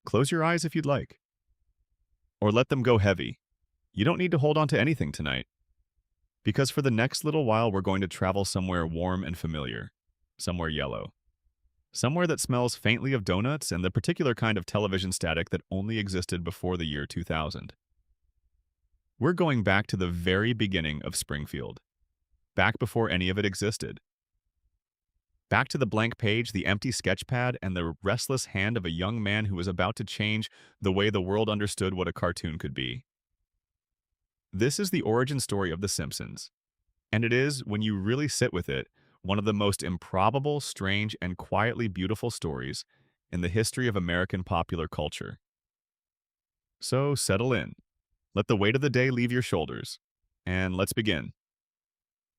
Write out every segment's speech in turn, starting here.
Close your eyes if you'd like. Or let them go heavy. You don't need to hold on to anything tonight. Because for the next little while, we're going to travel somewhere warm and familiar. Somewhere yellow. Somewhere that smells faintly of donuts and the particular kind of television static that only existed before the year 2000. We're going back to the very beginning of Springfield. Back before any of it existed. Back to the blank page, the empty sketchpad, and the restless hand of a young man who was about to change the way the world understood what a cartoon could be. This is the origin story of The Simpsons, and it is, when you really sit with it, one of the most improbable, strange, and quietly beautiful stories in the history of American popular culture. So settle in, let the weight of the day leave your shoulders, and let's begin.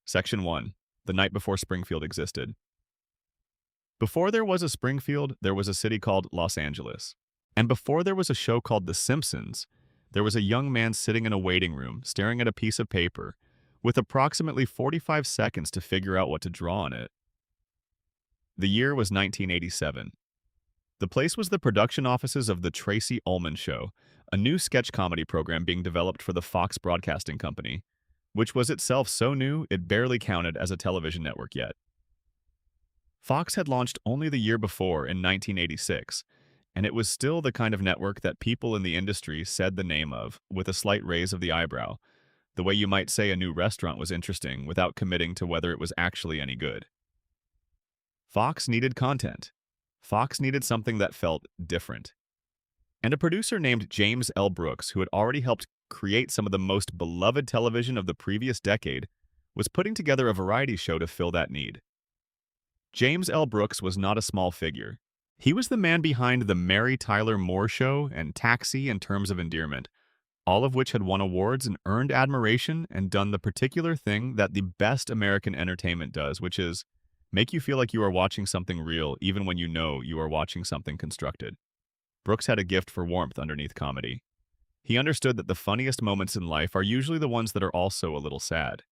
Section 1. The night before Springfield existed. Before there was a Springfield, there was a city called Los Angeles. And before there was a show called The Simpsons, there was a young man sitting in a waiting room, staring at a piece of paper, with approximately 45 seconds to figure out what to draw on it. The year was 1987. The place was the production offices of The Tracy Ullman Show, a new sketch comedy program being developed for the Fox Broadcasting Company, which was itself so new it barely counted as a television network yet. Fox had launched only the year before in 1986, and it was still the kind of network that people in the industry said the name of, with a slight raise of the eyebrow, the way you might say a new restaurant was interesting without committing to whether it was actually any good. Fox needed content. Fox needed something that felt different. And a producer named James L. Brooks, who had already helped create some of the most beloved television of the previous decade, was putting together a variety show to fill that need. James L. Brooks was not a small figure. He was the man behind The Mary Tyler Moore Show and Taxi and Terms of Endearment, all of which had won awards and earned admiration and done the particular thing that the best American entertainment does, which is make you feel like you are watching something real even when you know you are watching something constructed. Brooks had a gift for warmth underneath comedy. He understood that the funniest moments in life are usually the ones that are also a little sad.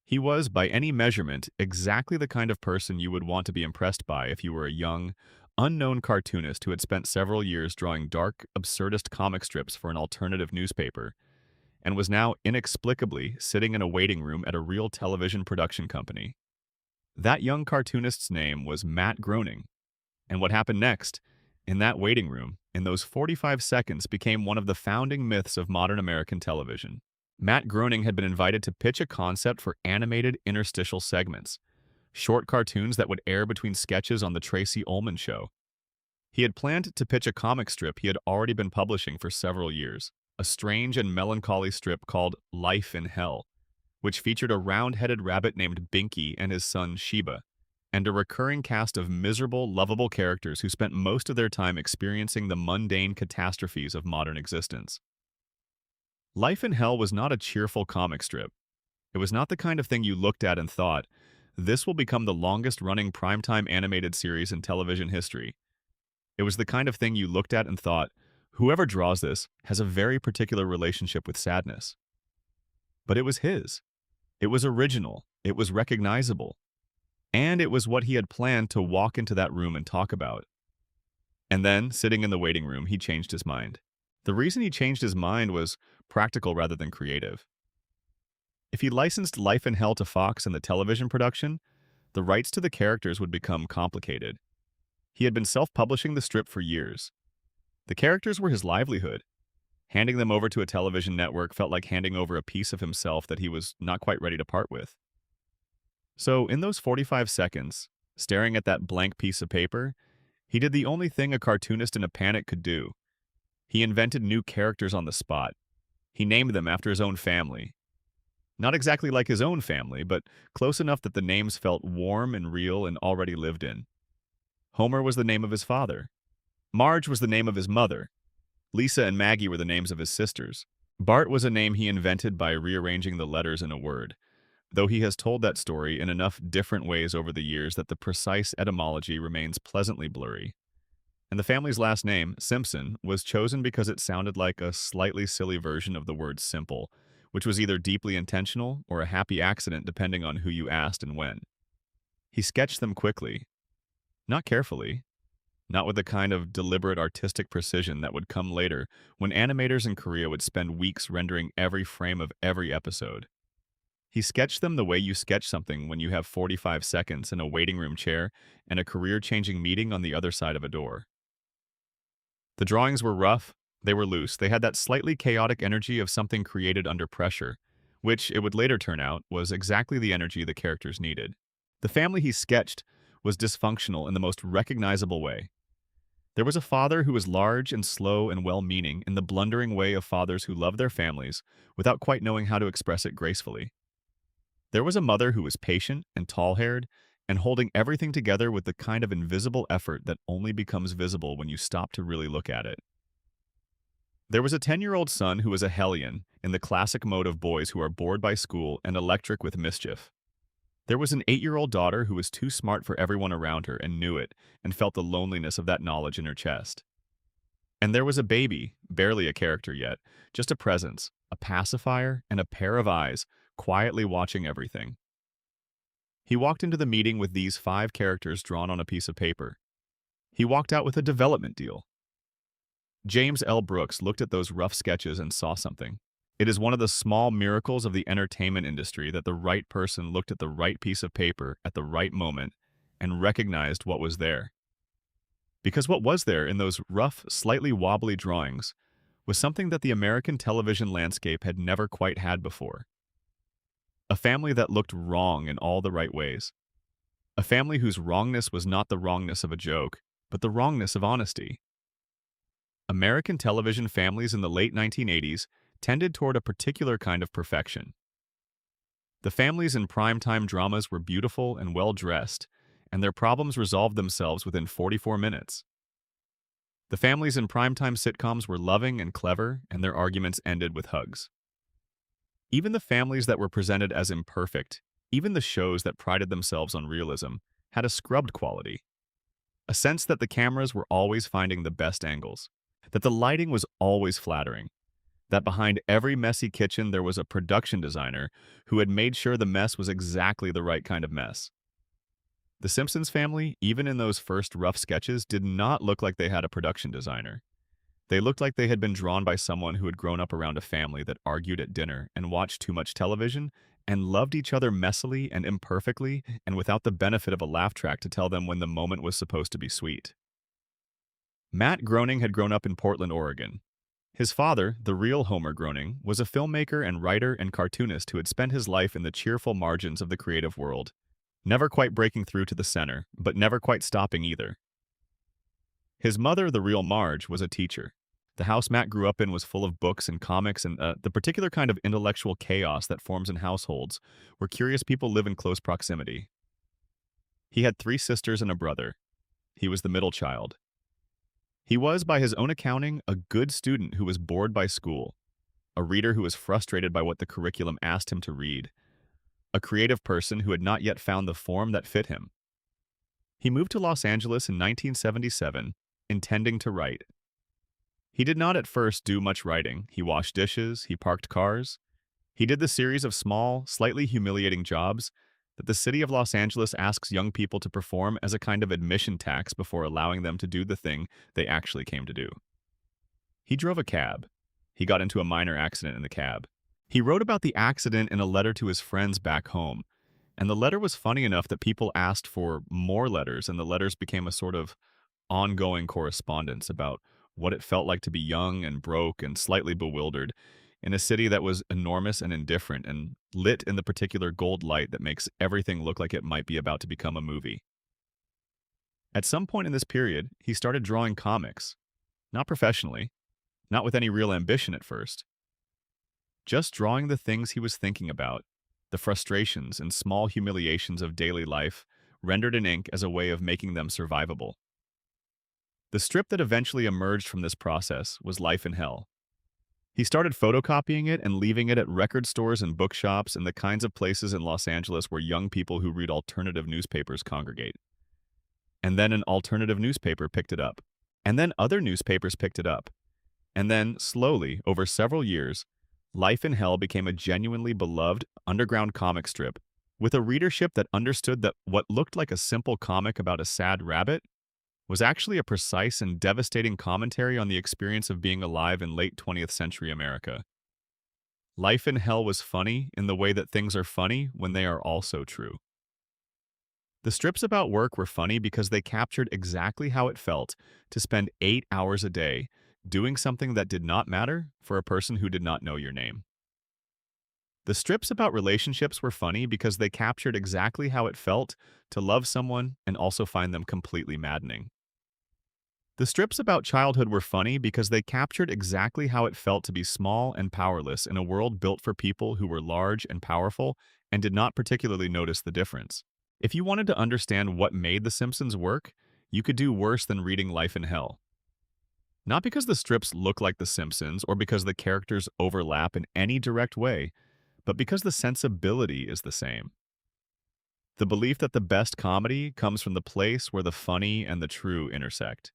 He was, by any measurement, exactly the kind of person you would want to be impressed by if you were a young, unknown cartoonist who had spent several years drawing dark, absurdist comic strips for an alternative newspaper, and was now inexplicably sitting in a waiting room at a real television production company. That young cartoonist's name was Matt Groening, and what happened next, in that waiting room, in those 45 seconds, became one of the founding myths of modern American television. Matt Groening had been invited to pitch a concept for animated interstitial segments, short cartoons that would air between sketches on The Tracy Ullman Show. He had planned to pitch a comic strip he had already been publishing for several years, a strange and melancholy strip called Life in Hell, which featured a round-headed rabbit named Binky and his son Sheba, and a recurring cast of miserable, lovable characters who spent most of their time experiencing the mundane catastrophes of modern existence. Life in Hell was not a cheerful comic strip. It was not the kind of thing you looked at and thought, this will become the longest-running primetime animated series in television history. It was the kind of thing you looked at and thought, whoever draws this has a very particular relationship with sadness. But it was his. It was original. It was recognizable. And it was what he had planned to walk into that room and talk about. And then, sitting in the waiting room, he changed his mind. The reason he changed his mind was practical rather than creative. If he licensed Life in Hell to Fox and the television production, the rights to the characters would become complicated. He had been self-publishing the strip for years. The characters were his livelihood. Handing them over to a television network felt like handing over a piece of himself that he was not quite ready to part with. So, in those 45 seconds, staring at that blank piece of paper, he did the only thing a cartoonist in a panic could do. He invented new characters on the spot. He named them after his own family. Not exactly like his own family, but close enough that the names felt warm and real and already lived in. Homer was the name of his father. Marge was the name of his mother. Lisa and Maggie were the names of his sisters. Bart was a name he invented by rearranging the letters in a word, though he has told that story in enough different ways over the years that the precise etymology remains pleasantly blurry. And the family's last name, Simpson, was chosen because it sounded like a slightly silly version of the word simple, which was either deeply intentional or a happy accident depending on who you asked and when. He sketched them quickly. Not carefully. not with the kind of deliberate artistic precision that would come later when animators in Korea would spend weeks rendering every frame of every episode. He sketched them the way you sketch something when you have 45 seconds in a waiting room chair and a career-changing meeting on the other side of a door. The drawings were rough, they were loose, they had that slightly chaotic energy of something created under pressure, which, it would later turn out, was exactly the energy the characters needed. The family he sketched was dysfunctional in the most recognizable way. There was a father who was large and slow and well-meaning in the blundering way of fathers who love their families without quite knowing how to express it gracefully. There was a mother who was patient and tall-haired and holding everything together with the kind of invisible effort that only becomes visible when you stop to really look at it. There was a 10-year-old son who was a hellion in the classic mode of boys who are bored by school and electric with mischief. There was an 8-year-old daughter who was too smart for everyone around her and knew it and felt the loneliness of that knowledge in her chest. And there was a baby, barely a character yet, just a presence, a pacifier, and a pair of eyes, quietly watching everything. He walked into the meeting with these 5 characters drawn on a piece of paper. He walked out with a development deal. James L. Brooks looked at those rough sketches and saw something. It is one of the small miracles of the entertainment industry that the right person looked at the right piece of paper at the right moment and recognized what was there. Because what was there in those rough, slightly wobbly drawings was something that the American television landscape had never quite had before. A family that looked wrong in all the right ways. A family whose wrongness was not the wrongness of a joke, but the wrongness of honesty. American television families in the late 1980s tended toward a particular kind of perfection. The families in primetime dramas were beautiful and well-dressed, and their problems resolved themselves within 44 minutes. The families in primetime sitcoms were loving and clever, and their arguments ended with hugs. Even the families that were presented as imperfect, even the shows that prided themselves on realism, had a scrubbed quality. A sense that the cameras were always finding the best angles, that the lighting was always flattering, that behind every messy kitchen there was a production designer who had made sure the mess was exactly the right kind of mess. The Simpsons family, even in those first rough sketches, did not look like they had a production designer. They looked like they had been drawn by someone who had grown up around a family that argued at dinner and watched too much television and loved each other messily and imperfectly and without the benefit of a laugh track to tell them when the moment was supposed to be sweet. Matt Groening had grown up in Portland, Oregon. His father, the real Homer Groening, was a filmmaker and writer and cartoonist who had spent his life in the cheerful margins of the creative world, never quite breaking through to the center, but never quite stopping either. His mother, the real Marge, was a teacher. The house Matt grew up in was full of books and comics and the particular kind of intellectual chaos that forms in households where curious people live in close proximity. He had 3 sisters and a brother. He was the middle child. He was, by his own accounting, a good student who was bored by school, a reader who was frustrated by what the curriculum asked him to read, a creative person who had not yet found the form that fit him. He moved to Los Angeles in 1977, intending to write. He did not at first do much writing. He washed dishes, he parked cars. He did the series of small, slightly humiliating jobs that the city of Los Angeles asks young people to perform as a kind of admission tax before allowing them to do the thing they actually came to do. He drove a cab. He got into a minor accident in the cab. He wrote about the accident in a letter to his friends back home, and the letter was funny enough that people asked for more letters, and the letters became a sort of ongoing correspondence about what it felt like to be young and broke and slightly bewildered in a city that was enormous and indifferent and lit in the particular gold light that makes everything look like it might be about to become a movie. At some point in this period, he started drawing comics. Not professionally, not with any real ambition at first. Just drawing the things he was thinking about, the frustrations and small humiliations of daily life, rendered in ink as a way of making them survivable. The strip that eventually emerged from this process was Life in Hell. He started photocopying it and leaving it at record stores and bookshops and the kinds of places in Los Angeles where young people who read alternative newspapers congregate. And then an alternative newspaper picked it up. And then other newspapers picked it up. And then, slowly, over several years, Life in Hell became a genuinely beloved underground comic strip with a readership that understood that what looked like a simple comic about a sad rabbit was actually a precise and devastating commentary on the experience of being alive in late 20th century America. Life in Hell was funny in the way that things are funny when they are also true. The strips about work were funny because they captured exactly how it felt to spend 8 hours a day doing something that did not matter for a person who did not know your name. The strips about relationships were funny because they captured exactly how it felt to love someone and also find them completely maddening. The strips about childhood were funny because they captured exactly how it felt to be small and powerless in a world built for people who were large and powerful and did not particularly notice the difference. If you wanted to understand what made The Simpsons work, you could do worse than reading Life in Hell. Not because the strips look like The Simpsons or because the characters overlap in any direct way, but because the sensibility is the same. The belief that the best comedy comes from the place where the funny and the true intersect.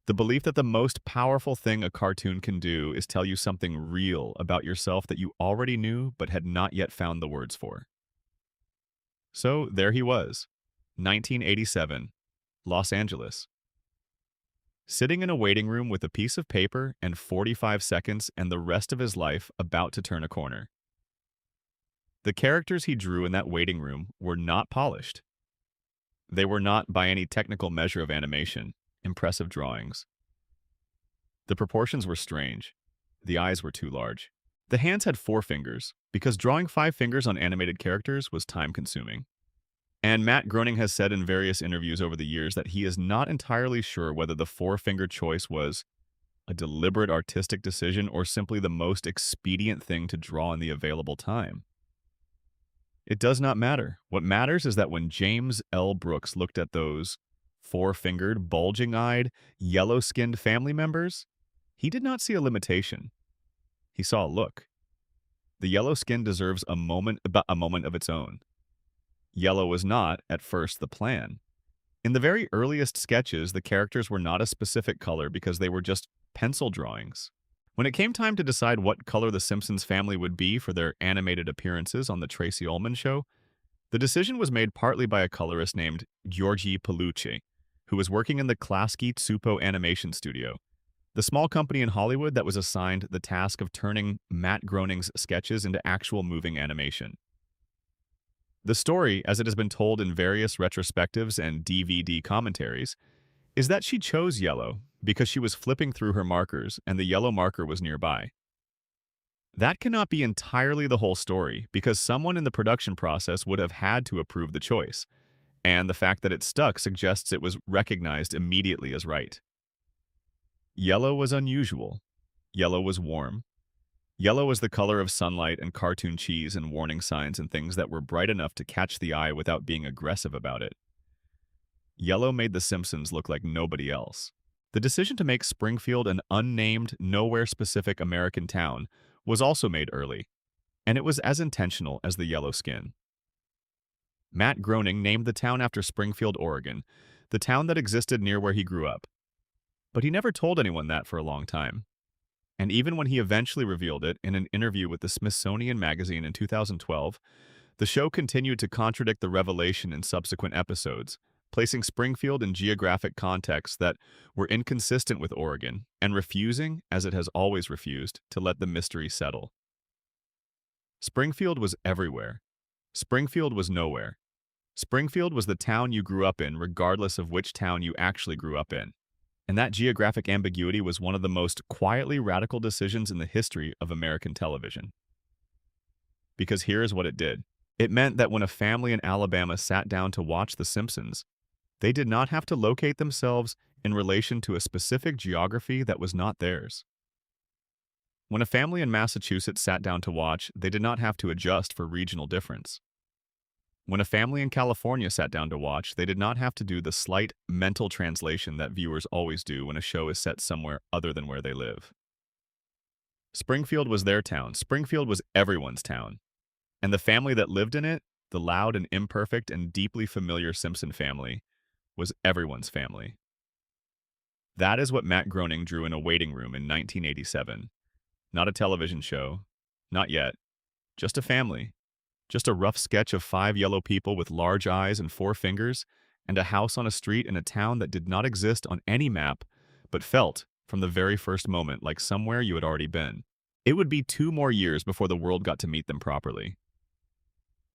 The belief that the most powerful thing a cartoon can do is tell you something real about yourself that you already knew but had not yet found the words for. So there he was, 1987, Los Angeles. Sitting in a waiting room with a piece of paper and 45 seconds and the rest of his life about to turn a corner. The characters he drew in that waiting room were not polished. They were not, by any technical measure of animation, impressive drawings. The proportions were strange. The eyes were too large. The hands had 4 fingers, because drawing 5 fingers on animated characters was time-consuming. And Matt Groening has said in various interviews over the years that he is not entirely sure whether the 4-finger choice was a deliberate artistic decision or simply the most expedient thing to draw in the available time. It does not matter. What matters is that when James L. Brooks looked at those 4-fingered, bulging-eyed, yellow-skinned family members, he did not see a limitation. He saw a look. The yellow skin deserves a moment of its own. Yellow was not, at first, the plan. In the very earliest sketches, the characters were not a specific color because they were just pencil drawings. When it came time to decide what color the Simpsons family would be for their animated appearances on The Tracy Ullman Show, the decision was made partly by a colorist named Giorgi Palucci, who was working in the Klasky Tsupo animation studio, the small company in Hollywood that was assigned the task of turning Matt Groening's sketches into actual moving animation. The story, as it has been told in various retrospectives and DVD commentaries, is that she chose yellow because she was flipping through her markers and the yellow marker was nearby. That cannot be entirely the whole story because someone in the production process would have had to approve the choice, and the fact that it stuck suggests it was recognized immediately as right. Yellow was unusual. Yellow was warm. Yellow was the color of sunlight and cartoon cheese and warning signs and things that were bright enough to catch the eye without being aggressive about it. Yellow made The Simpsons look like nobody else. The decision to make Springfield an unnamed, nowhere-specific American town was also made early, and it was as intentional as the yellow skin. Matt Groening named the town after Springfield, Oregon, the town that existed near where he grew up. But he never told anyone that for a long time. And even when he eventually revealed it in an interview with the Smithsonian Magazine in 2012, the show continued to contradict the revelation in subsequent episodes, placing Springfield in geographic contexts that were inconsistent with Oregon and refusing, as it has always refused, to let the mystery settle. Springfield was everywhere. Springfield was nowhere. Springfield was the town you grew up in regardless of which town you actually grew up in. And that geographic ambiguity was one of the most quietly radical decisions in the history of American television. Because here is what it did. It meant that when a family in Alabama sat down to watch The Simpsons, they did not have to locate themselves in relation to a specific geography that was not theirs. When a family in Massachusetts sat down to watch, they did not have to adjust for regional difference. When a family in California sat down to watch, they did not have to do the slight mental translation that viewers always do when a show is set somewhere other than where they live. Springfield was their town. Springfield was everyone's town. And the family that lived in it, the loud and imperfect and deeply familiar Simpson family, was everyone's family. That is what Matt Groening drew in a waiting room in 1987. Not a television show. Not yet. Just a family. Just a rough sketch of 5 yellow people with large eyes and 4 fingers, and a house on a street in a town that did not exist on any map, but felt, from the very first moment, like somewhere you had already been. It would be 2 more years before the world got to meet them properly.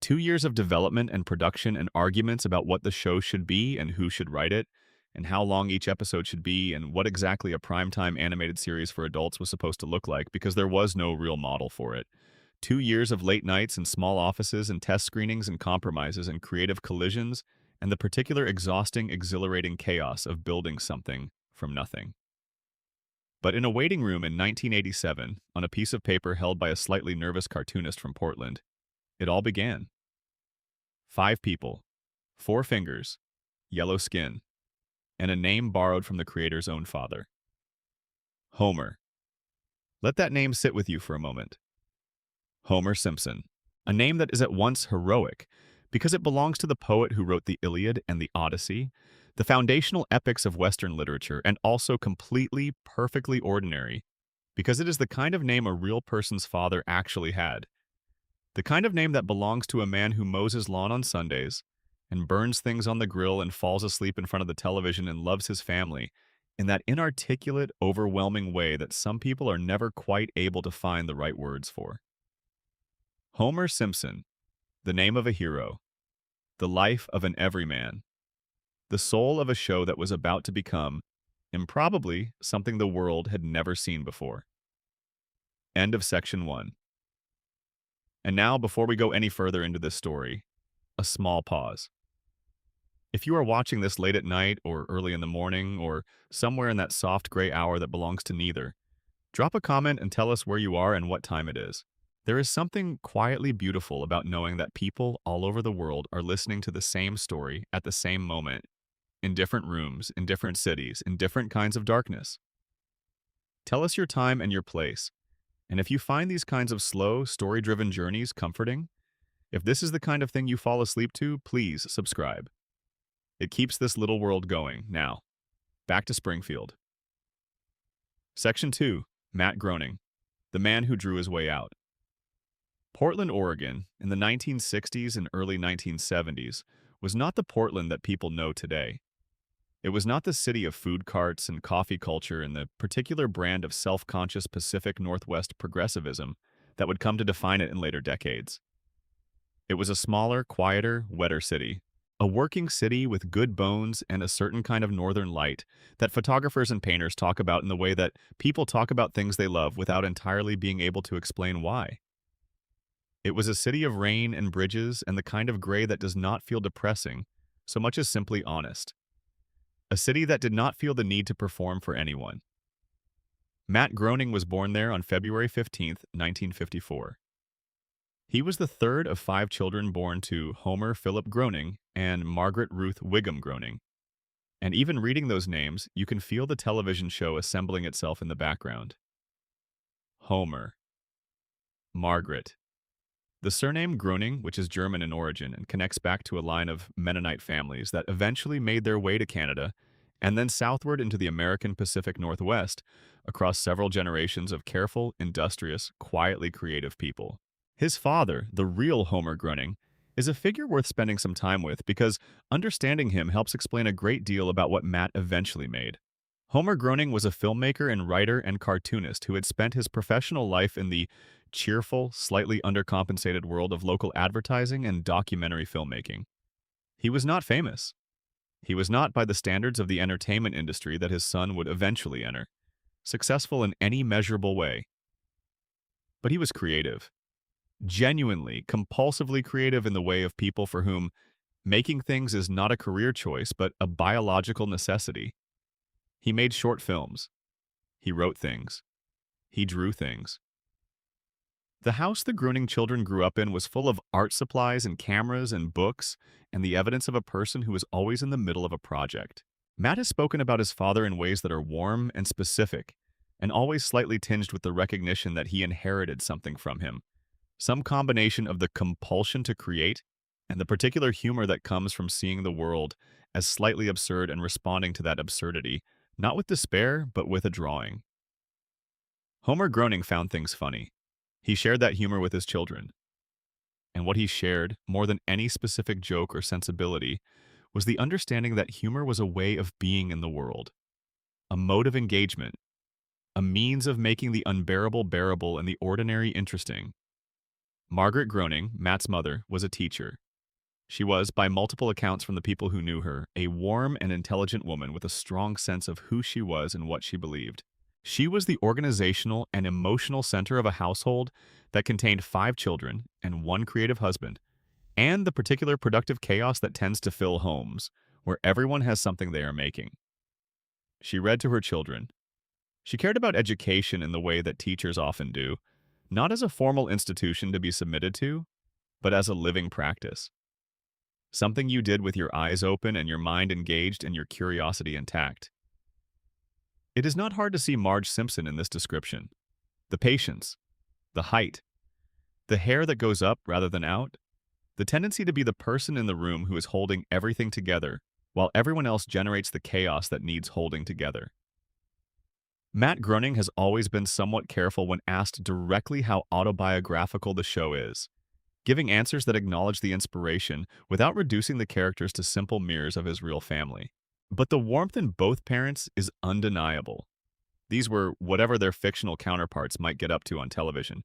2 years of development and production and arguments about what the show should be and who should write it, and how long each episode should be, and what exactly a primetime animated series for adults was supposed to look like, because there was no real model for it. 2 years of late nights and small offices and test screenings and compromises and creative collisions, and the particular exhausting, exhilarating chaos of building something from nothing. But in a waiting room in 1987, on a piece of paper held by a slightly nervous cartoonist from Portland, it all began. 5 people, 4 fingers, yellow skin, and a name borrowed from the creator's own father. Homer. Let that name sit with you for a moment. Homer Simpson. A name that is at once heroic, because it belongs to the poet who wrote the Iliad and the Odyssey, the foundational epics of Western literature, and also completely, perfectly ordinary, because it is the kind of name a real person's father actually had. The kind of name that belongs to a man who mows his lawn on Sundays, and burns things on the grill and falls asleep in front of the television and loves his family in that inarticulate, overwhelming way that some people are never quite able to find the right words for. Homer Simpson, the name of a hero, the life of an everyman, the soul of a show that was about to become, improbably, something the world had never seen before. End of section 1. And now, before we go any further into this story, a small pause. If you are watching this late at night or early in the morning or somewhere in that soft gray hour that belongs to neither, drop a comment and tell us where you are and what time it is. There is something quietly beautiful about knowing that people all over the world are listening to the same story at the same moment, in different rooms, in different cities, in different kinds of darkness. Tell us your time and your place, and if you find these kinds of slow, story-driven journeys comforting, if this is the kind of thing you fall asleep to, please subscribe. It keeps this little world going. Now, back to Springfield. Section 2. Matt Groening, the man who drew his way out. Portland, Oregon, in the 1960s and early 1970s, was not the Portland that people know today. It was not the city of food carts and coffee culture and the particular brand of self-conscious Pacific Northwest progressivism that would come to define it in later decades. It was a smaller, quieter, wetter city, a working city with good bones and a certain kind of northern light that photographers and painters talk about in the way that people talk about things they love without entirely being able to explain why. It was a city of rain and bridges and the kind of gray that does not feel depressing, so much as simply honest. A city that did not feel the need to perform for anyone. Matt Groening was born there on February 15, 1954. He was the third of 5 children born to Homer Philip Groening and Margaret Ruth Wiggum Groening. And even reading those names, you can feel the television show assembling itself in the background. Homer. Margaret. The surname Groening, which is German in origin and connects back to a line of Mennonite families that eventually made their way to Canada and then southward into the American Pacific Northwest across several generations of careful, industrious, quietly creative people. His father, the real Homer Groening, is a figure worth spending some time with because understanding him helps explain a great deal about what Matt eventually made. Homer Groening was a filmmaker and writer and cartoonist who had spent his professional life in the cheerful, slightly undercompensated world of local advertising and documentary filmmaking. He was not famous. He was not, by the standards of the entertainment industry that his son would eventually enter, successful in any measurable way. But he was creative. Genuinely, compulsively creative in the way of people for whom making things is not a career choice but a biological necessity. He made short films. He wrote things. He drew things. The house the Groening children grew up in was full of art supplies and cameras and books and the evidence of a person who was always in the middle of a project. Matt has spoken about his father in ways that are warm and specific, and always slightly tinged with the recognition that he inherited something from him. Some combination of the compulsion to create and the particular humor that comes from seeing the world as slightly absurd and responding to that absurdity, not with despair, but with a drawing. Homer Groening found things funny. He shared that humor with his children. And what he shared, more than any specific joke or sensibility, was the understanding that humor was a way of being in the world, a mode of engagement, a means of making the unbearable bearable and the ordinary interesting. Margaret Groening, Matt's mother, was a teacher. She was, by multiple accounts from the people who knew her, a warm and intelligent woman with a strong sense of who she was and what she believed. She was the organizational and emotional center of a household that contained 5 children and 1 creative husband, and the particular productive chaos that tends to fill homes, where everyone has something they are making. She read to her children. She cared about education in the way that teachers often do, not as a formal institution to be submitted to, but as a living practice. Something you did with your eyes open and your mind engaged and your curiosity intact. It is not hard to see Marge Simpson in this description. The patience, the height, the hair that goes up rather than out, the tendency to be the person in the room who is holding everything together, while everyone else generates the chaos that needs holding together. Matt Groening has always been somewhat careful when asked directly how autobiographical the show is, giving answers that acknowledge the inspiration without reducing the characters to simple mirrors of his real family. But the warmth in both parents is undeniable. These were whatever their fictional counterparts might get up to on television.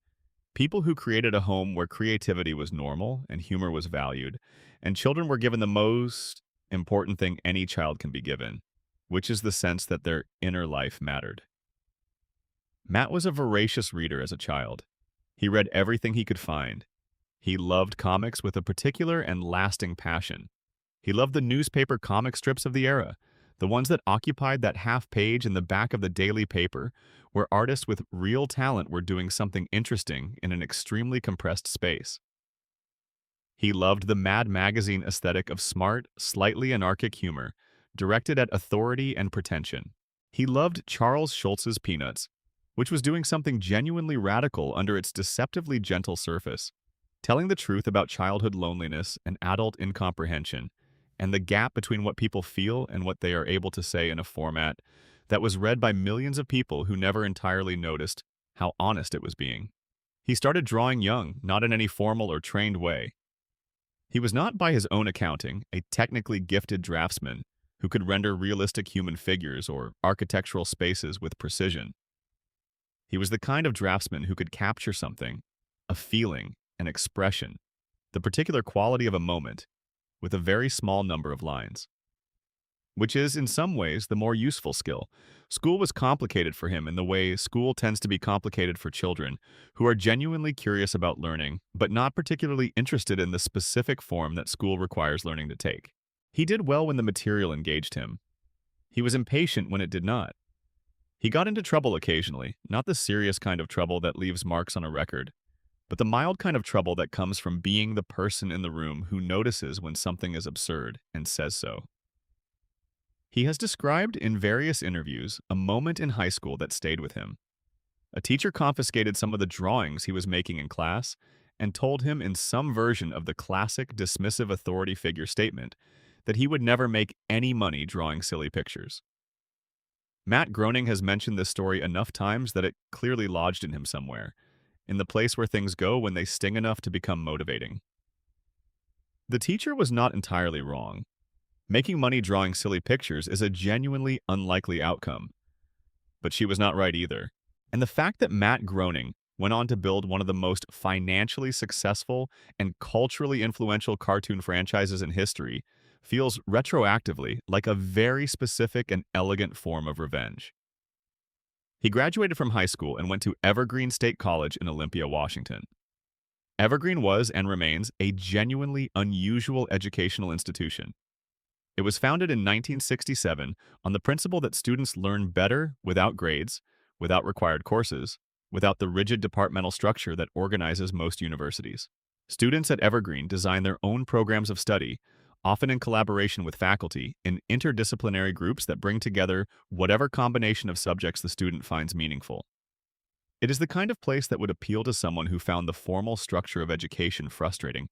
People who created a home where creativity was normal and humor was valued, and children were given the most important thing any child can be given, which is the sense that their inner life mattered. Matt was a voracious reader as a child. He read everything he could find. He loved comics with a particular and lasting passion. He loved the newspaper comic strips of the era, the ones that occupied that half page in the back of the daily paper, where artists with real talent were doing something interesting in an extremely compressed space. He loved the Mad Magazine aesthetic of smart, slightly anarchic humor, directed at authority and pretension. He loved Charles Schulz's Peanuts, which was doing something genuinely radical under its deceptively gentle surface, telling the truth about childhood loneliness and adult incomprehension, and the gap between what people feel and what they are able to say in a format that was read by millions of people who never entirely noticed how honest it was being. He started drawing young, not in any formal or trained way. He was not, by his own accounting, a technically gifted draftsman who could render realistic human figures or architectural spaces with precision. He was the kind of draftsman who could capture something, a feeling, an expression, the particular quality of a moment, with a very small number of lines. Which is, in some ways, the more useful skill. School was complicated for him in the way school tends to be complicated for children who are genuinely curious about learning, but not particularly interested in the specific form that school requires learning to take. He did well when the material engaged him. He was impatient when it did not. He got into trouble occasionally, not the serious kind of trouble that leaves marks on a record, but the mild kind of trouble that comes from being the person in the room who notices when something is absurd and says so. He has described in various interviews a moment in high school that stayed with him. A teacher confiscated some of the drawings he was making in class and told him in some version of the classic dismissive authority figure statement that he would never make any money drawing silly pictures. Matt Groening has mentioned this story enough times that it clearly lodged in him somewhere, in the place where things go when they sting enough to become motivating. The teacher was not entirely wrong. Making money drawing silly pictures is a genuinely unlikely outcome. But she was not right either. And the fact that Matt Groening went on to build one of the most financially successful and culturally influential cartoon franchises in history feels retroactively like a very specific and elegant form of revenge. He graduated from high school and went to Evergreen State College in Olympia, Washington. Evergreen was and remains a genuinely unusual educational institution. It was founded in 1967 on the principle that students learn better without grades, without required courses, without the rigid departmental structure that organizes most universities. Students at Evergreen design their own programs of study, often in collaboration with faculty, in interdisciplinary groups that bring together whatever combination of subjects the student finds meaningful. It is the kind of place that would appeal to someone who found the formal structure of education frustrating,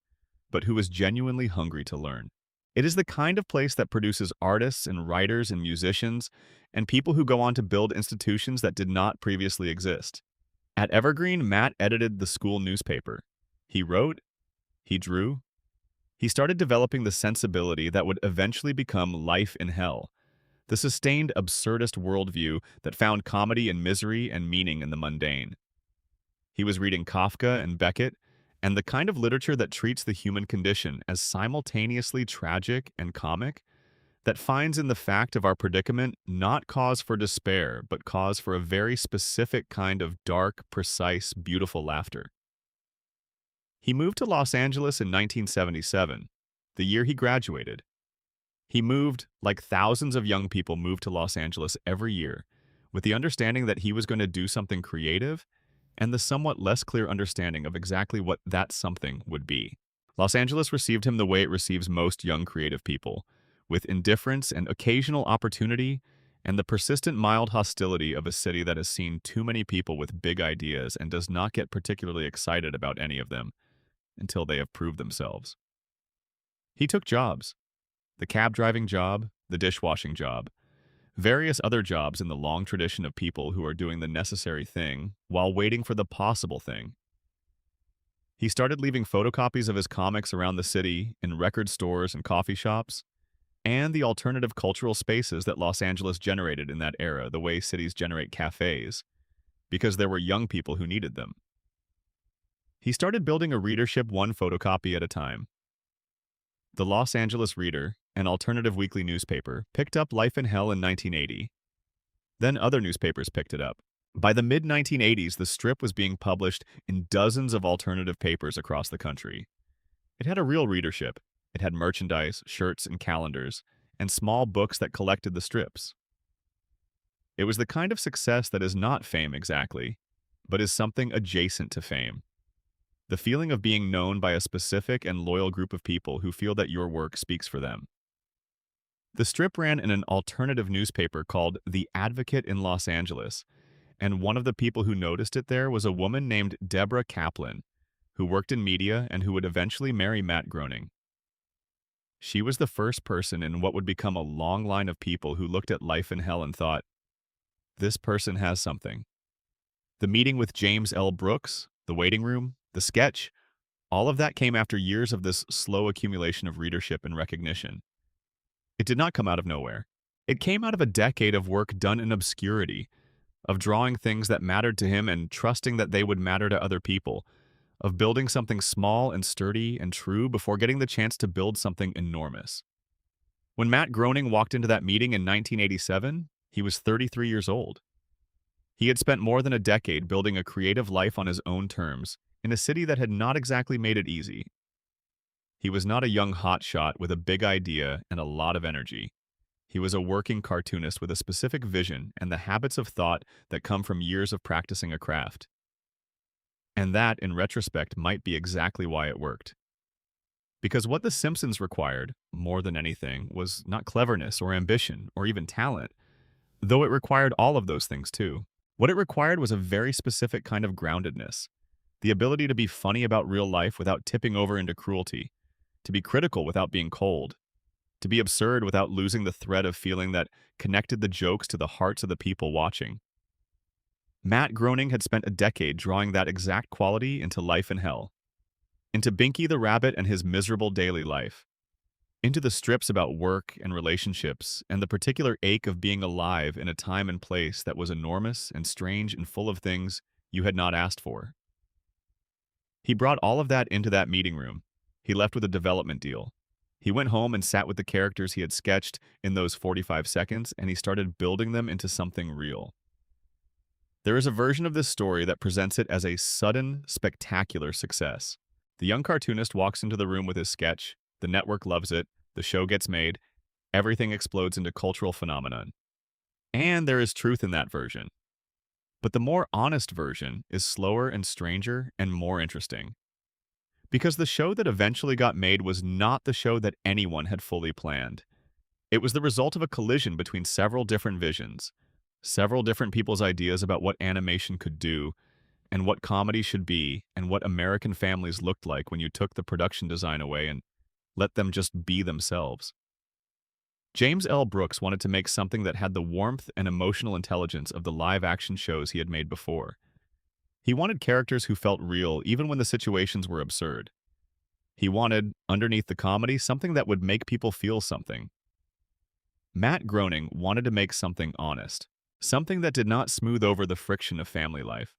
but who was genuinely hungry to learn. It is the kind of place that produces artists and writers and musicians and people who go on to build institutions that did not previously exist. At Evergreen, Matt edited the school newspaper. He wrote, he drew, He started developing the sensibility that would eventually become Life in Hell, the sustained absurdist worldview that found comedy in misery and meaning in the mundane. He was reading Kafka and Beckett, and the kind of literature that treats the human condition as simultaneously tragic and comic, that finds in the fact of our predicament not cause for despair, but cause for a very specific kind of dark, precise, beautiful laughter. He moved to Los Angeles in 1977, the year he graduated. He moved, like thousands of young people move to Los Angeles every year, with the understanding that he was going to do something creative and the somewhat less clear understanding of exactly what that something would be. Los Angeles received him the way it receives most young creative people, with indifference and occasional opportunity and the persistent mild hostility of a city that has seen too many people with big ideas and does not get particularly excited about any of them until they have proved themselves. He took jobs: the cab driving job, the dishwashing job, various other jobs in the long tradition of people who are doing the necessary thing while waiting for the possible thing. He started leaving photocopies of his comics around the city in record stores and coffee shops, and the alternative cultural spaces that Los Angeles generated in that era, the way cities generate cafes, because there were young people who needed them. He started building a readership one photocopy at a time. The Los Angeles Reader, an alternative weekly newspaper, picked up Life in Hell in 1980. Then other newspapers picked it up. By the mid-1980s, the strip was being published in dozens of alternative papers across the country. It had a real readership. It had merchandise, shirts, and calendars, and small books that collected the strips. It was the kind of success that is not fame exactly, but is something adjacent to fame. The feeling of being known by a specific and loyal group of people who feel that your work speaks for them. The strip ran in an alternative newspaper called The Advocate in Los Angeles, and one of the people who noticed it there was a woman named Deborah Kaplan, who worked in media and who would eventually marry Matt Groening. She was the first person in what would become a long line of people who looked at Life in Hell and thought, this person has something. The meeting with James L. Brooks, the waiting room, the sketch, all of that came after years of this slow accumulation of readership and recognition. It did not come out of nowhere. It came out of a decade of work done in obscurity, of drawing things that mattered to him and trusting that they would matter to other people, of building something small and sturdy and true before getting the chance to build something enormous. When Matt Groening walked into that meeting in 1987, he was 33 years old. He had spent more than a decade building a creative life on his own terms, in a city that had not exactly made it easy. He was not a young hotshot with a big idea and a lot of energy. He was a working cartoonist with a specific vision and the habits of thought that come from years of practicing a craft. And that, in retrospect, might be exactly why it worked. Because what The Simpsons required, more than anything, was not cleverness or ambition or even talent, though it required all of those things too. What it required was a very specific kind of groundedness, the ability to be funny about real life without tipping over into cruelty, to be critical without being cold, to be absurd without losing the thread of feeling that connected the jokes to the hearts of the people watching. Matt Groening had spent a decade drawing that exact quality into Life in Hell, into Binky the Rabbit and his miserable daily life, into the strips about work and relationships and the particular ache of being alive in a time and place that was enormous and strange and full of things you had not asked for. He brought all of that into that meeting room. He left with a development deal. He went home and sat with the characters he had sketched in those 45 seconds, and he started building them into something real. There is a version of this story that presents it as a sudden, spectacular success. The young cartoonist walks into the room with his sketch, the network loves it, the show gets made, everything explodes into cultural phenomenon. And there is truth in that version. But the more honest version is slower and stranger and more interesting. Because the show that eventually got made was not the show that anyone had fully planned. It was the result of a collision between several different visions, several different people's ideas about what animation could do, and what comedy should be, and what American families looked like when you took the production design away and let them just be themselves. James L. Brooks wanted to make something that had the warmth and emotional intelligence of the live-action shows he had made before. He wanted characters who felt real even when the situations were absurd. He wanted, underneath the comedy, something that would make people feel something. Matt Groening wanted to make something honest, something that did not smooth over the friction of family life,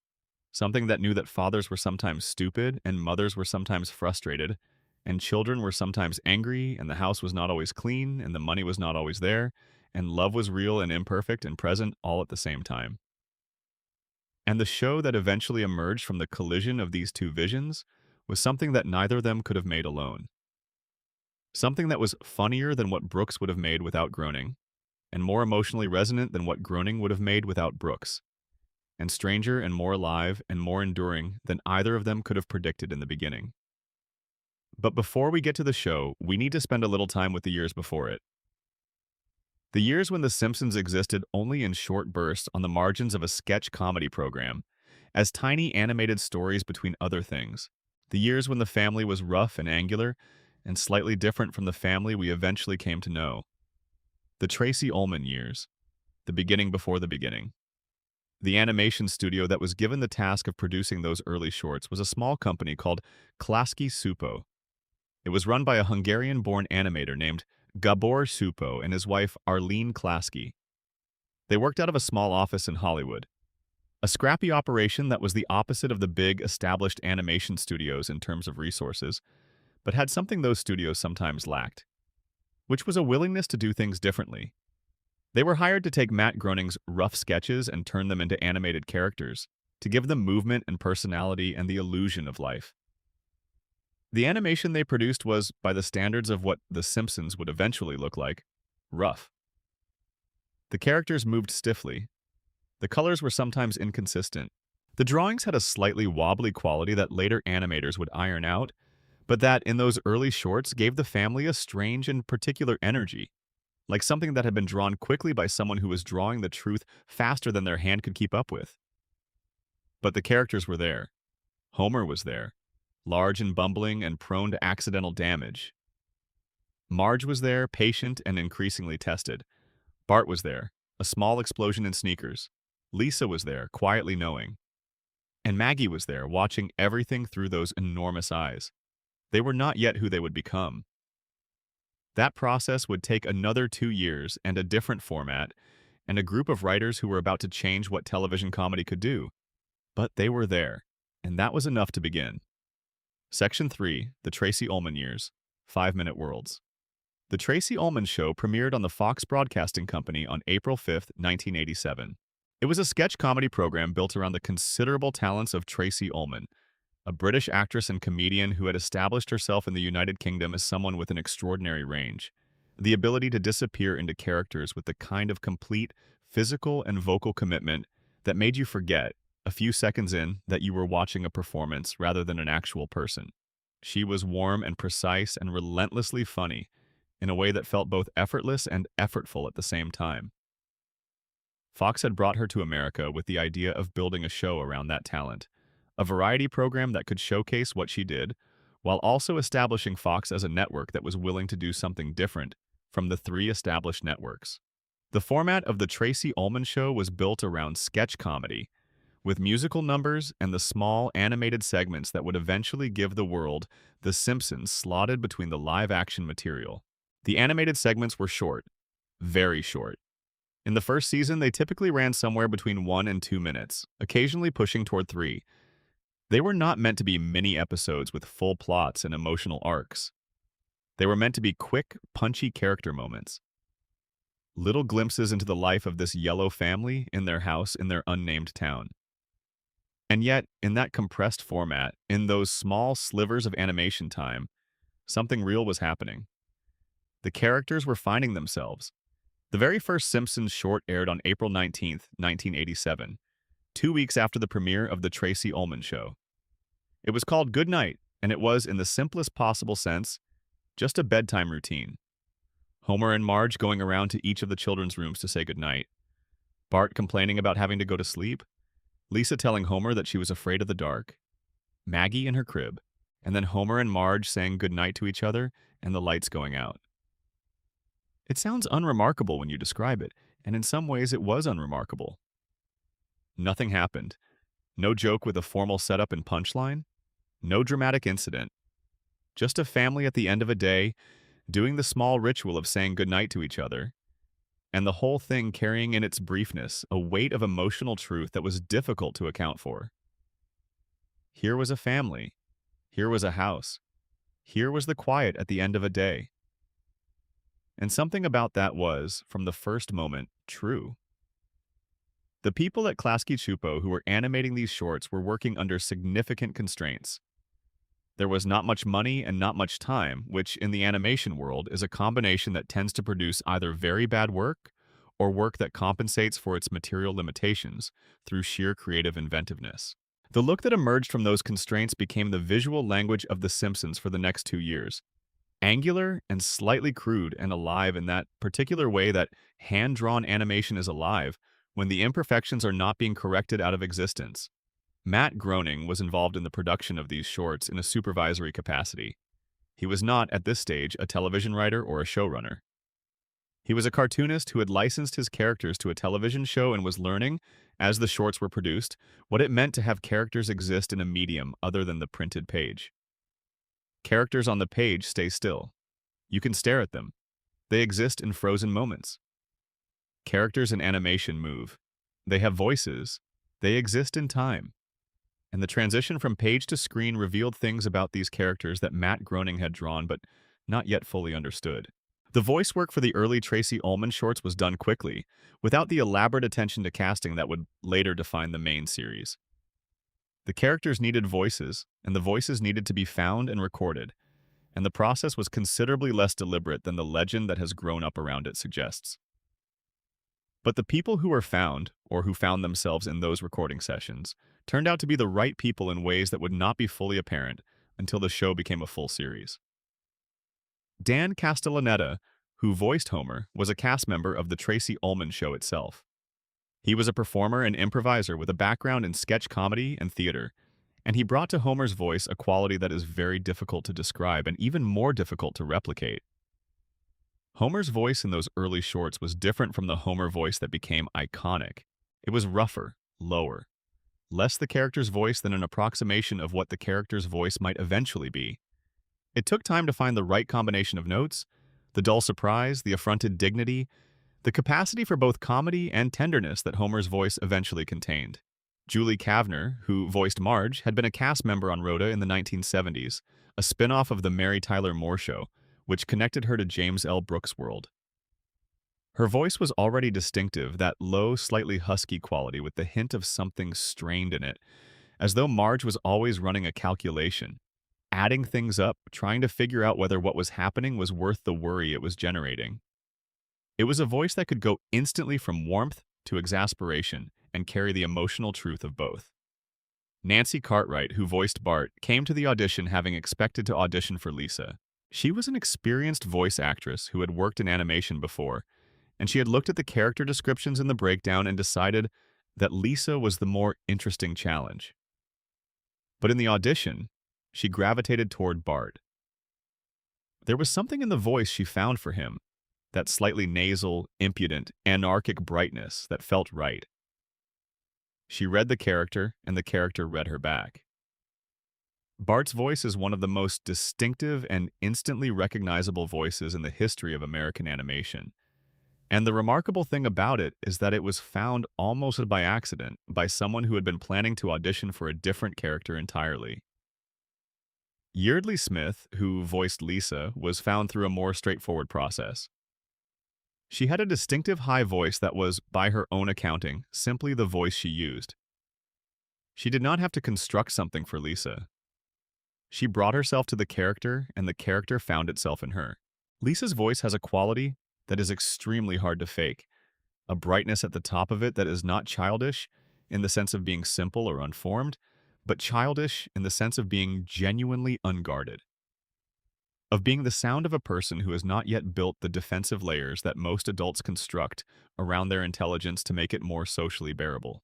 something that knew that fathers were sometimes stupid and mothers were sometimes frustrated, and children were sometimes angry, and the house was not always clean, and the money was not always there, and love was real and imperfect and present all at the same time. And the show that eventually emerged from the collision of these two visions was something that neither of them could have made alone. Something that was funnier than what Brooks would have made without Groening, and more emotionally resonant than what Groening would have made without Brooks, and stranger and more alive and more enduring than either of them could have predicted in the beginning. But before we get to the show, we need to spend a little time with the years before it. The years when The Simpsons existed only in short bursts on the margins of a sketch comedy program, as tiny animated stories between other things. The years when the family was rough and angular, and slightly different from the family we eventually came to know. The Tracy Ullman years. The beginning before the beginning. The animation studio that was given the task of producing those early shorts was a small company called Klasky Supo. It was run by a Hungarian-born animator named Gabor Supo and his wife Arlene Klasky. They worked out of a small office in Hollywood, a scrappy operation that was the opposite of the big, established animation studios in terms of resources, but had something those studios sometimes lacked, which was a willingness to do things differently. They were hired to take Matt Groening's rough sketches and turn them into animated characters, to give them movement and personality and the illusion of life. The animation they produced was, by the standards of what The Simpsons would eventually look like, rough. The characters moved stiffly. The colors were sometimes inconsistent. The drawings had a slightly wobbly quality that later animators would iron out, but that, in those early shorts, gave the family a strange and particular energy, like something that had been drawn quickly by someone who was drawing the truth faster than their hand could keep up with. But the characters were there. Homer was there, large and bumbling and prone to accidental damage. Marge was there, patient and increasingly tested. Bart was there, a small explosion in sneakers. Lisa was there, quietly knowing. And Maggie was there, watching everything through those enormous eyes. They were not yet who they would become. That process would take another 2 years and a different format, and a group of writers who were about to change what television comedy could do. But they were there, and that was enough to begin. Section 3, The Tracy Ullman Years, 5-Minute Worlds. The Tracy Ullman Show premiered on the Fox Broadcasting Company on April 5, 1987. It was a sketch comedy program built around the considerable talents of Tracy Ullman, a British actress and comedian who had established herself in the United Kingdom as someone with an extraordinary range, the ability to disappear into characters with the kind of complete physical and vocal commitment that made you forget, a few seconds in, that you were watching a performance rather than an actual person. She was warm and precise and relentlessly funny, in a way that felt both effortless and effortful at the same time. Fox had brought her to America with the idea of building a show around that talent, a variety program that could showcase what she did, while also establishing Fox as a network that was willing to do something different from the 3 established networks. The format of The Tracy Ullman Show was built around sketch comedy, with musical numbers and the small animated segments that would eventually give the world The Simpsons slotted between the live-action material. The animated segments were short, very short. In the first season, they typically ran somewhere between 1 and 2 minutes, occasionally pushing toward 3. They were not meant to be mini-episodes with full plots and emotional arcs. They were meant to be quick, punchy character moments. Little glimpses into the life of this yellow family in their house in their unnamed town. And yet, in that compressed format, in those small slivers of animation time, something real was happening. The characters were finding themselves. The very first Simpsons short aired on April 19, 1987, 2 weeks after the premiere of The Tracy Ullman Show. It was called Good Night, and it was, in the simplest possible sense, just a bedtime routine. Homer and Marge going around to each of the children's rooms to say goodnight. Bart complaining about having to go to sleep. Lisa telling Homer that she was afraid of the dark. Maggie in her crib. And then Homer and Marge saying goodnight to each other and the lights going out. It sounds unremarkable when you describe it, and in some ways it was unremarkable. Nothing happened. No joke with a formal setup and punchline. No dramatic incident. Just a family at the end of a day, doing the small ritual of saying goodnight to each other, and the whole thing carrying in its briefness a weight of emotional truth that was difficult to account for. Here was a family. Here was a house. Here was the quiet at the end of a day. And something about that was, from the first moment, true. The people at Klasky Chupo who were animating these shorts were working under significant constraints. There was not much money and not much time, which in the animation world is a combination that tends to produce either very bad work or work that compensates for its material limitations through sheer creative inventiveness. The look that emerged from those constraints became the visual language of The Simpsons for the next 2 years. Angular and slightly crude and alive in that particular way that hand-drawn animation is alive when the imperfections are not being corrected out of existence. Matt Groening was involved in the production of these shorts in a supervisory capacity. He was not, at this stage, a television writer or a showrunner. He was a cartoonist who had licensed his characters to a television show and was learning, as the shorts were produced, what it meant to have characters exist in a medium other than the printed page. Characters on the page stay still. You can stare at them. They exist in frozen moments. Characters in animation move. They have voices. They exist in time. And the transition from page to screen revealed things about these characters that Matt Groening had drawn but not yet fully understood. The voice work for the early Tracy Ullman shorts was done quickly, without the elaborate attention to casting that would later define the main series. The characters needed voices, and the voices needed to be found and recorded, and the process was considerably less deliberate than the legend that has grown up around it suggests. But the people who were found, or who found themselves in those recording sessions, turned out to be the right people in ways that would not be fully apparent until the show became a full series. Dan Castellaneta, who voiced Homer, was a cast member of the Tracy Ullman show itself. He was a performer and improviser with a background in sketch comedy and theater, and he brought to Homer's voice a quality that is very difficult to describe and even more difficult to replicate. Homer's voice in those early shorts was different from the Homer voice that became iconic. It was rougher, lower, less the character's voice than an approximation of what the character's voice might eventually be. It took time to find the right combination of notes, the dull surprise, the affronted dignity, the capacity for both comedy and tenderness that Homer's voice eventually contained. Julie Kavner, who voiced Marge, had been a cast member on Rhoda in the 1970s, a spin-off of the Mary Tyler Moore Show, which connected her to James L. Brooks' world. Her voice was already distinctive, that low, slightly husky quality with the hint of something strained in it, as though Marge was always running a calculation, adding things up, trying to figure out whether what was happening was worth the worry it was generating. It was a voice that could go instantly from warmth to exasperation and carry the emotional truth of both. Nancy Cartwright, who voiced Bart, came to the audition having expected to audition for Lisa. She was an experienced voice actress who had worked in animation before, and she had looked at the character descriptions in the breakdown and decided that Lisa was the more interesting challenge. But in the audition, she gravitated toward Bart. There was something in the voice she found for him, that slightly nasal, impudent, anarchic brightness that felt right. She read the character, and the character read her back. Bart's voice is one of the most distinctive and instantly recognizable voices in the history of American animation. And the remarkable thing about it is that it was found almost by accident by someone who had been planning to audition for a different character entirely. Yeardley Smith, who voiced Lisa, was found through a more straightforward process. She had a distinctive high voice that was, by her own accounting, simply the voice she used. She did not have to construct something for Lisa. She brought herself to the character, and the character found itself in her. Lisa's voice has a quality that is extremely hard to fake, a brightness at the top of it that is not childish in the sense of being simple or unformed, but childish in the sense of being genuinely unguarded, of being the sound of a person who has not yet built the defensive layers that most adults construct around their intelligence to make it more socially bearable.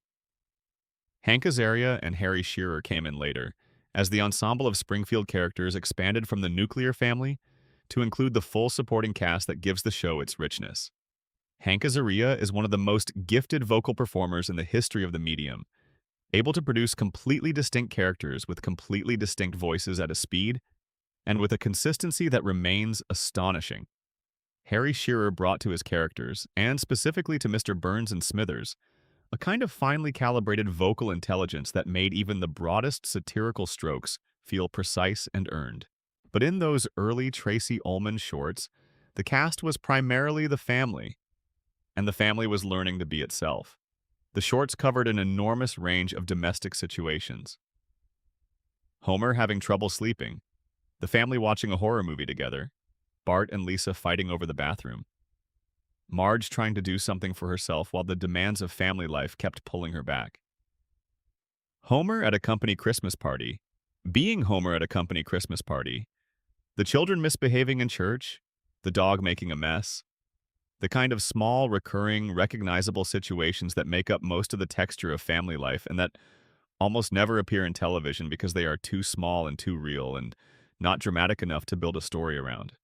Hank Azaria and Harry Shearer came in later, as the ensemble of Springfield characters expanded from the nuclear family to include the full supporting cast that gives the show its richness. Hank Azaria is one of the most gifted vocal performers in the history of the medium, able to produce completely distinct characters with completely distinct voices at a speed and with a consistency that remains astonishing. Harry Shearer brought to his characters, and specifically to Mr. Burns and Smithers, a kind of finely calibrated vocal intelligence that made even the broadest satirical strokes feel precise and earned. But in those early Tracy Ullman shorts, the cast was primarily the family, and the family was learning to be itself. The shorts covered an enormous range of domestic situations. Homer having trouble sleeping, the family watching a horror movie together, Bart and Lisa fighting over the bathroom, Marge trying to do something for herself while the demands of family life kept pulling her back. Homer at a company Christmas party, being Homer at a company Christmas party, the children misbehaving in church, the dog making a mess, the kind of small, recurring, recognizable situations that make up most of the texture of family life and that almost never appear in television because they are too small and too real and not dramatic enough to build a story around.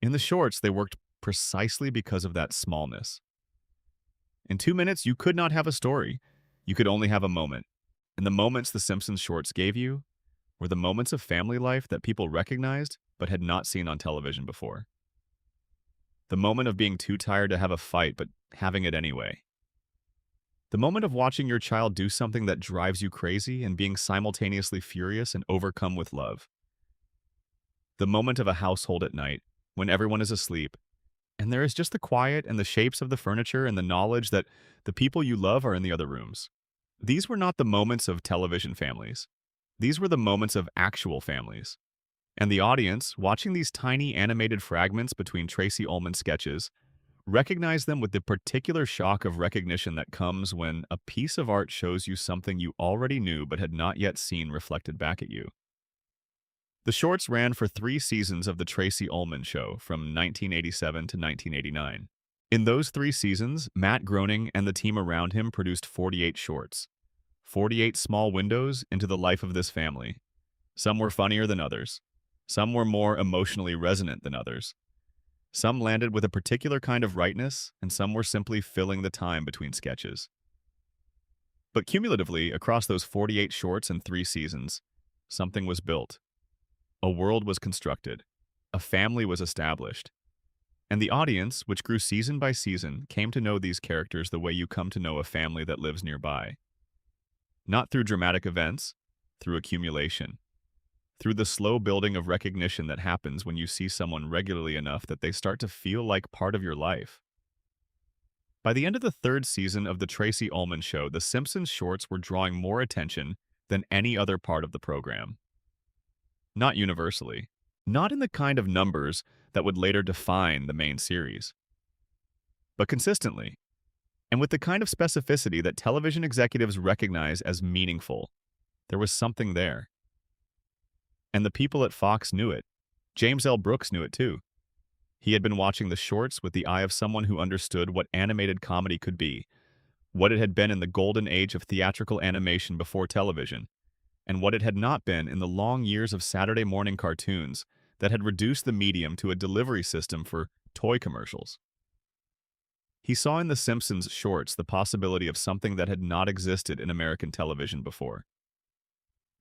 In the shorts, they worked precisely because of that smallness. In 2 minutes, you could not have a story. You could only have a moment. And the moments the Simpsons shorts gave you were the moments of family life that people recognized but had not seen on television before. The moment of being too tired to have a fight but having it anyway. The moment of watching your child do something that drives you crazy and being simultaneously furious and overcome with love. The moment of a household at night when everyone is asleep and there is just the quiet and the shapes of the furniture and the knowledge that the people you love are in the other rooms. These were not the moments of television families. These were the moments of actual families. And the audience, watching these tiny animated fragments between Tracy Ullman sketches, recognized them with the particular shock of recognition that comes when a piece of art shows you something you already knew but had not yet seen reflected back at you. The shorts ran for 3 seasons of The Tracy Ullman Show from 1987 to 1989. In those 3 seasons, Matt Groening and the team around him produced 48 shorts. 48 small windows into the life of this family. Some were funnier than others. Some were more emotionally resonant than others. Some landed with a particular kind of rightness, and some were simply filling the time between sketches. But cumulatively, across those 48 shorts and 3 seasons, something was built. A world was constructed. A family was established. And the audience, which grew season by season, came to know these characters the way you come to know a family that lives nearby. Not through dramatic events, through accumulation. Through the slow building of recognition that happens when you see someone regularly enough that they start to feel like part of your life. By the end of the 3rd season of The Tracy Ullman Show, The Simpsons shorts were drawing more attention than any other part of the program. Not universally. Not in the kind of numbers that would later define the main series. But consistently. And with the kind of specificity that television executives recognize as meaningful. There was something there. And the people at Fox knew it. James L. Brooks knew it too. He had been watching the shorts with the eye of someone who understood what animated comedy could be, what it had been in the golden age of theatrical animation before television, and what it had not been in the long years of Saturday morning cartoons that had reduced the medium to a delivery system for toy commercials. He saw in The Simpsons shorts the possibility of something that had not existed in American television before.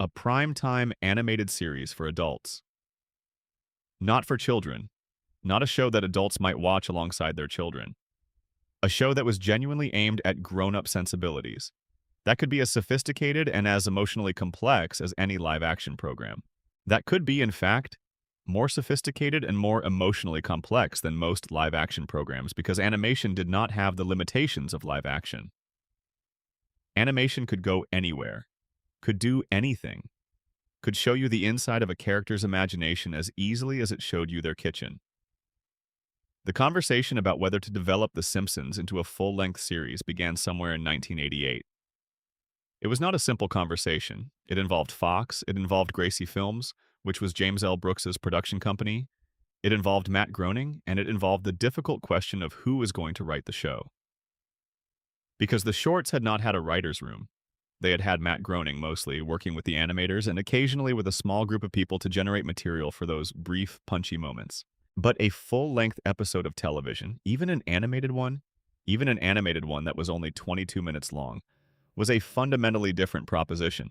A prime-time animated series for adults. Not for children. Not a show that adults might watch alongside their children. A show that was genuinely aimed at grown-up sensibilities. That could be as sophisticated and as emotionally complex as any live-action program. That could be, in fact, more sophisticated and more emotionally complex than most live-action programs because animation did not have the limitations of live-action. Animation could go anywhere. Could do anything, could show you the inside of a character's imagination as easily as it showed you their kitchen. The conversation about whether to develop The Simpsons into a full-length series began somewhere in 1988. It was not a simple conversation. It involved Fox, it involved Gracie Films, which was James L. Brooks's production company, it involved Matt Groening, and it involved the difficult question of who was going to write the show. Because the shorts had not had a writer's room. They had had Matt Groening mostly working with the animators and occasionally with a small group of people to generate material for those brief, punchy moments. But a full-length episode of television, even an animated one that was only 22 minutes long, was a fundamentally different proposition.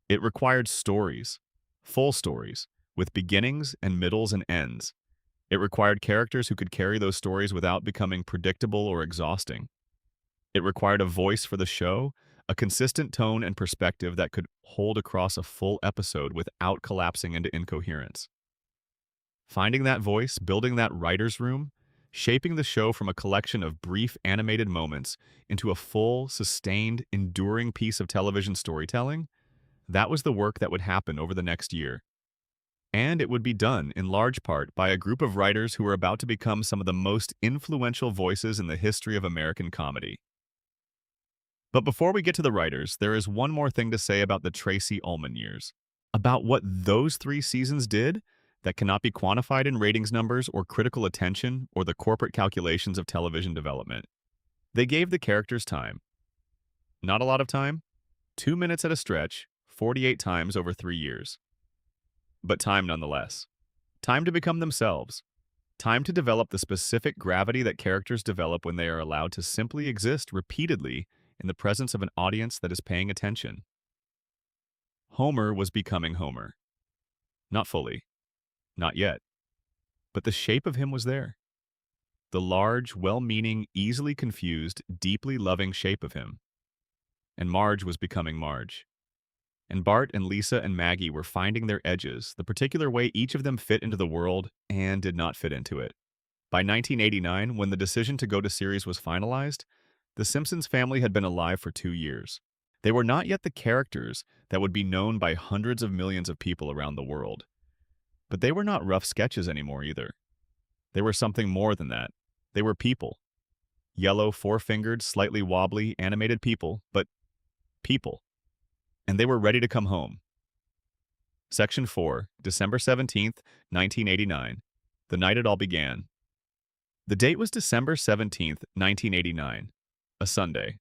It required stories, full stories, with beginnings and middles and ends. It required characters who could carry those stories without becoming predictable or exhausting. It required a voice for the show, a consistent tone and perspective that could hold across a full episode without collapsing into incoherence. Finding that voice, building that writer's room, shaping the show from a collection of brief animated moments into a full, sustained, enduring piece of television storytelling, that was the work that would happen over the next year. And it would be done, in large part, by a group of writers who were about to become some of the most influential voices in the history of American comedy. But before we get to the writers, there is one more thing to say about the Tracy Ullman years. About what those 3 seasons did that cannot be quantified in ratings numbers or critical attention or the corporate calculations of television development. They gave the characters time. Not a lot of time, 2 minutes at a stretch, 48 times over 3 years. But time nonetheless. Time to become themselves. Time to develop the specific gravity that characters develop when they are allowed to simply exist repeatedly in the presence of an audience that is paying attention. Homer was becoming Homer. Not fully. Not yet. But the shape of him was there. The large, well-meaning, easily confused, deeply loving shape of him. And Marge was becoming Marge. And Bart and Lisa and Maggie were finding their edges, the particular way each of them fit into the world and did not fit into it. By 1989, when the decision to go to series was finalized, the Simpsons family had been alive for 2 years. They were not yet the characters that would be known by hundreds of millions of people around the world. But they were not rough sketches anymore either. They were something more than that. They were people. Yellow, four-fingered, slightly wobbly, animated people, but people. And they were ready to come home. Section 4, December 17th, 1989. The night it all began. The date was December 17th, 1989. A Sunday.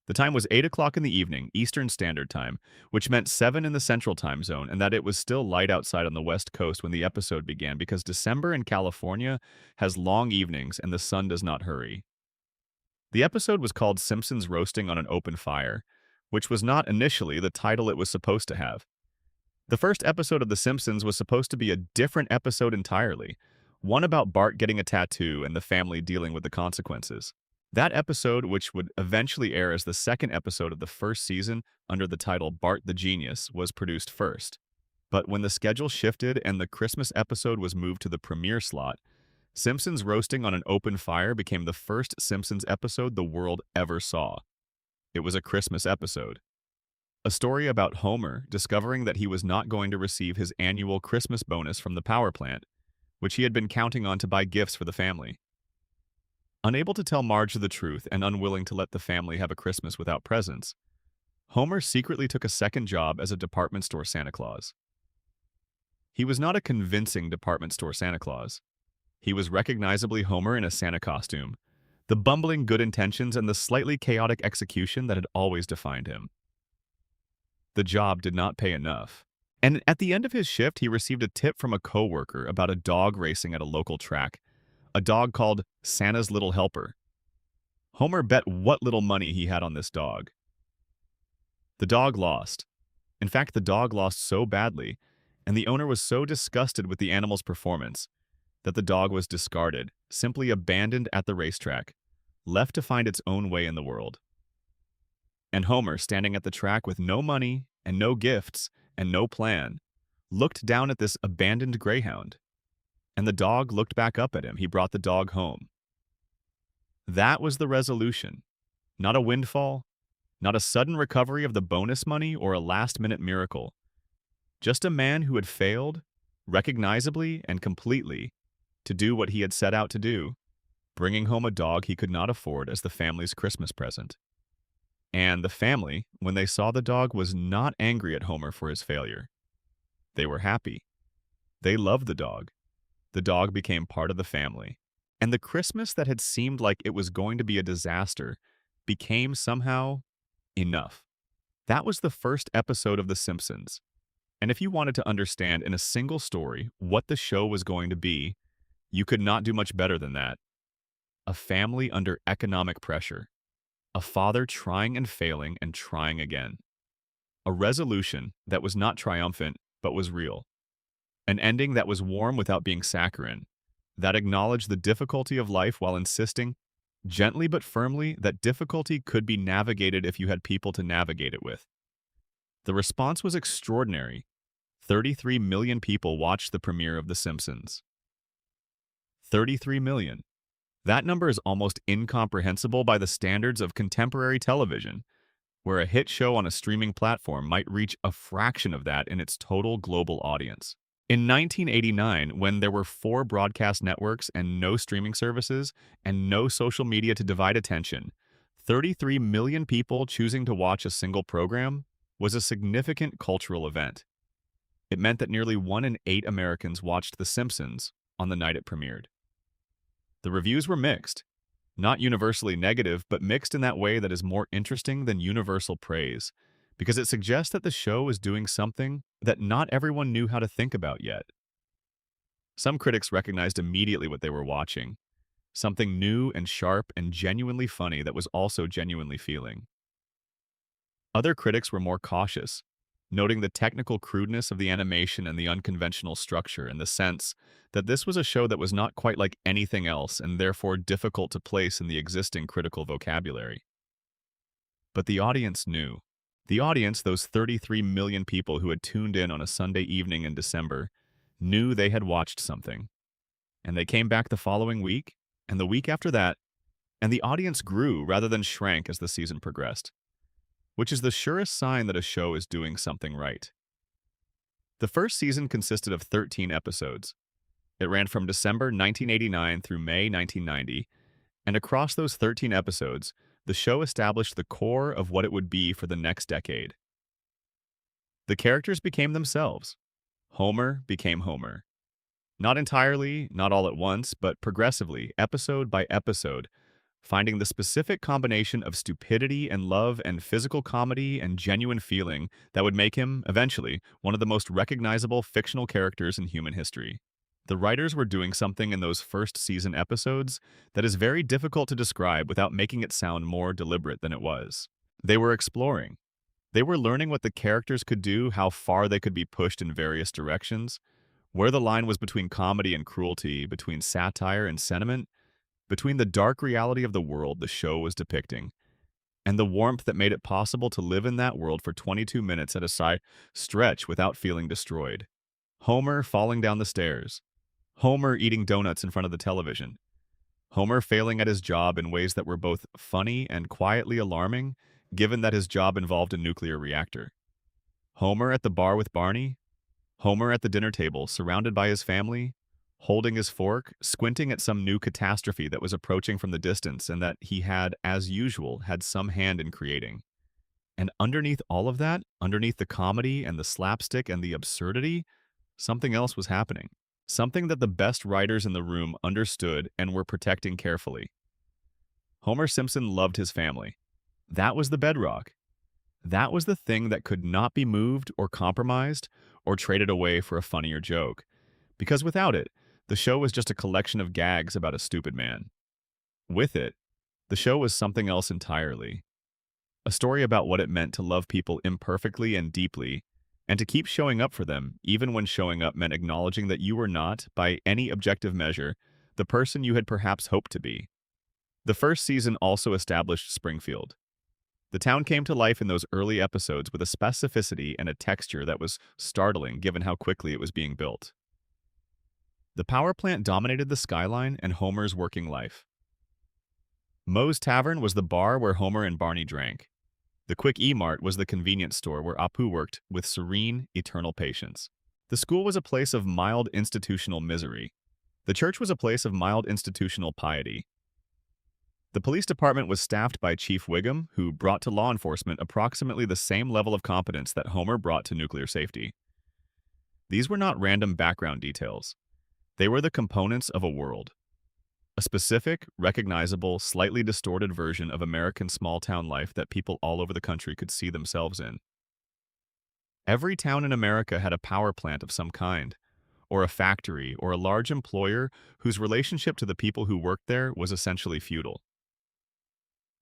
The time was 8 o'clock in the evening, Eastern Standard Time, which meant 7 in the Central Time Zone, and that it was still light outside on the West Coast when the episode began because December in California has long evenings and the sun does not hurry. The episode was called Simpsons Roasting on an Open Fire, which was not initially the title it was supposed to have. The first episode of The Simpsons was supposed to be a different episode entirely, one about Bart getting a tattoo and the family dealing with the consequences. That episode, which would eventually air as the second episode of the first season under the title Bart the Genius, was produced first. But when the schedule shifted and the Christmas episode was moved to the premiere slot, Simpsons Roasting on an Open Fire became the first Simpsons episode the world ever saw. It was a Christmas episode. A story about Homer discovering that he was not going to receive his annual Christmas bonus from the power plant, which he had been counting on to buy gifts for the family. Unable to tell Marge the truth and unwilling to let the family have a Christmas without presents, Homer secretly took a second job as a department store Santa Claus. He was not a convincing department store Santa Claus. He was recognizably Homer in a Santa costume, the bumbling good intentions and the slightly chaotic execution that had always defined him. The job did not pay enough, and at the end of his shift he received a tip from a coworker about a dog racing at a local track, a dog called Santa's Little Helper. Homer bet what little money he had on this dog. The dog lost. In fact, the dog lost so badly, and the owner was so disgusted with the animal's performance, that the dog was discarded, simply abandoned at the racetrack, left to find its own way in the world. And Homer, standing at the track with no money and no gifts and no plan, looked down at this abandoned greyhound. And the dog looked back up at him. He brought the dog home. That was the resolution. Not a windfall, not a sudden recovery of the bonus money or a last-minute miracle. Just a man who had failed, recognizably and completely, to do what he had set out to do, bringing home a dog he could not afford as the family's Christmas present. And the family, when they saw the dog, was not angry at Homer for his failure. They were happy. They loved the dog. The dog became part of the family. And the Christmas that had seemed like it was going to be a disaster became somehow enough. That was the first episode of The Simpsons. And if you wanted to understand in a single story what the show was going to be, you could not do much better than that. A family under economic pressure. A father trying and failing and trying again. A resolution that was not triumphant, but was real. An ending that was warm without being saccharine, that acknowledged the difficulty of life while insisting, gently but firmly, that difficulty could be navigated if you had people to navigate it with. The response was extraordinary. 33 million people watched the premiere of The Simpsons. 33 million. That number is almost incomprehensible by the standards of contemporary television, where a hit show on a streaming platform might reach a fraction of that in its total global audience. In 1989, when there were 4 broadcast networks and no streaming services and no social media to divide attention, 33 million people choosing to watch a single program was a significant cultural event. It meant that nearly 1 in 8 Americans watched The Simpsons on the night it premiered. The reviews were mixed. Not universally negative, but mixed in that way that is more interesting than universal praise, because it suggests that the show was doing something that not everyone knew how to think about yet. Some critics recognized immediately what they were watching, something new and sharp and genuinely funny that was also genuinely feeling. Other critics were more cautious, noting the technical crudeness of the animation and the unconventional structure, and the sense that this was a show that was not quite like anything else and therefore difficult to place in the existing critical vocabulary. But the audience knew. The audience, those 33 million people who had tuned in on a Sunday evening in December, knew they had watched something. And they came back the following week, and the week after that, and the audience grew rather than shrank as the season progressed, which is the surest sign that a show is doing something right. The first season consisted of 13 episodes. It ran from December 1989 through May 1990, and across those 13 episodes, the show established the core of what it would be for the next decade. The characters became themselves. Homer became Homer. Not entirely, not all at once, but progressively, episode by episode, finding the specific combination of stupidity and love and physical comedy and genuine feeling that would make him, eventually, one of the most recognizable fictional characters in human history. The writers were doing something in those first season episodes that is very difficult to describe without making it sound more deliberate than it was. They were exploring. They were learning what the characters could do, how far they could be pushed in various directions, where the line was between comedy and cruelty, between satire and sentiment, between the dark reality of the world the show was depicting, and the warmth that made it possible to live in that world for 22 minutes at a stretch without feeling destroyed. Homer falling down the stairs. Homer eating donuts in front of the television. Homer failing at his job in ways that were both funny and quietly alarming, given that his job involved a nuclear reactor. Homer at the bar with Barney. Homer at the dinner table, surrounded by his family, holding his fork, squinting at some new catastrophe that was approaching from the distance and that he had, as usual, had some hand in creating. And underneath all of that, underneath the comedy and the slapstick and the absurdity, something else was happening. Something that the best writers in the room understood and were protecting carefully. Homer Simpson loved his family. That was the bedrock. That was the thing that could not be moved or compromised or traded away for a funnier joke. Because without it, the show was just a collection of gags about a stupid man. With it, the show was something else entirely. A story about what it meant to love people imperfectly and deeply, and to keep showing up for them, even when showing up meant acknowledging that you were not, by any objective measure, the person you had perhaps hoped to be. The first season also established Springfield. The town came to life in those early episodes with a specificity and a texture that was startling given how quickly it was being built. The power plant dominated the skyline and Homer's working life. Moe's Tavern was the bar where Homer and Barney drank. The Quick E-Mart was the convenience store where Apu worked with serene, eternal patience. The school was a place of mild institutional misery. The church was a place of mild institutional piety. The police department was staffed by Chief Wiggum, who brought to law enforcement approximately the same level of competence that Homer brought to nuclear safety. These were not random background details. They were the components of a world. A specific, recognizable, slightly distorted version of American small-town life that people all over the country could see themselves in. Every town in America had a power plant of some kind, or a factory, or a large employer whose relationship to the people who worked there was essentially feudal.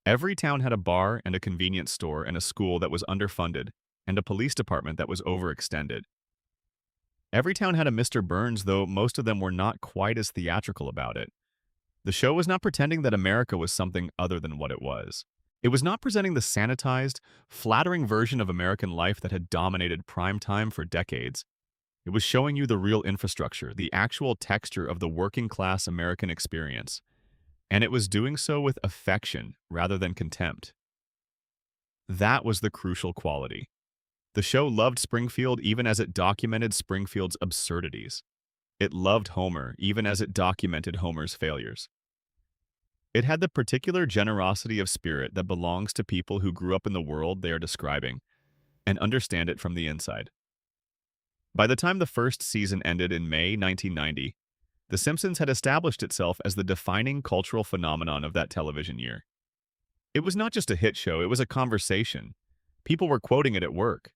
Every town had a bar and a convenience store and a school that was underfunded, and a police department that was overextended. Every town had a Mr. Burns, though most of them were not quite as theatrical about it. The show was not pretending that America was something other than what it was. It was not presenting the sanitized, flattering version of American life that had dominated prime time for decades. It was showing you the real infrastructure, the actual texture of the working-class American experience. And it was doing so with affection rather than contempt. That was the crucial quality. The show loved Springfield even as it documented Springfield's absurdities. It loved Homer even as it documented Homer's failures. It had the particular generosity of spirit that belongs to people who grew up in the world they are describing and understand it from the inside. By the time the first season ended in May 1990, The Simpsons had established itself as the defining cultural phenomenon of that television year. It was not just a hit show, it was a conversation. People were quoting it at work.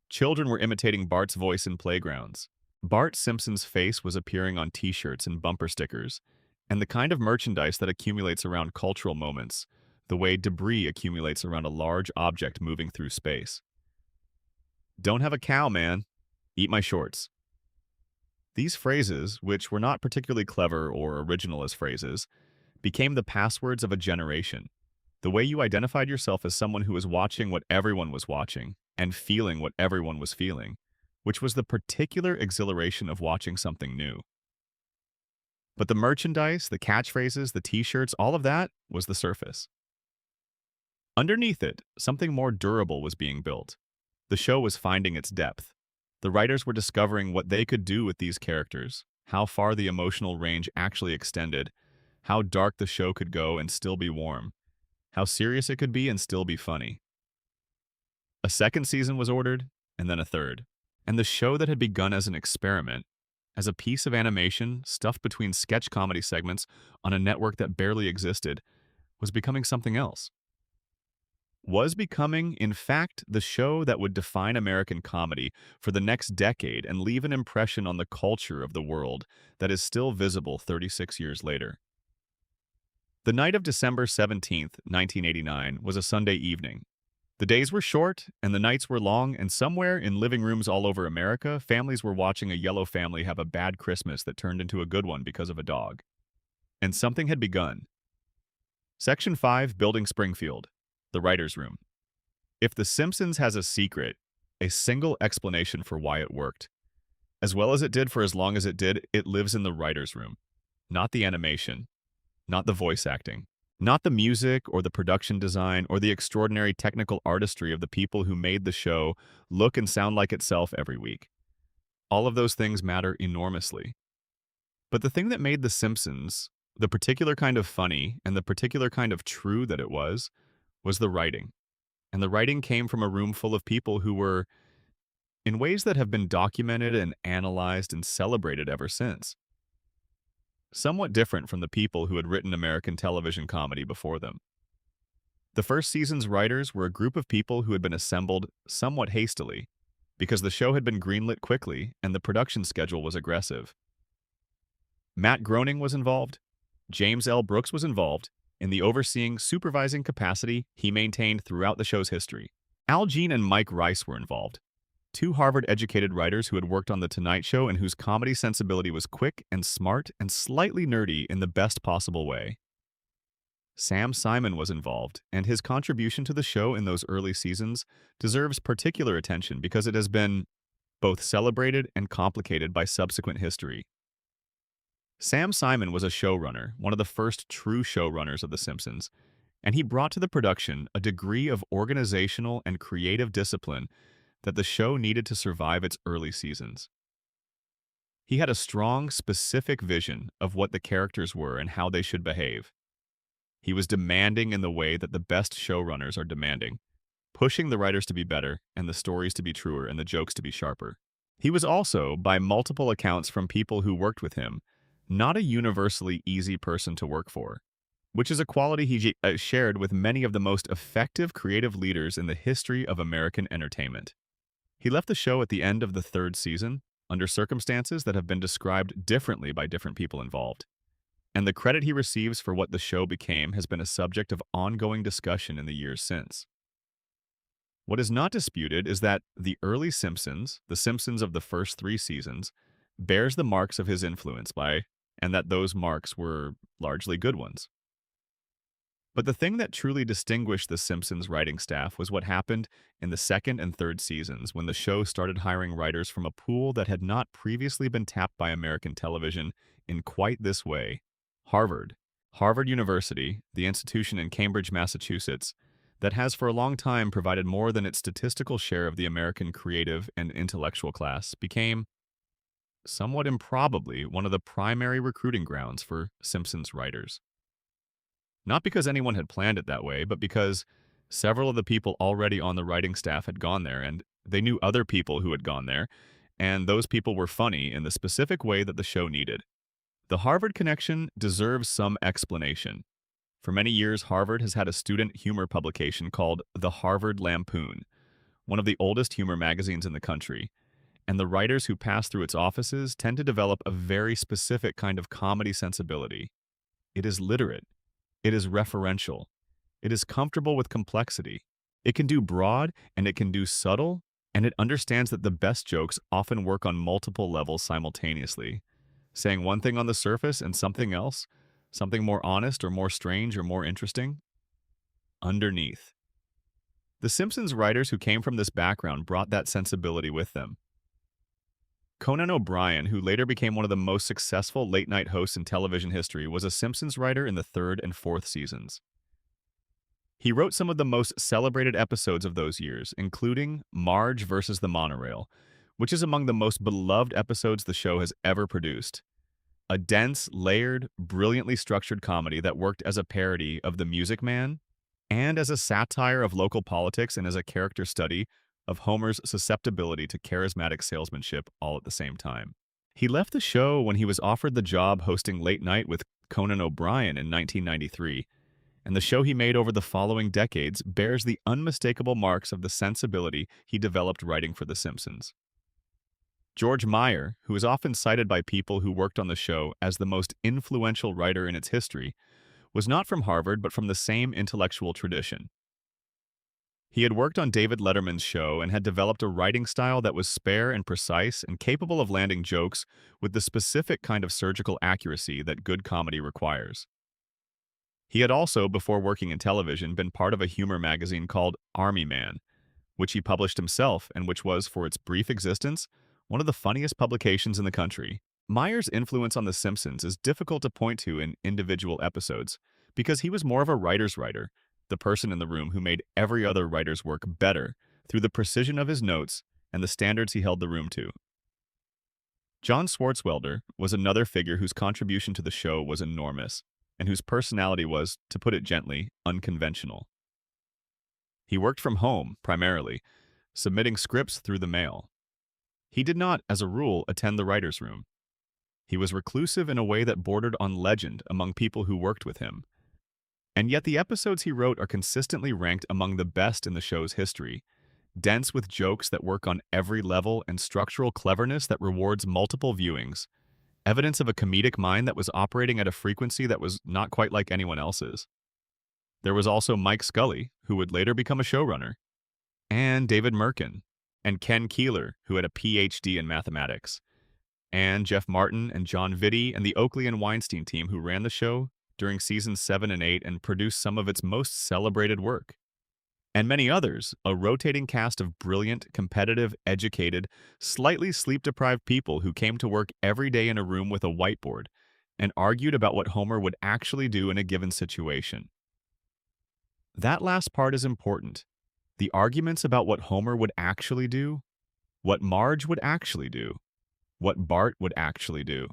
Children were imitating Bart's voice in playgrounds. Bart Simpson's face was appearing on t-shirts and bumper stickers, and the kind of merchandise that accumulates around cultural moments, the way debris accumulates around a large object moving through space. Don't have a cow, man. Eat my shorts. These phrases, which were not particularly clever or original as phrases, became the passwords of a generation. The way you identified yourself as someone who was watching what everyone was watching and feeling what everyone was feeling, which was the particular exhilaration of watching something new. But the merchandise, the catchphrases, the t-shirts, all of that was the surface. Underneath it, something more durable was being built. The show was finding its depth. The writers were discovering what they could do with these characters, how far the emotional range actually extended, how dark the show could go and still be warm, how serious it could be and still be funny. A second season was ordered, and then a third. And the show that had begun as an experiment, as a piece of animation stuffed between sketch comedy segments on a network that barely existed, was becoming something else. Was becoming, in fact, the show that would define American comedy for the next decade and leave an impression on the culture of the world that is still visible 36 years later. The night of December 17th, 1989, was a Sunday evening. The days were short, and the nights were long, and somewhere in living rooms all over America, families were watching a yellow family have a bad Christmas that turned into a good one because of a dog. And something had begun. Section 5, Building Springfield. The writer's room. If The Simpsons has a secret, a single explanation for why it worked, as well as it did for as long as it did, it lives in the writer's room. Not the animation, not the voice acting, not the music or the production design or the extraordinary technical artistry of the people who made the show look and sound like itself every week. All of those things matter enormously. But the thing that made The Simpsons, the particular kind of funny and the particular kind of true that it was the writing. And the writing came from a room full of people who were, in ways that have been documented and analyzed and celebrated ever since, somewhat different from the people who had written American television comedy before them. The first season's writers were a group of people who had been assembled somewhat hastily, because the show had been greenlit quickly and the production schedule was aggressive. Matt Groening was involved. James L. Brooks was involved, in the overseeing, supervising capacity he maintained throughout the show's history. Al Jean and Mike Rice were involved, two Harvard-educated writers who had worked on The Tonight Show and whose comedy sensibility was quick and smart and slightly nerdy in the best possible way. Sam Simon was involved, and his contribution to the show in those early seasons deserves particular attention because it has been both celebrated and complicated by subsequent history. Sam Simon was a showrunner, one of the first true showrunners of The Simpsons, and he brought to the production a degree of organizational and creative discipline that the show needed to survive its early seasons. He had a strong, specific vision of what the characters were and how they should behave. He was demanding in the way that the best showrunners are demanding, pushing the writers to be better and the stories to be truer and the jokes to be sharper. He was also, by multiple accounts from people who worked with him, not a universally easy person to work for, which is a quality he shared with many of the most effective creative leaders in the history of American entertainment. He left the show at the end of the third season, under circumstances that have been described differently by different people involved. And the credit he receives for what the show became has been a subject of ongoing discussion in the years since. What is not disputed is that the early Simpsons, the Simpsons of the first 3 seasons, bears the marks of his influence and that those marks were largely good ones. But the thing that truly distinguished The Simpsons writing staff was what happened in the second and third seasons when the show started hiring writers from a pool that had not previously been tapped by American television in quite this way. Harvard. Harvard University, the institution in Cambridge, Massachusetts, that has for a long time provided more than its statistical share of the American creative and intellectual class, became, somewhat improbably, one of the primary recruiting grounds for Simpsons writers. Not because anyone had planned it that way, but because several of the people already on the writing staff had gone there, and they knew other people who had gone there, and those people were funny in the specific way that the show needed. The Harvard connection deserves some explanation. For many years, Harvard has had a student humor publication called The Harvard Lampoon, one of the oldest humor magazines in the country, and the writers who pass through its offices tend to develop a very specific kind of comedy sensibility. It is literate. It is referential. It is comfortable with complexity. It can do broad and it can do subtle, and it understands that the best jokes often work on multiple levels simultaneously, saying one thing on the surface and something else, something more honest or more strange or more interesting, underneath. The Simpsons writers who came from this background brought that sensibility with them. Conan O'Brien, who later became one of the most successful late-night hosts in television history, was a Simpsons writer in the third and fourth seasons. He wrote some of the most celebrated episodes of those years, including Marge versus the Monorail, which is among the most beloved episodes the show has ever produced. A dense, layered, brilliantly structured comedy that worked as a parody of The Music Man and as a satire of local politics and as a character study of Homer's susceptibility to charismatic salesmanship all at the same time. He left the show when he was offered the job hosting Late Night with Conan O'Brien in 1993, and the show he made over the following decades bears the unmistakable marks of the sensibility he developed writing for The Simpsons. George Meyer, who is often cited by people who worked on the show as the most influential writer in its history, was not from Harvard but from the same intellectual tradition. He had worked on David Letterman's show and had developed a writing style that was spare and precise and capable of landing jokes with the specific kind of surgical accuracy that good comedy requires. He had also, before working in television, been part of a humor magazine called Army Man, which he published himself and which was, for its brief existence, one of the funniest publications in the country. Meyer's influence on The Simpsons is difficult to point to in individual episodes because he was more of a writer's writer, the person in the room who made every other writer's work better through the precision of his notes and the standards he held the room to. John Swartzwelder was another figure whose contribution to the show was enormous, and whose personality was, to put it gently, unconventional. He worked from home, primarily, submitting scripts through the mail. He did not, as a rule, attend the writer's room. He was reclusive in a way that bordered on legend among people who worked with him. And yet the episodes he wrote are consistently ranked among the best in the show's history, dense with jokes that work on every level and structural cleverness that rewards multiple viewings, evidence of a comedic mind that was operating at a frequency that was not quite like anyone else's. There was also Mike Scully, who would later become a showrunner, and David Merkin, and Ken Keeler, who had a PhD in mathematics, and Jeff Martin and John Vitti and the Oakley and Weinstein team who ran the show during seasons 7 and 8 and produced some of its most celebrated work. And many others, a rotating cast of brilliant, competitive, educated, slightly sleep-deprived people who came to work every day in a room with a whiteboard and argued about what Homer would actually do in a given situation. That last part is important. The arguments about what Homer would actually do, what Marge would actually do, what Bart would actually do.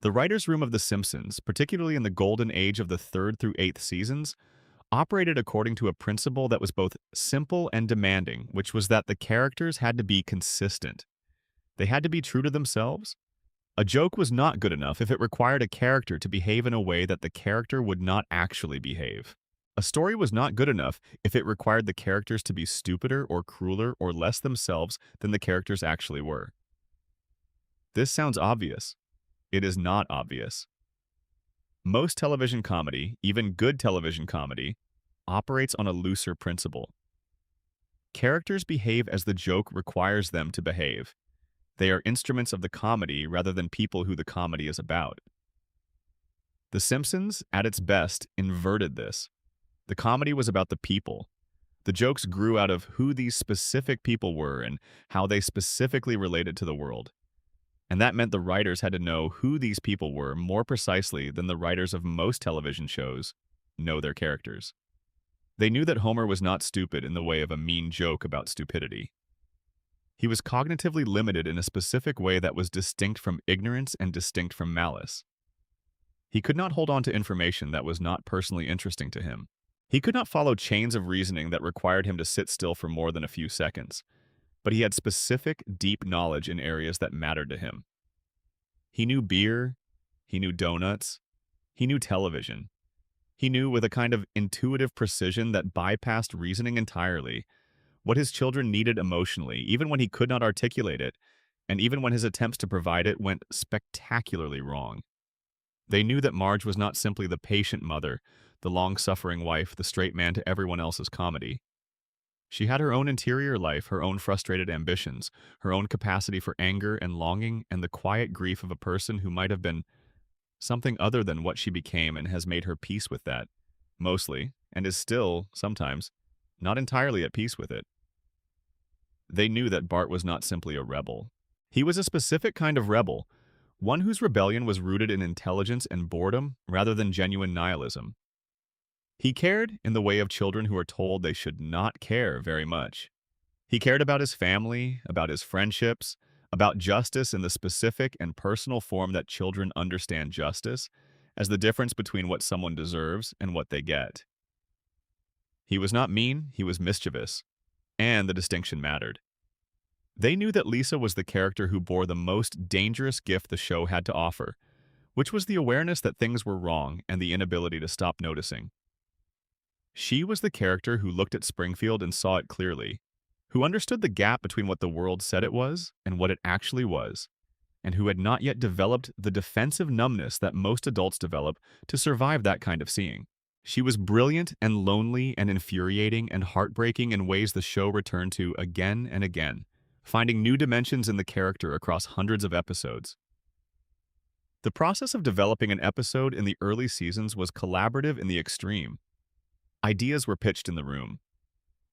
The writer's room of The Simpsons, particularly in the golden age of the 3rd through 8th seasons, operated according to a principle that was both simple and demanding, which was that the characters had to be consistent. They had to be true to themselves. A joke was not good enough if it required a character to behave in a way that the character would not actually behave. A story was not good enough if it required the characters to be stupider or crueler or less themselves than the characters actually were. This sounds obvious. It is not obvious. Most television comedy, even good television comedy, operates on a looser principle. Characters behave as the joke requires them to behave. They are instruments of the comedy rather than people who the comedy is about. The Simpsons, at its best, inverted this. The comedy was about the people. The jokes grew out of who these specific people were and how they specifically related to the world. And that meant the writers had to know who these people were more precisely than the writers of most television shows know their characters. They knew that Homer was not stupid in the way of a mean joke about stupidity. He was cognitively limited in a specific way that was distinct from ignorance and distinct from malice. He could not hold on to information that was not personally interesting to him. He could not follow chains of reasoning that required him to sit still for more than a few seconds, but he had specific, deep knowledge in areas that mattered to him. He knew beer, he knew donuts, he knew television. He knew with a kind of intuitive precision that bypassed reasoning entirely what his children needed emotionally, even when he could not articulate it, and even when his attempts to provide it went spectacularly wrong. They knew that Marge was not simply the patient mother, the long-suffering wife, the straight man to everyone else's comedy. She had her own interior life, her own frustrated ambitions, her own capacity for anger and longing, and the quiet grief of a person who might have been something other than what she became and has made her peace with that, mostly, and is still, sometimes, not entirely at peace with it. They knew that Bart was not simply a rebel. He was a specific kind of rebel, one whose rebellion was rooted in intelligence and boredom rather than genuine nihilism. He cared in the way of children who are told they should not care very much. He cared about his family, about his friendships, about justice in the specific and personal form that children understand justice as the difference between what someone deserves and what they get. He was not mean, he was mischievous, and the distinction mattered. They knew that Lisa was the character who bore the most dangerous gift the show had to offer, which was the awareness that things were wrong and the inability to stop noticing. She was the character who looked at Springfield and saw it clearly, who understood the gap between what the world said it was and what it actually was, and who had not yet developed the defensive numbness that most adults develop to survive that kind of seeing. She was brilliant and lonely and infuriating and heartbreaking in ways the show returned to again and again, finding new dimensions in the character across hundreds of episodes. The process of developing an episode in the early seasons was collaborative in the extreme. Ideas were pitched in the room.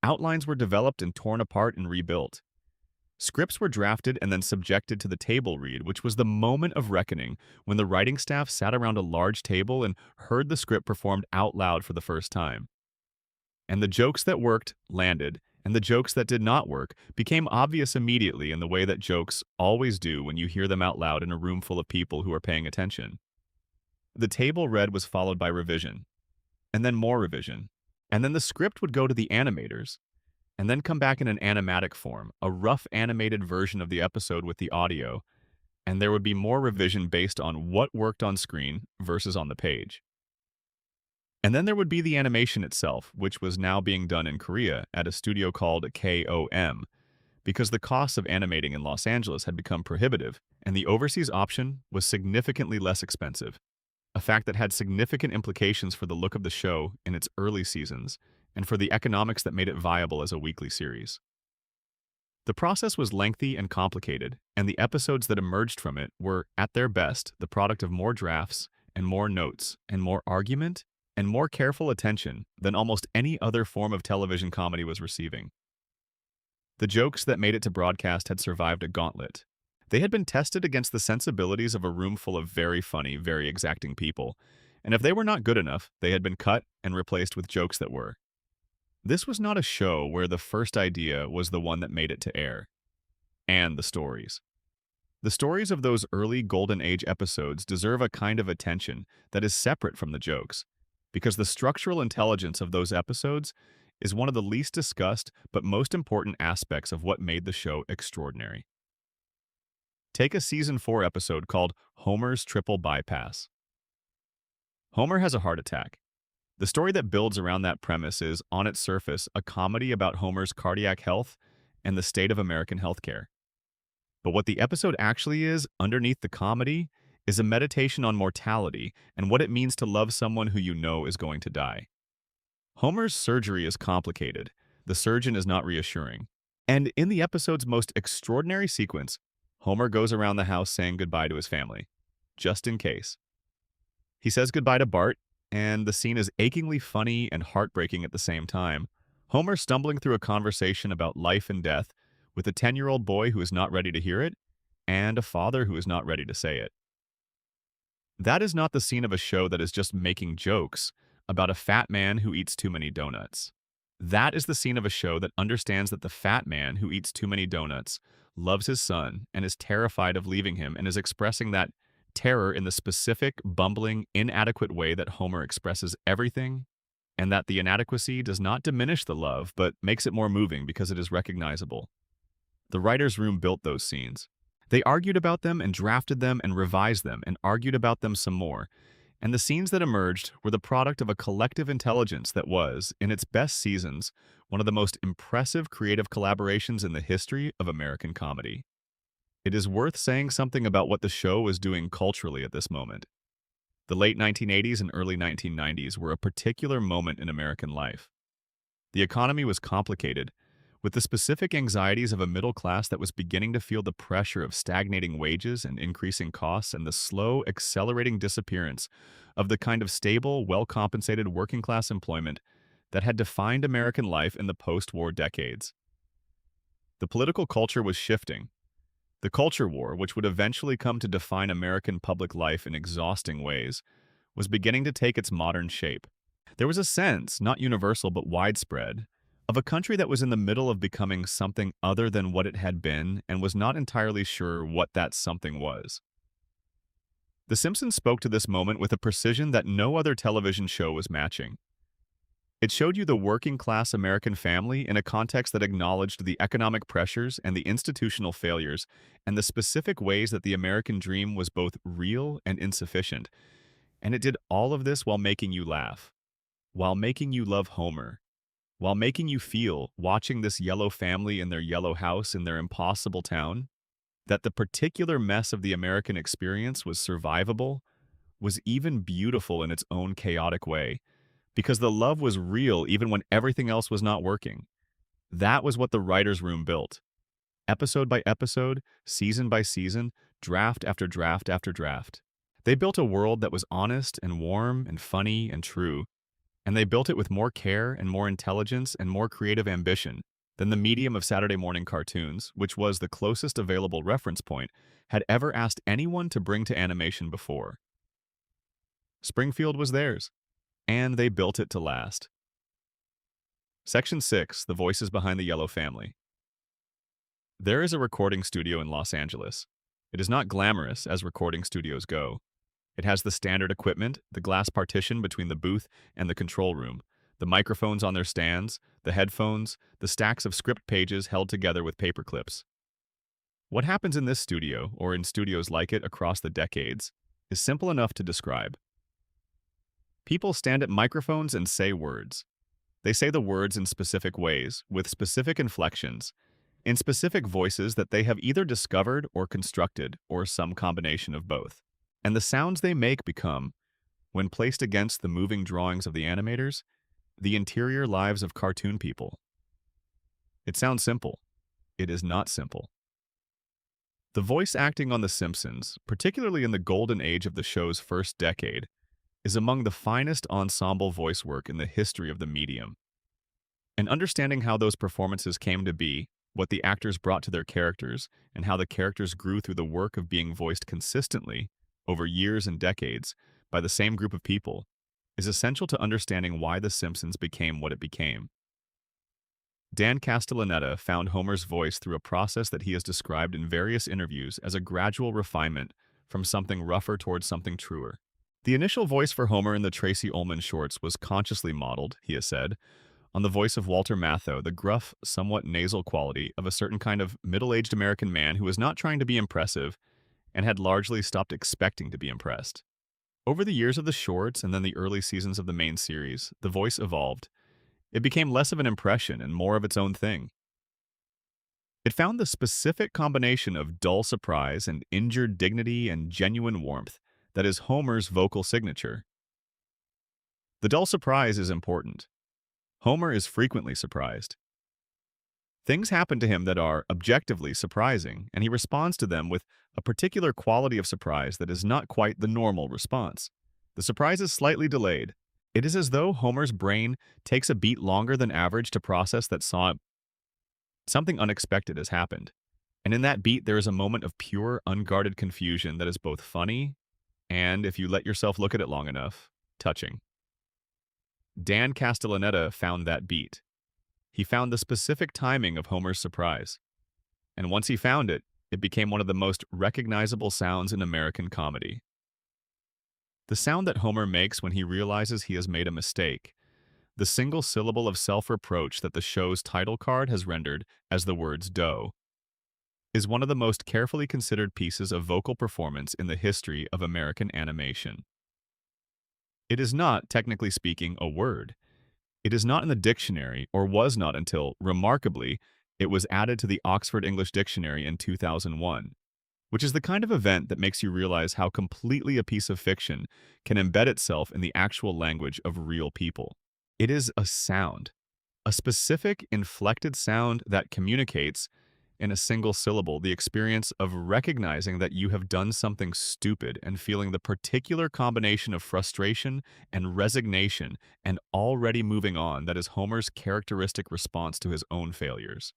Outlines were developed and torn apart and rebuilt. Scripts were drafted and then subjected to the table read, which was the moment of reckoning when the writing staff sat around a large table and heard the script performed out loud for the first time. And the jokes that worked landed, and the jokes that did not work became obvious immediately in the way that jokes always do when you hear them out loud in a room full of people who are paying attention. The table read was followed by revision, and then more revision, and then the script would go to the animators, and then come back in an animatic form, a rough animated version of the episode with the audio, and there would be more revision based on what worked on screen versus on the page. And then there would be the animation itself, which was now being done in Korea at a studio called KOM, because the costs of animating in Los Angeles had become prohibitive, and the overseas option was significantly less expensive, a fact that had significant implications for the look of the show in its early seasons and for the economics that made it viable as a weekly series. The process was lengthy and complicated, and the episodes that emerged from it were, at their best, the product of more drafts and more notes and more argument and more careful attention than almost any other form of television comedy was receiving. The jokes that made it to broadcast had survived a gauntlet. They had been tested against the sensibilities of a room full of very funny, very exacting people, and if they were not good enough, they had been cut and replaced with jokes that were. This was not a show where the first idea was the one that made it to air. And the stories. The stories of those early Golden Age episodes deserve a kind of attention that is separate from the jokes, because the structural intelligence of those episodes is one of the least discussed but most important aspects of what made the show extraordinary. Take a Season 4 episode called Homer's Triple Bypass. Homer has a heart attack. The story that builds around that premise is, on its surface, a comedy about Homer's cardiac health and the state of American healthcare. But what the episode actually is, underneath the comedy, is a meditation on mortality and what it means to love someone who you know is going to die. Homer's surgery is complicated. The surgeon is not reassuring. And in the episode's most extraordinary sequence, Homer goes around the house saying goodbye to his family, just in case. He says goodbye to Bart, and the scene is achingly funny and heartbreaking at the same time. Homer stumbling through a conversation about life and death with a 10-year-old boy who is not ready to hear it, and a father who is not ready to say it. That is not the scene of a show that is just making jokes about a fat man who eats too many donuts. That is the scene of a show that understands that the fat man who eats too many donuts loves his son and is terrified of leaving him and is expressing that terror in the specific, bumbling, inadequate way that Homer expresses everything, and that the inadequacy does not diminish the love but makes it more moving because it is recognizable. The writer's room built those scenes. They argued about them and drafted them and revised them and argued about them some more. And the scenes that emerged were the product of a collective intelligence that was, in its best seasons, one of the most impressive creative collaborations in the history of American comedy. It is worth saying something about what the show was doing culturally at this moment. The late 1980s and early 1990s were a particular moment in American life. The economy was complicated, with the specific anxieties of a middle class that was beginning to feel the pressure of stagnating wages and increasing costs and the slow, accelerating disappearance of the kind of stable, well-compensated working-class employment that had defined American life in the post-war decades. The political culture was shifting. The culture war, which would eventually come to define American public life in exhausting ways, was beginning to take its modern shape. There was a sense, not universal but widespread, of a country that was in the middle of becoming something other than what it had been and was not entirely sure what that something was. The Simpsons spoke to this moment with a precision that no other television show was matching. It showed you the working-class American family in a context that acknowledged the economic pressures and the institutional failures and the specific ways that the American dream was both real and insufficient. And it did all of this while making you laugh, while making you love Homer, while making you feel, watching this yellow family in their yellow house in their impossible town, that the particular mess of the American experience was survivable, was even beautiful in its own chaotic way, because the love was real even when everything else was not working. That was what the writer's room built. Episode by episode, season by season, draft after draft after draft. They built a world that was honest and warm and funny and true, and they built it with more care and more intelligence and more creative ambition than the medium of Saturday morning cartoons, which was the closest available reference point, had ever asked anyone to bring to animation before. Springfield was theirs, and they built it to last. Section 6, The Voices Behind the Yellow Family. There is a recording studio in Los Angeles. It is not glamorous as recording studios go. It has the standard equipment, the glass partition between the booth and the control room, the microphones on their stands, the headphones, the stacks of script pages held together with paper clips. What happens in this studio, or in studios like it across the decades, is simple enough to describe. People stand at microphones and say words. They say the words in specific ways, with specific inflections, in specific voices that they have either discovered or constructed, or some combination of both. And the sounds they make become, when placed against the moving drawings of the animators, the interior lives of cartoon people. It sounds simple. It is not simple. The voice acting on The Simpsons, particularly in the golden age of the show's first decade, is among the finest ensemble voice work in the history of the medium. And understanding how those performances came to be, what the actors brought to their characters, and how the characters grew through the work of being voiced consistently, over years and decades, by the same group of people, is essential to understanding why The Simpsons became what it became. Dan Castellaneta found Homer's voice through a process that he has described in various interviews as a gradual refinement from something rougher towards something truer. The initial voice for Homer in the Tracy Ullman shorts was consciously modeled, he has said, on the voice of Walter Matthau, the gruff, somewhat nasal quality of a certain kind of middle-aged American man who was not trying to be impressive and had largely stopped expecting to be impressed. Over the years of the shorts and then the early seasons of the main series, the voice evolved. It became less of an impression and more of its own thing. It found the specific combination of dull surprise and injured dignity and genuine warmth that is Homer's vocal signature. The dull surprise is important. Homer is frequently surprised. Things happen to him that are objectively surprising, and he responds to them with a particular quality of surprise that is not quite the normal response. The surprise is slightly delayed. It is as though Homer's brain takes a beat longer than average to process that something unexpected has happened. And in that beat, there is a moment of pure, unguarded confusion that is both funny and, if you let yourself look at it long enough, touching. Dan Castellaneta found that beat. He found the specific timing of Homer's surprise. And once he found it, it became one of the most recognizable sounds in American comedy. The sound that Homer makes when he realizes he has made a mistake, the single syllable of self-reproach that the show's title card has rendered as the words dough, is one of the most carefully considered pieces of vocal performance in the history of American animation. It is not, technically speaking, a word. It is not in the dictionary, or was not until, remarkably, it was added to the Oxford English Dictionary in 2001, which is the kind of event that makes you realize how completely a piece of fiction can embed itself in the actual language of real people. It is a sound, a specific inflected sound that communicates, in a single syllable, the experience of recognizing that you have done something stupid and feeling the particular combination of frustration and resignation and already moving on that is Homer's characteristic response to his own failures.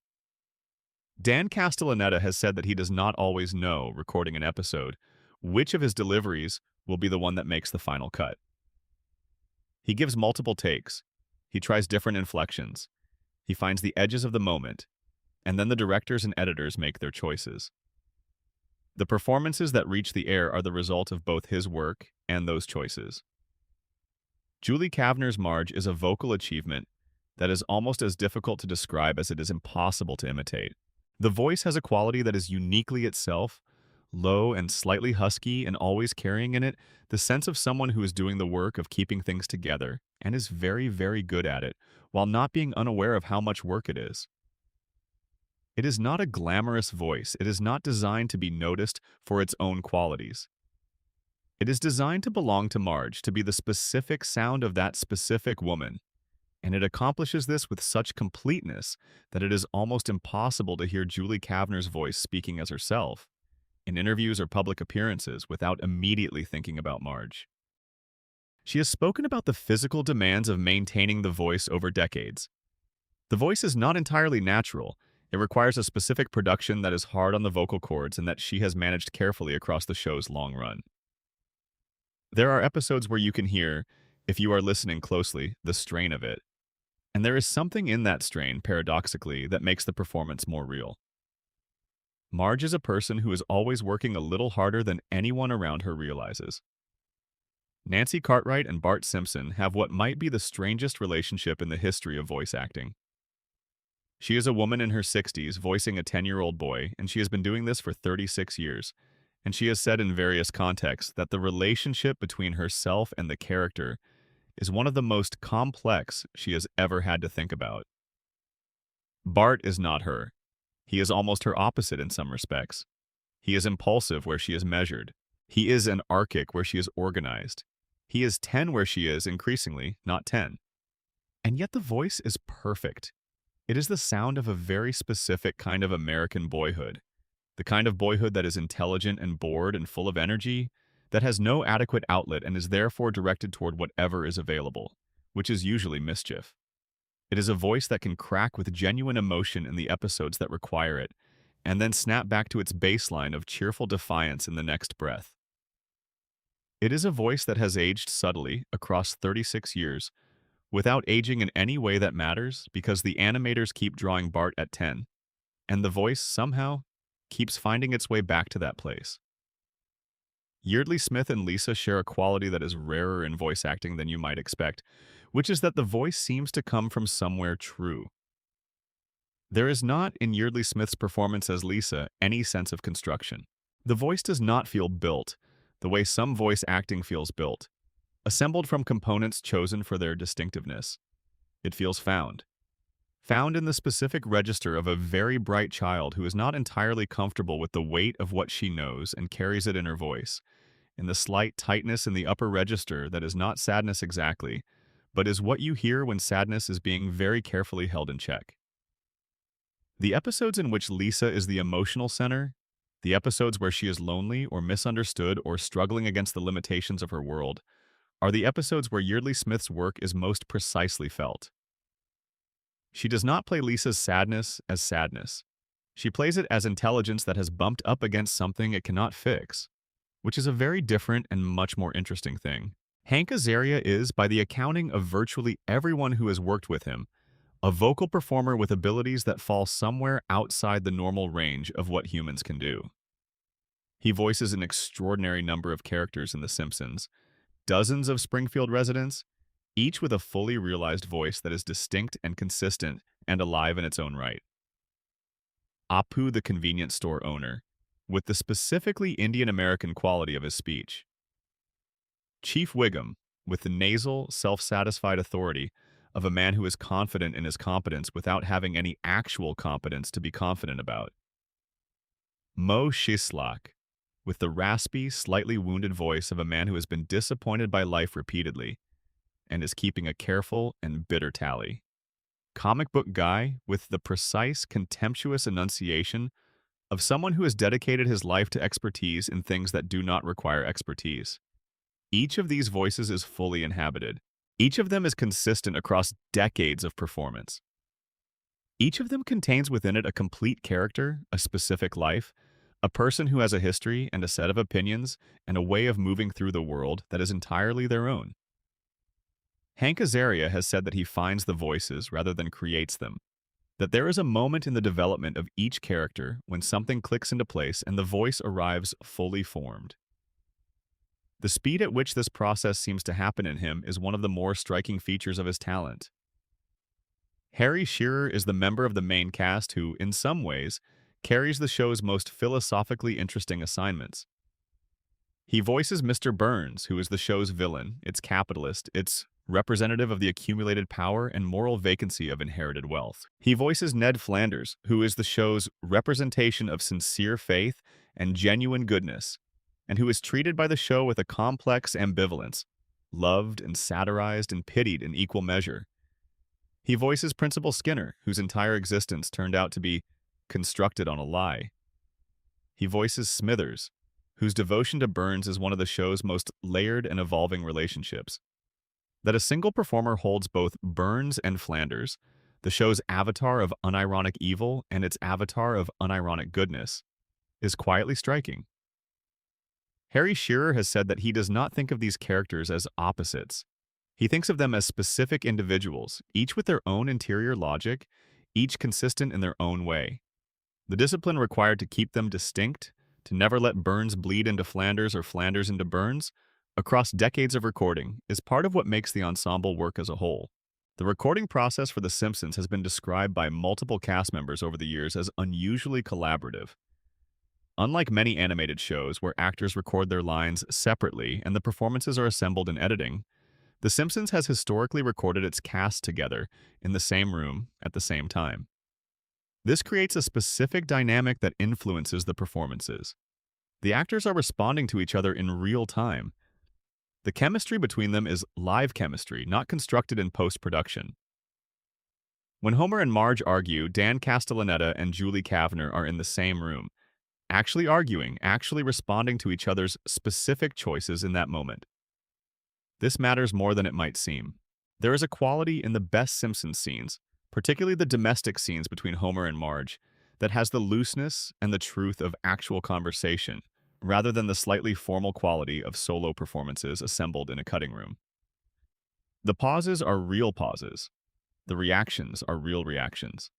Dan Castellaneta has said that he does not always know, recording an episode, which of his deliveries will be the one that makes the final cut. He gives multiple takes. He tries different inflections. He finds the edges of the moment, and then the directors and editors make their choices. The performances that reach the air are the result of both his work and those choices. Julie Kavner's Marge is a vocal achievement that is almost as difficult to describe as it is impossible to imitate. The voice has a quality that is uniquely itself, low and slightly husky, and always carrying in it the sense of someone who is doing the work of keeping things together and is very, very good at it, while not being unaware of how much work it is. It is not a glamorous voice. It is not designed to be noticed for its own qualities. It is designed to belong to Marge, to be the specific sound of that specific woman, and it accomplishes this with such completeness that it is almost impossible to hear Julie Kavner's voice speaking as herself in interviews or public appearances without immediately thinking about Marge. She has spoken about the physical demands of maintaining the voice over decades. The voice is not entirely natural. It requires a specific production that is hard on the vocal cords and that she has managed carefully across the show's long run. There are episodes where you can hear, if you are listening closely, the strain of it. And there is something in that strain, paradoxically, that makes the performance more real. Marge is a person who is always working a little harder than anyone around her realizes. Nancy Cartwright and Bart Simpson have what might be the strangest relationship in the history of voice acting. She is a woman in her 60s voicing a 10-year-old boy, and she has been doing this for 36 years. And she has said in various contexts that the relationship between herself and the character is one of the most complex she has ever had to think about. Bart is not her. He is almost her opposite in some respects. He is impulsive where she is measured. He is anarchic where she is organized. He is 10 where she is increasingly not 10. And yet the voice is perfect. It is the sound of a very specific kind of American boyhood. The kind of boyhood that is intelligent and bored and full of energy, that has no adequate outlet and is therefore directed toward whatever is available, which is usually mischief. It is a voice that can crack with genuine emotion in the episodes that require it, and then snap back to its baseline of cheerful defiance in the next breath. It is a voice that has aged subtly across 36 years, without aging in any way that matters because the animators keep drawing Bart at 10, and the voice, somehow, keeps finding its way back to that place. Yeardley Smith and Lisa share a quality that is rarer in voice acting than you might expect, which is that the voice seems to come from somewhere true. There is not, in Yeardley Smith's performance as Lisa, any sense of construction. The voice does not feel built, the way some voice acting feels built, assembled from components chosen for their distinctiveness. It feels found. Found in the specific register of a very bright child who is not entirely comfortable with the weight of what she knows and carries it in her voice, in the slight tightness in the upper register that is not sadness exactly, but is what you hear when sadness is being very carefully held in check. The episodes in which Lisa is the emotional center, the episodes where she is lonely or misunderstood or struggling against the limitations of her world, are the episodes where Yeardley Smith's work is most precisely felt. She does not play Lisa's sadness as sadness. She plays it as intelligence that has bumped up against something it cannot fix, which is a very different and much more interesting thing. Hank Azaria is, by the accounting of virtually everyone who has worked with him, a vocal performer with abilities that fall somewhere outside the normal range of what humans can do. He voices an extraordinary number of characters in The Simpsons, dozens of Springfield residents, each with a fully realized voice that is distinct and consistent and alive in its own right. Apu, the convenience store owner, with the specifically Indian American quality of his speech. Chief Wiggum, with the nasal, self-satisfied authority of a man who is confident in his competence without having any actual competence to be confident about. Mo Shislak, with the raspy, slightly wounded voice of a man who has been disappointed by life repeatedly and is keeping a careful and bitter tally. Comic book guy, with the precise, contemptuous enunciation of someone who has dedicated his life to expertise in things that do not require expertise. Each of these voices is fully inhabited. Each of them is consistent across decades of performance. Each of them contains within it a complete character, a specific life, a person who has a history and a set of opinions and a way of moving through the world that is entirely their own. Hank Azaria has said that he finds the voices rather than creates them, that there is a moment in the development of each character when something clicks into place and the voice arrives fully formed. The speed at which this process seems to happen in him is one of the more striking features of his talent. Harry Shearer is the member of the main cast who, in some ways, carries the show's most philosophically interesting assignments. He voices Mr. Burns, who is the show's villain, its capitalist, its representative of the accumulated power and moral vacancy of inherited wealth. He voices Ned Flanders, who is the show's representation of sincere faith and genuine goodness, and who is treated by the show with a complex ambivalence, loved and satirized and pitied in equal measure. He voices Principal Skinner, whose entire existence turned out to be constructed on a lie. He voices Smithers, whose devotion to Burns is one of the show's most layered and evolving relationships. That a single performer holds both Burns and Flanders, the show's avatar of unironic evil and its avatar of unironic goodness, is quietly striking. Harry Shearer has said that he does not think of these characters as opposites. He thinks of them as specific individuals, each with their own interior logic, each consistent in their own way. The discipline required to keep them distinct, to never let Burns bleed into Flanders or Flanders into Burns, across decades of recording, is part of what makes the ensemble work as a whole. The recording process for The Simpsons has been described by multiple cast members over the years as unusually collaborative. Unlike many animated shows where actors record their lines separately and the performances are assembled in editing, The Simpsons has historically recorded its cast together in the same room at the same time. This creates a specific dynamic that influences the performances. The actors are responding to each other in real time. The chemistry between them is live chemistry, not constructed in post-production. When Homer and Marge argue, Dan Castellaneta and Julie Kavner are in the same room, actually arguing, actually responding to each other's specific choices in that moment. This matters more than it might seem. There is a quality in the best Simpsons scenes, particularly the domestic scenes between Homer and Marge, that has the looseness and the truth of actual conversation, rather than the slightly formal quality of solo performances assembled in a cutting room. The pauses are real pauses. The reactions are real reactions.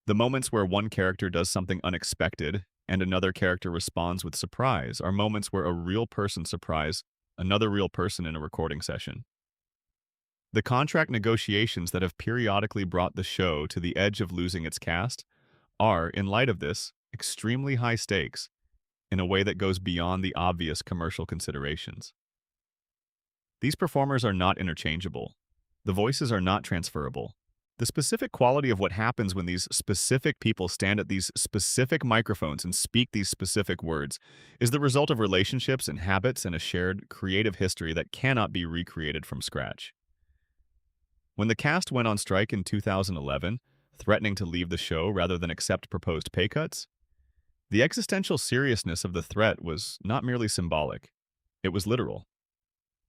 The moments where one character does something unexpected and another character responds with surprise are moments where a real person surprised another real person in a recording session. The contract negotiations that have periodically brought the show to the edge of losing its cast are, in light of this, extremely high stakes, in a way that goes beyond the obvious commercial considerations. These performers are not interchangeable. The voices are not transferable. The specific quality of what happens when these specific people stand at these specific microphones and speak these specific words is the result of relationships and habits and a shared creative history that cannot be recreated from scratch. When the cast went on strike in 2011, threatening to leave the show rather than accept proposed pay cuts. The existential seriousness of the threat was not merely symbolic, it was literal.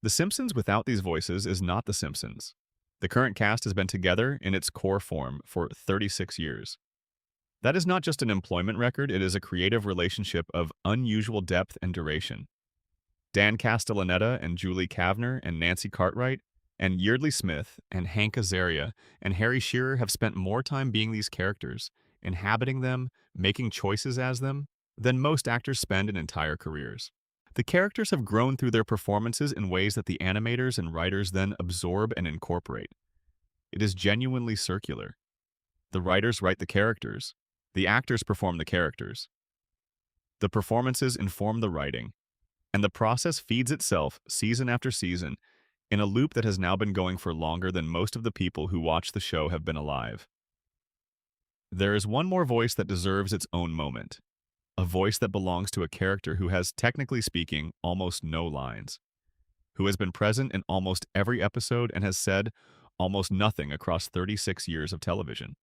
The Simpsons without these voices is not The Simpsons. The current cast has been together in its core form for 36 years. That is not just an employment record, it is a creative relationship of unusual depth and duration. Dan Castellaneta and Julie Kavner and Nancy Cartwright and Yeardley Smith and Hank Azaria and Harry Shearer have spent more time being these characters, inhabiting them, making choices as them, than most actors spend in entire careers. The characters have grown through their performances in ways that the animators and writers then absorb and incorporate. It is genuinely circular. The writers write the characters. The actors perform the characters. The performances inform the writing. And the process feeds itself, season after season, in a loop that has now been going for longer than most of the people who watch the show have been alive. There is one more voice that deserves its own moment. A voice that belongs to a character who has, technically speaking, almost no lines. Who has been present in almost every episode and has said almost nothing across 36 years of television.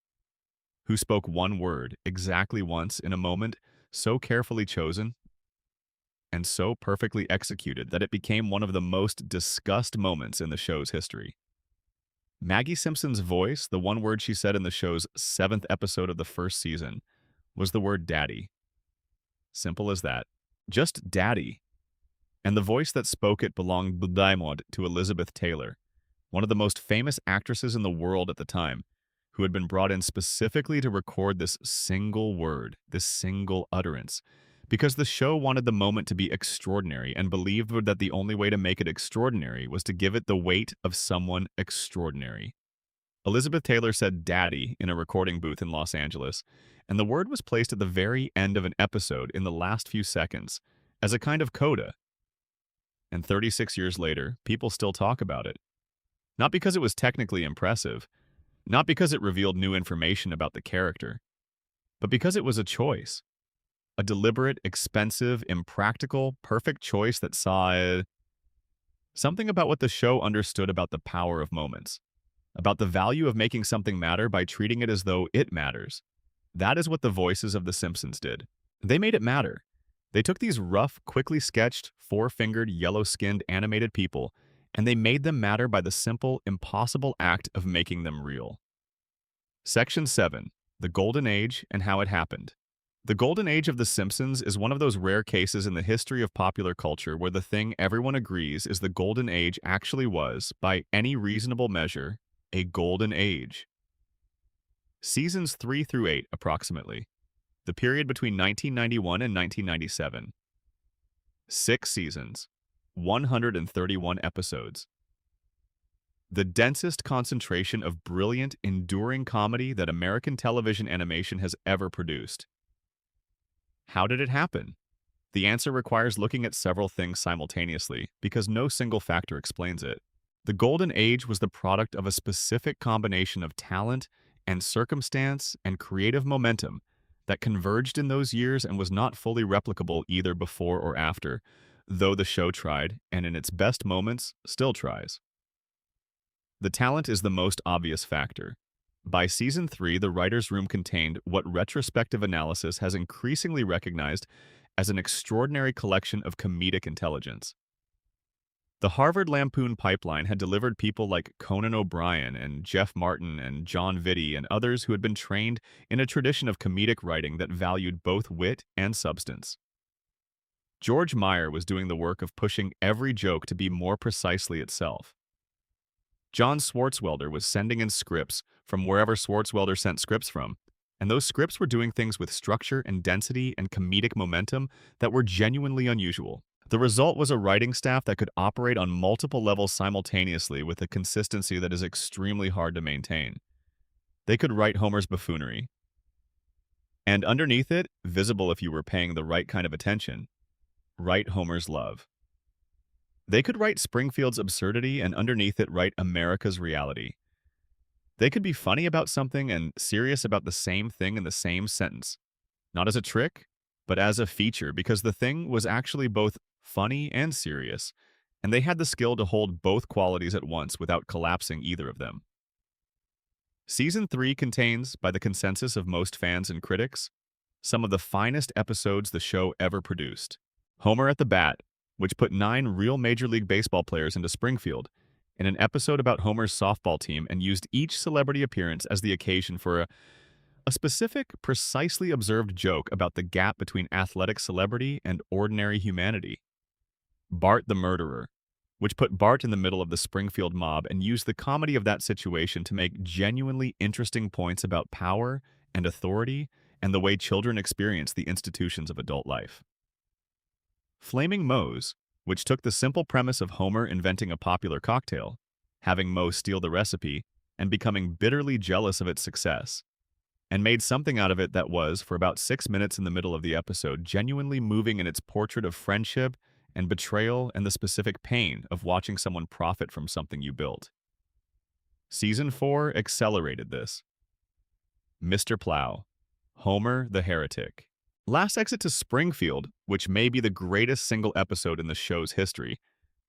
Who spoke one word, exactly once, in a moment so carefully chosen and so perfectly executed that it became one of the most discussed moments in the show's history. Maggie Simpson's voice, the one word she said in the show's 7th episode of the first season, was the word daddy. Simple as that. Just daddy. And the voice that spoke it belonged to Elizabeth Taylor, one of the most famous actresses in the world at the time, who had been brought in specifically to record this single word, this single utterance, because the show wanted the moment to be extraordinary and believed that the only way to make it extraordinary was to give it the weight of someone extraordinary. Elizabeth Taylor said daddy in a recording booth in Los Angeles, and the word was placed at the very end of an episode in the last few seconds as a kind of coda. And 36 years later, people still talk about it. Not because it was technically impressive, not because it revealed new information about the character, but because it was a choice. A deliberate, expensive, impractical, perfect choice that saw something about what the show understood about the power of moments, about the value of making something matter by treating it as though it matters. That is what the voices of The Simpsons did. They made it matter. They took these rough, quickly sketched, four-fingered, yellow-skinned animated people, and they made them matter by the simple, impossible act of making them real. Section 7. The Golden Age and How It Happened. The Golden Age of The Simpsons is one of those rare cases in the history of popular culture where the thing everyone agrees is the Golden Age actually was, by any reasonable measure, a golden age. Seasons 3 through 8, approximately. The period between 1991 and 1997. 6 seasons. 131 episodes. The densest concentration of brilliant, enduring comedy that American television animation has ever produced. How did it happen? The answer requires looking at several things simultaneously, because no single factor explains it. The Golden Age was the product of a specific combination of talent and circumstance and creative momentum that converged in those years and was not fully replicable either before or after, though the show tried, and in its best moments, still tries. The talent is the most obvious factor. By season 3, the writer's room contained what retrospective analysis has increasingly recognized as an extraordinary collection of comedic intelligence. The Harvard Lampoon pipeline had delivered people like Conan O'Brien and Jeff Martin and John Vitti and others who had been trained in a tradition of comedic writing that valued both wit and substance. George Meyer was doing the work of pushing every joke to be more precisely itself. John Swartzwelder was sending in scripts from wherever Swartzwelder sent scripts from, and those scripts were doing things with structure and density and comedic momentum that were genuinely unusual. The result was a writing staff that could operate on multiple levels simultaneously with a consistency that is extremely hard to maintain. They could write Homer's buffoonery. And underneath it, visible if you were paying the right kind of attention, write Homer's love. They could write Springfield's absurdity and underneath it write America's reality. They could be funny about something and serious about the same thing in the same sentence. Not as a trick, but as a feature, because the thing was actually both funny and serious, and they had the skill to hold both qualities at once without collapsing either of them. Season 3 contains, by the consensus of most fans and critics, some of the finest episodes the show ever produced. Homer at the Bat, which put 9 real Major League Baseball players into Springfield, in an episode about Homer's softball team and used each celebrity appearance as the occasion for a specific, precisely observed joke about the gap between athletic celebrity and ordinary humanity. Bart the Murderer, which put Bart in the middle of the Springfield mob and used the comedy of that situation to make genuinely interesting points about power and authority and the way children experience the institutions of adult life. Flaming Moe's, which took the simple premise of Homer inventing a popular cocktail, having Moe steal the recipe, and becoming bitterly jealous of its success, and made something out of it that was, for about 6 minutes in the middle of the episode, genuinely moving in its portrait of friendship and betrayal and the specific pain of watching someone profit from something you built. Season 4 accelerated this. Mr. Plow, Homer the Heretic. Last Exit to Springfield, which may be the greatest single episode in the show's history,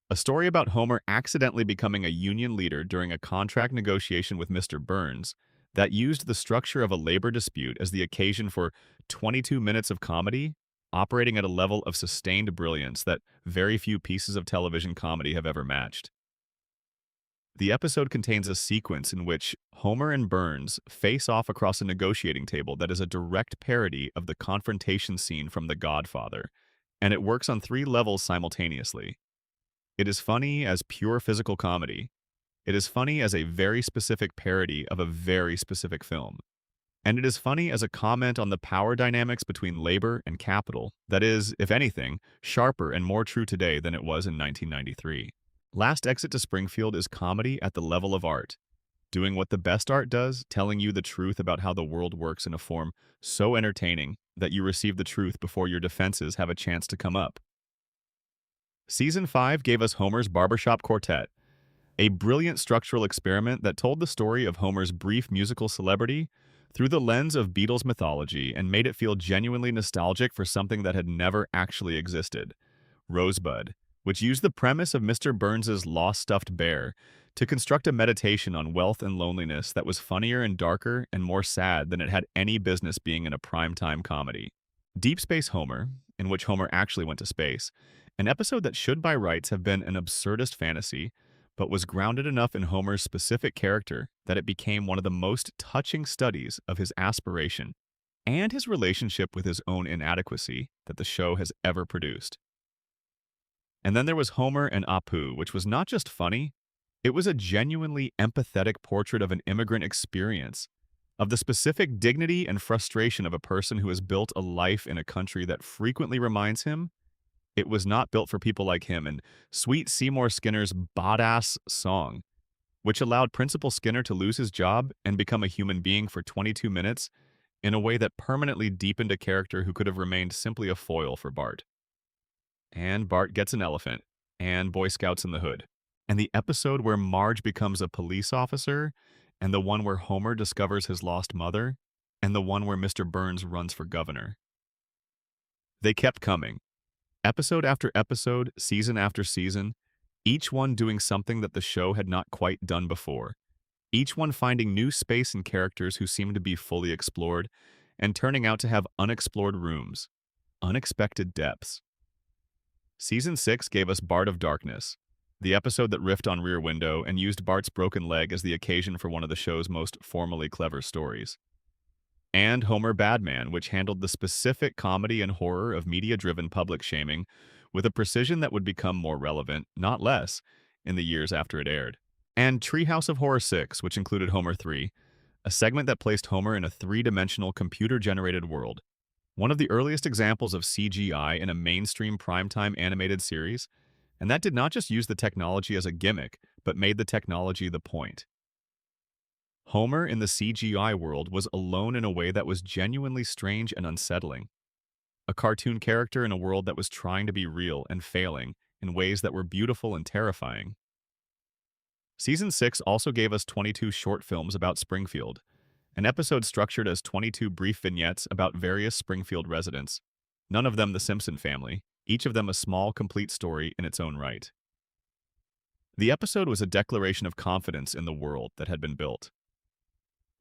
a story about Homer accidentally becoming a union leader during a contract negotiation with Mr. Burns that used the structure of a labor dispute as the occasion for 22 minutes of comedy, operating at a level of sustained brilliance that very few pieces of television comedy have ever matched. The episode contains a sequence in which Homer and Burns face off across a negotiating table that is a direct parody of the confrontation scene from The Godfather, and it works on 3 levels simultaneously. It is funny as pure physical comedy. It is funny as a very specific parody of a very specific film. And it is funny as a comment on the power dynamics between labor and capital that is, if anything, sharper and more true today than it was in 1993. Last Exit to Springfield is comedy at the level of art, doing what the best art does, telling you the truth about how the world works in a form so entertaining that you receive the truth before your defenses have a chance to come up. Season 5 gave us Homer's Barbershop Quartet, a brilliant structural experiment that told the story of Homer's brief musical celebrity through the lens of Beatles mythology and made it feel genuinely nostalgic for something that had never actually existed, Rosebud, which used the premise of Mr. Burns's lost stuffed bear to construct a meditation on wealth and loneliness that was funnier and darker and more sad than it had any business being in a primetime comedy. Deep Space Homer, in which Homer actually went to space, an episode that should by rights have been an absurdist fantasy, but was grounded enough in Homer's specific character that it became one of the most touching studies of his aspiration and his relationship with his own inadequacy that the show has ever produced. And then there was Homer and Apu, which was not just funny, it was a genuinely empathetic portrait of an immigrant experience, of the specific dignity and frustration of a person who has built a life in a country that frequently reminds him it was not built for people like him, and Sweet Seymour Skinner's badass song, which allowed Principal Skinner to lose his job and become a human being for 22 minutes in a way that permanently deepened a character who could have remained simply a foil for Bart. And Bart gets an elephant, and Boy Scouts in the Hood, and the episode where Marge becomes a police officer, and the one where Homer discovers his lost mother, and the one where Mr. Burns runs for governor. They kept coming. Episode after episode, season after season, each one doing something that the show had not quite done before, each one finding new space and characters who seemed to be fully explored, and turning out to have unexplored rooms, unexpected depths. Season 6 gave us Bart of Darkness, the episode that riffed on Rear Window and used Bart's broken leg as the occasion for one of the show's most formally clever stories. And Homer Badman, which handled the specific comedy and horror of media-driven public shaming with a precision that would become more relevant, not less, in the years after it aired. And Treehouse of Horror 6, which included Homer 3, a segment that placed Homer in a 3-dimensional computer-generated world, one of the earliest examples of CGI in a mainstream primetime animated series, and that did not just use the technology as a gimmick, but made the technology the point. Homer in the CGI world was alone in a way that was genuinely strange and unsettling. A cartoon character in a world that was trying to be real and failing in ways that were beautiful and terrifying. Season 6 also gave us 22 short films about Springfield, an episode structured as 22 brief vignettes about various Springfield residents, none of them the Simpson family, each of them a small, complete story in its own right. The episode was a declaration of confidence in the world that had been built.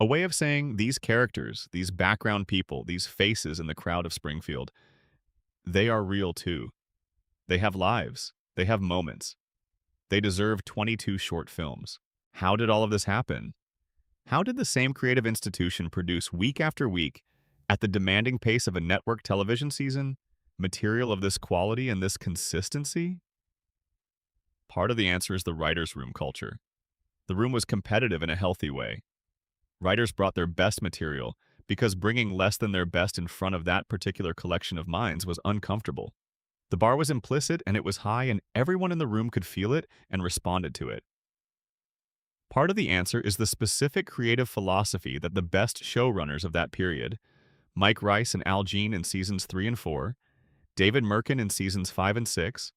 A way of saying these characters, these background people, these faces in the crowd of Springfield, they are real too. They have lives. They have moments. They deserve 22 short films. How did all of this happen? How did the same creative institution produce week after week, at the demanding pace of a network television season, material of this quality and this consistency? Part of the answer is the writer's room culture. The room was competitive in a healthy way. Writers brought their best material because bringing less than their best in front of that particular collection of minds was uncomfortable. The bar was implicit and it was high, and everyone in the room could feel it and responded to it. Part of the answer is the specific creative philosophy that the best showrunners of that period, Mike Rice and Al Jean in seasons 3 and 4, David Merkin in seasons 5 and 6,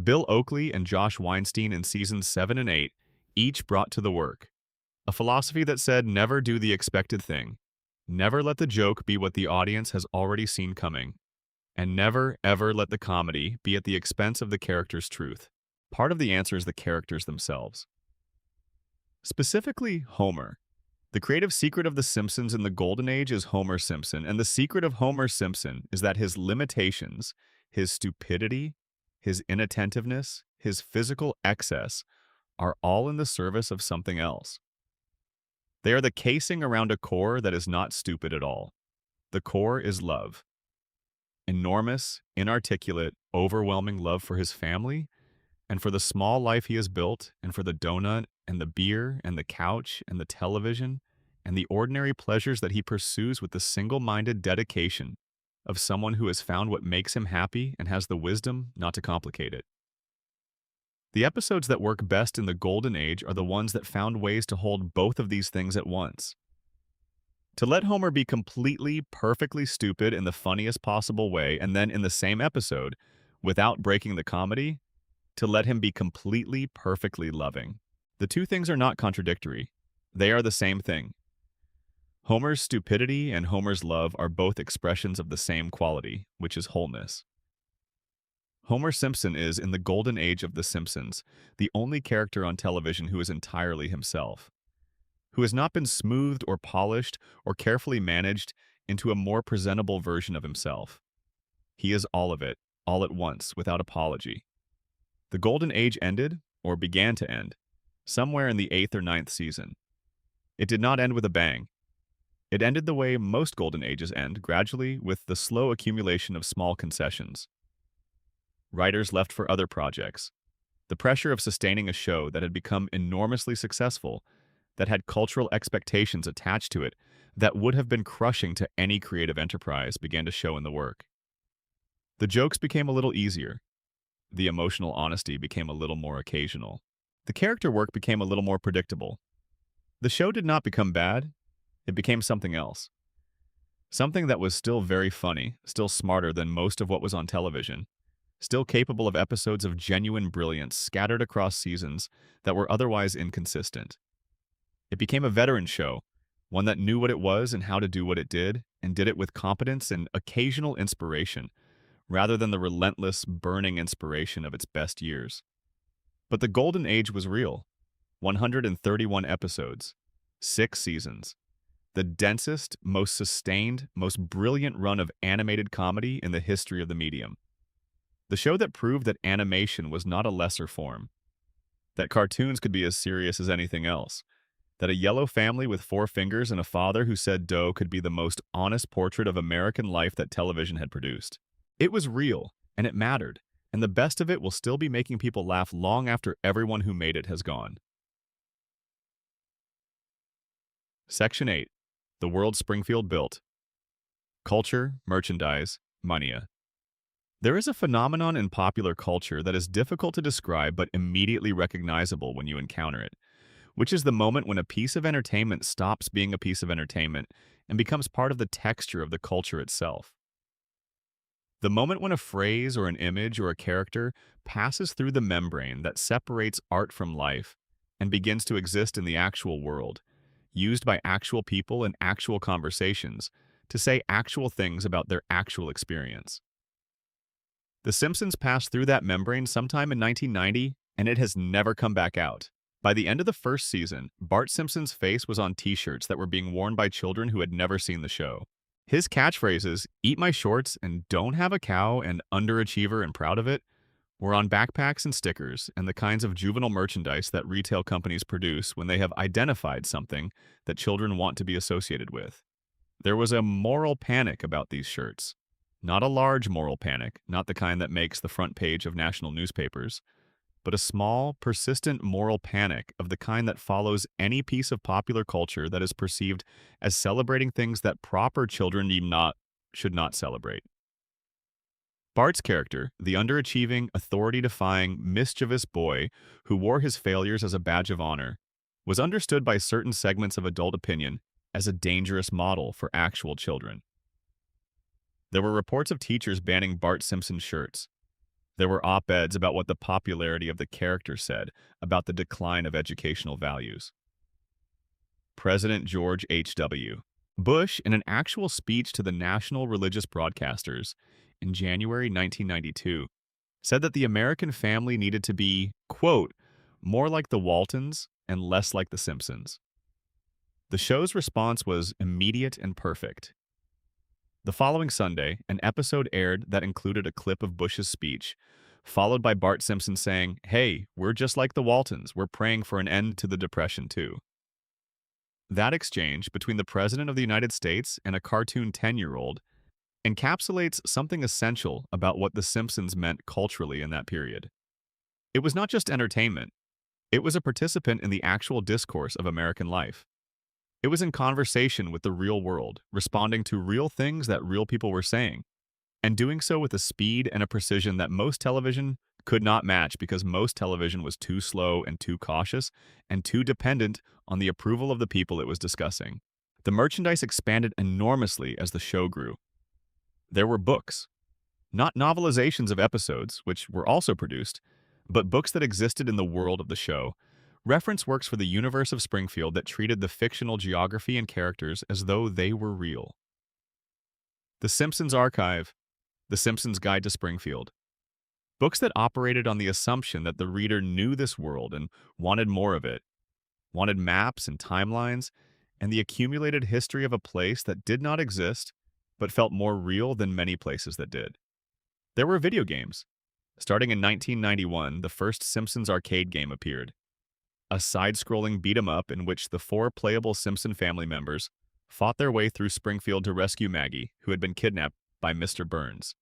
Bill Oakley and Josh Weinstein in seasons 7 and 8, each brought to the work. A philosophy that said never do the expected thing, never let the joke be what the audience has already seen coming, and never, ever let the comedy be at the expense of the character's truth. Part of the answer is the characters themselves. Specifically, Homer. The creative secret of The Simpsons in the Golden Age is Homer Simpson, and the secret of Homer Simpson is that his limitations, his stupidity, his inattentiveness, his physical excess, are all in the service of something else. They are the casing around a core that is not stupid at all. The core is love. Enormous, inarticulate, overwhelming love for his family, and for the small life he has built, and for the donut, and the beer, and the couch, and the television, and the ordinary pleasures that he pursues with the single-minded dedication of someone who has found what makes him happy and has the wisdom not to complicate it. The episodes that work best in the Golden Age are the ones that found ways to hold both of these things at once. To let Homer be completely, perfectly stupid in the funniest possible way, and then in the same episode, without breaking the comedy, to let him be completely, perfectly loving. The two things are not contradictory. They are the same thing. Homer's stupidity and Homer's love are both expressions of the same quality, which is wholeness. Homer Simpson is, in the golden age of The Simpsons, the only character on television who is entirely himself, who has not been smoothed or polished or carefully managed into a more presentable version of himself. He is all of it, all at once, without apology. The Golden Age ended, or began to end, somewhere in the 8th or 9th season. It did not end with a bang. It ended the way most Golden Ages end, gradually, with the slow accumulation of small concessions. Writers left for other projects. The pressure of sustaining a show that had become enormously successful, that had cultural expectations attached to it, that would have been crushing to any creative enterprise, began to show in the work. The jokes became a little easier. The emotional honesty became a little more occasional. The character work became a little more predictable. The show did not become bad. It became something else. Something that was still very funny, still smarter than most of what was on television, still capable of episodes of genuine brilliance scattered across seasons that were otherwise inconsistent. It became a veteran show, one that knew what it was and how to do what it did it with competence and occasional inspiration, rather than the relentless, burning inspiration of its best years. But the Golden Age was real. 131 episodes, 6 seasons. The densest, most sustained, most brilliant run of animated comedy in the history of the medium. The show that proved that animation was not a lesser form, that cartoons could be as serious as anything else, that a yellow family with 4 fingers and a father who said dough could be the most honest portrait of American life that television had produced. It was real, and it mattered, and the best of it will still be making people laugh long after everyone who made it has gone. Section 8. The World Springfield Built. Culture, merchandise, mania. There is a phenomenon in popular culture that is difficult to describe but immediately recognizable when you encounter it, which is the moment when a piece of entertainment stops being a piece of entertainment and becomes part of the texture of the culture itself. The moment when a phrase or an image or a character passes through the membrane that separates art from life and begins to exist in the actual world, used by actual people in actual conversations to say actual things about their actual experience. The Simpsons passed through that membrane sometime in 1990, and it has never come back out. By the end of the first season, Bart Simpson's face was on t-shirts that were being worn by children who had never seen the show. His catchphrases, "Eat my shorts" and "Don't have a cow" and "Underachiever and proud of it," were on backpacks and stickers and the kinds of juvenile merchandise that retail companies produce when they have identified something that children want to be associated with. There was a moral panic about these shirts. Not a large moral panic, not the kind that makes the front page of national newspapers, but a small, persistent moral panic of the kind that follows any piece of popular culture that is perceived as celebrating things that proper children should not celebrate. Bart's character, the underachieving, authority-defying, mischievous boy who wore his failures as a badge of honor, was understood by certain segments of adult opinion as a dangerous model for actual children. There were reports of teachers banning Bart Simpson shirts. There were op-eds about what the popularity of the character said about the decline of educational values. President George H.W. Bush, in an actual speech to the national religious broadcasters in January 1992, said that the American family needed to be, quote, "more like the Waltons and less like the Simpsons." The show's response was immediate and perfect. The following Sunday, an episode aired that included a clip of Bush's speech, followed by Bart Simpson saying, "Hey, we're just like the Waltons. We're praying for an end to the Depression, too." That exchange between the President of the United States and a cartoon 10-year-old encapsulates something essential about what The Simpsons meant culturally in that period. It was not just entertainment. It was a participant in the actual discourse of American life. It was in conversation with the real world, responding to real things that real people were saying, and doing so with a speed and a precision that most television could not match because most television was too slow and too cautious and too dependent on the approval of the people it was discussing. The merchandise expanded enormously as the show grew. There were books, not novelizations of episodes, which were also produced, but books that existed in the world of the show, reference works for the universe of Springfield that treated the fictional geography and characters as though they were real. The Simpsons Archive, The Simpsons Guide to Springfield. Books that operated on the assumption that the reader knew this world and wanted more of it, wanted maps and timelines, and the accumulated history of a place that did not exist, but felt more real than many places that did. There were video games. Starting in 1991, the first Simpsons arcade game appeared. A side-scrolling beat-em-up in which the four playable Simpson family members fought their way through Springfield to rescue Maggie, who had been kidnapped by Mr. Burns.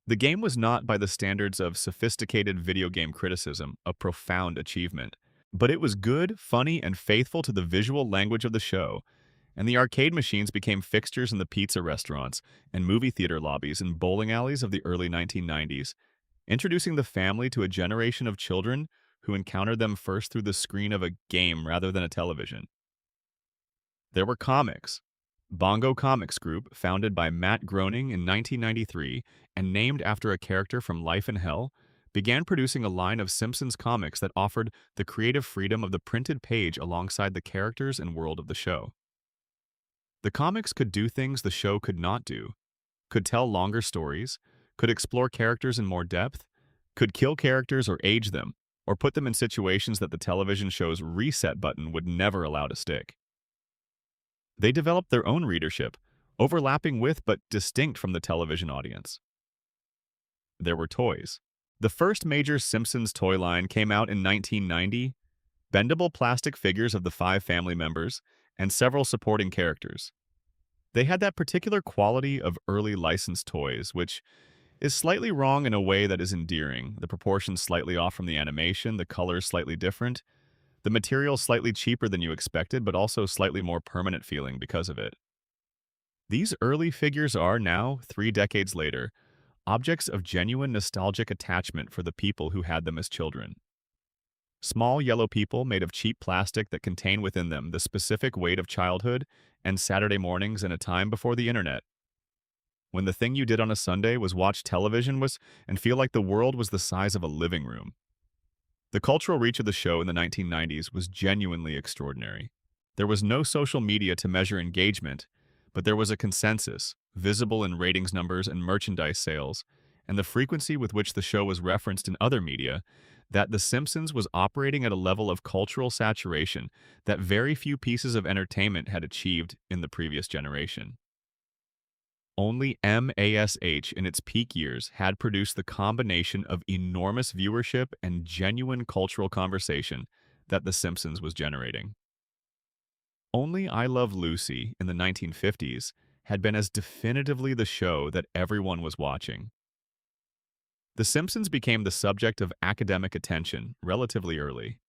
The game was not, by the standards of sophisticated video game criticism, a profound achievement, but it was good, funny, and faithful to the visual language of the show, and the arcade machines became fixtures in the pizza restaurants and movie theater lobbies and bowling alleys of the early 1990s, introducing the family to a generation of children who encountered them first through the screen of a game rather than a television. There were comics. Bongo Comics Group, founded by Matt Groening in 1993 and named after a character from Life in Hell, began producing a line of Simpsons comics that offered the creative freedom of the printed page alongside the characters and world of the show. The comics could do things the show could not do, could tell longer stories, could explore characters in more depth, could kill characters or age them, or put them in situations that the television show's reset button would never allow to stick. They developed their own readership, overlapping with but distinct from the television audience. There were toys. The first major Simpsons toy line came out in 1990, bendable plastic figures of the five family members, and several supporting characters. They had that particular quality of early licensed toys, which is slightly wrong in a way that is endearing, the proportions slightly off from the animation, the colors slightly different, the material slightly cheaper than you expected, but also slightly more permanent feeling because of it. These early figures are now, 3 decades later, objects of genuine nostalgic attachment for the people who had them as children. Small yellow people made of cheap plastic that contain within them the specific weight of childhood and Saturday mornings in a time before the internet, when the thing you did on a Sunday was watch television and feel like the world was the size of a living room. The cultural reach of the show in the 1990s was genuinely extraordinary. There was no social media to measure engagement, but there was a consensus, visible in ratings numbers and merchandise sales, and the frequency with which the show was referenced in other media, that The Simpsons was operating at a level of cultural saturation that very few pieces of entertainment had achieved in the previous generation. Only MASH in its peak years had produced the combination of enormous viewership and genuine cultural conversation that The Simpsons was generating. Only I Love Lucy in the 1950s had been as definitively the show that everyone was watching. The Simpsons became the subject of academic attention relatively early.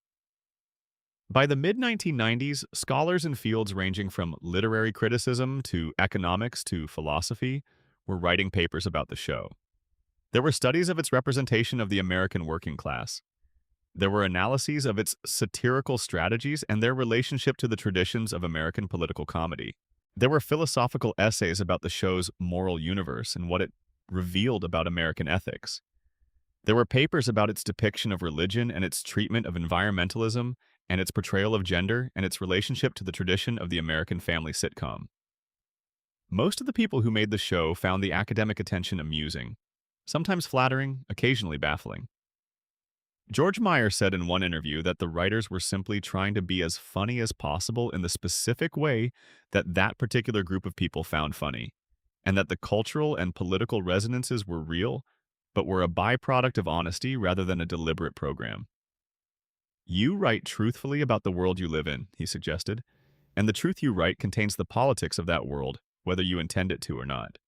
By the mid-1990s, scholars in fields ranging from literary criticism to economics to philosophy were writing papers about the show. There were studies of its representation of the American working class. There were analyses of its satirical strategies and their relationship to the traditions of American political comedy. There were philosophical essays about the show's moral universe and what it revealed about American ethics. There were papers about its depiction of religion and its treatment of environmentalism and its portrayal of gender and its relationship to the tradition of the American family sitcom. Most of the people who made the show found the academic attention amusing, sometimes flattering, occasionally baffling. George Meyer said in one interview that the writers were simply trying to be as funny as possible in the specific way that that particular group of people found funny, and that the cultural and political resonances were real, but were a byproduct of honesty rather than a deliberate program. You write truthfully about the world you live in, he suggested, and the truth you write contains the politics of that world, whether you intend it to or not.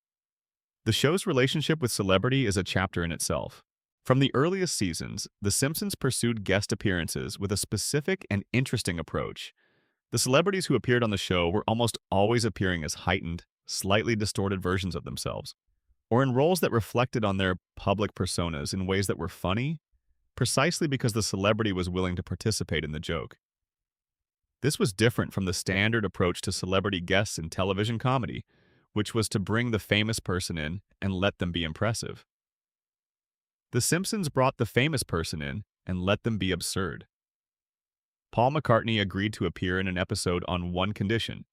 The show's relationship with celebrity is a chapter in itself. From the earliest seasons, The Simpsons pursued guest appearances with a specific and interesting approach. The celebrities who appeared on the show were almost always appearing as heightened, slightly distorted versions of themselves, or in roles that reflected on their public personas in ways that were funny, precisely because the celebrity was willing to participate in the joke. This was different from the standard approach to celebrity guests in television comedy, which was to bring the famous person in and let them be impressive. The Simpsons brought the famous person in and let them be absurd. Paul McCartney agreed to appear in an episode on one condition,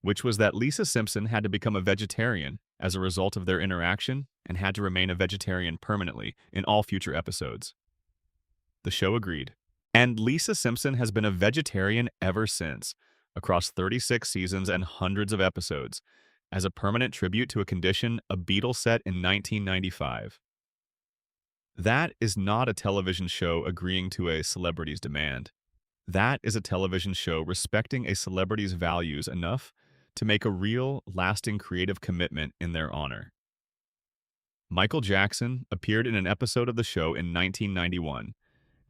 which was that Lisa Simpson had to become a vegetarian as a result of their interaction and had to remain a vegetarian permanently in all future episodes. The show agreed, and Lisa Simpson has been a vegetarian ever since, across 36 seasons and hundreds of episodes, as a permanent tribute to a condition a Beatle set in 1995. That is not a television show agreeing to a celebrity's demand. That is a television show respecting a celebrity's values enough to make a real, lasting creative commitment in their honor. Michael Jackson appeared in an episode of the show in 1991,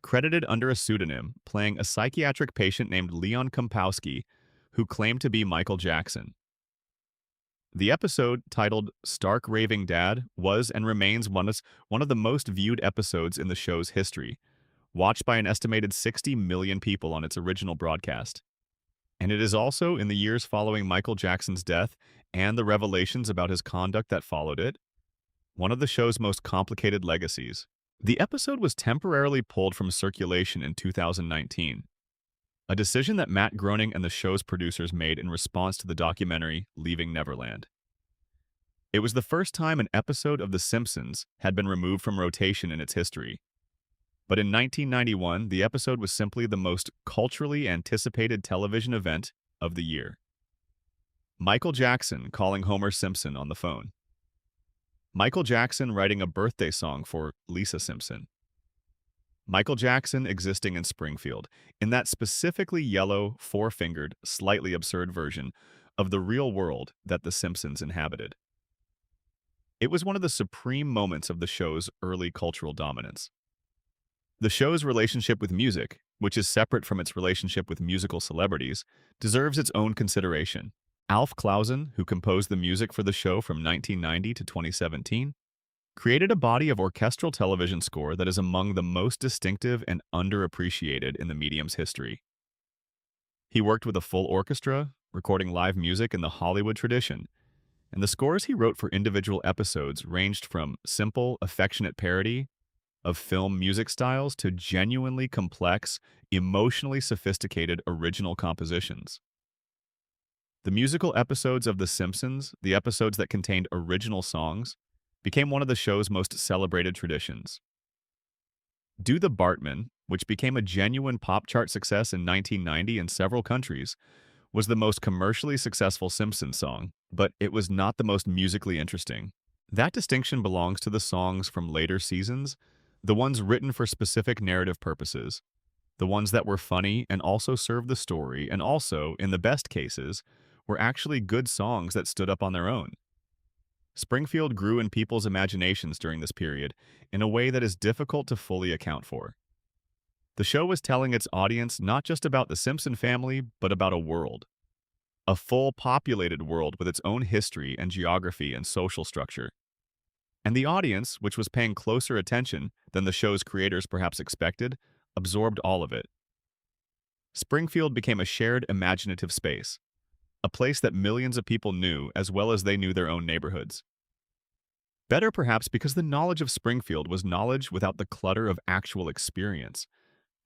credited under a pseudonym, playing a psychiatric patient named Leon Kompowski, who claimed to be Michael Jackson. The episode, titled Stark Raving Dad, was and remains one of the most viewed episodes in the show's history, watched by an estimated 60 million people on its original broadcast. And it is also, in the years following Michael Jackson's death and the revelations about his conduct that followed it, one of the show's most complicated legacies. The episode was temporarily pulled from circulation in 2019, a decision that Matt Groening and the show's producers made in response to the documentary Leaving Neverland. It was the first time an episode of The Simpsons had been removed from rotation in its history. But in 1991, the episode was simply the most culturally anticipated television event of the year. Michael Jackson calling Homer Simpson on the phone. Michael Jackson writing a birthday song for Lisa Simpson. Michael Jackson existing in Springfield, in that specifically yellow, four-fingered, slightly absurd version of the real world that The Simpsons inhabited. It was one of the supreme moments of the show's early cultural dominance. The show's relationship with music, which is separate from its relationship with musical celebrities, deserves its own consideration. Alf Clausen, who composed the music for the show from 1990 to 2017, created a body of orchestral television score that is among the most distinctive and underappreciated in the medium's history. He worked with a full orchestra, recording live music in the Hollywood tradition, and the scores he wrote for individual episodes ranged from simple, affectionate parody of film music styles to genuinely complex, emotionally sophisticated original compositions. The musical episodes of The Simpsons, the episodes that contained original songs, became one of the show's most celebrated traditions. Do the Bartman, which became a genuine pop chart success in 1990 in several countries, was the most commercially successful Simpsons song, but it was not the most musically interesting. That distinction belongs to the songs from later seasons, the ones written for specific narrative purposes, the ones that were funny and also served the story, and also, in the best cases, were actually good songs that stood up on their own. Springfield grew in people's imaginations during this period in a way that is difficult to fully account for. The show was telling its audience not just about the Simpson family, but about a world. A full populated world with its own history and geography and social structure. And the audience, which was paying closer attention than the show's creators perhaps expected, absorbed all of it. Springfield became a shared imaginative space, a place that millions of people knew as well as they knew their own neighborhoods. Better perhaps because the knowledge of Springfield was knowledge without the clutter of actual experience,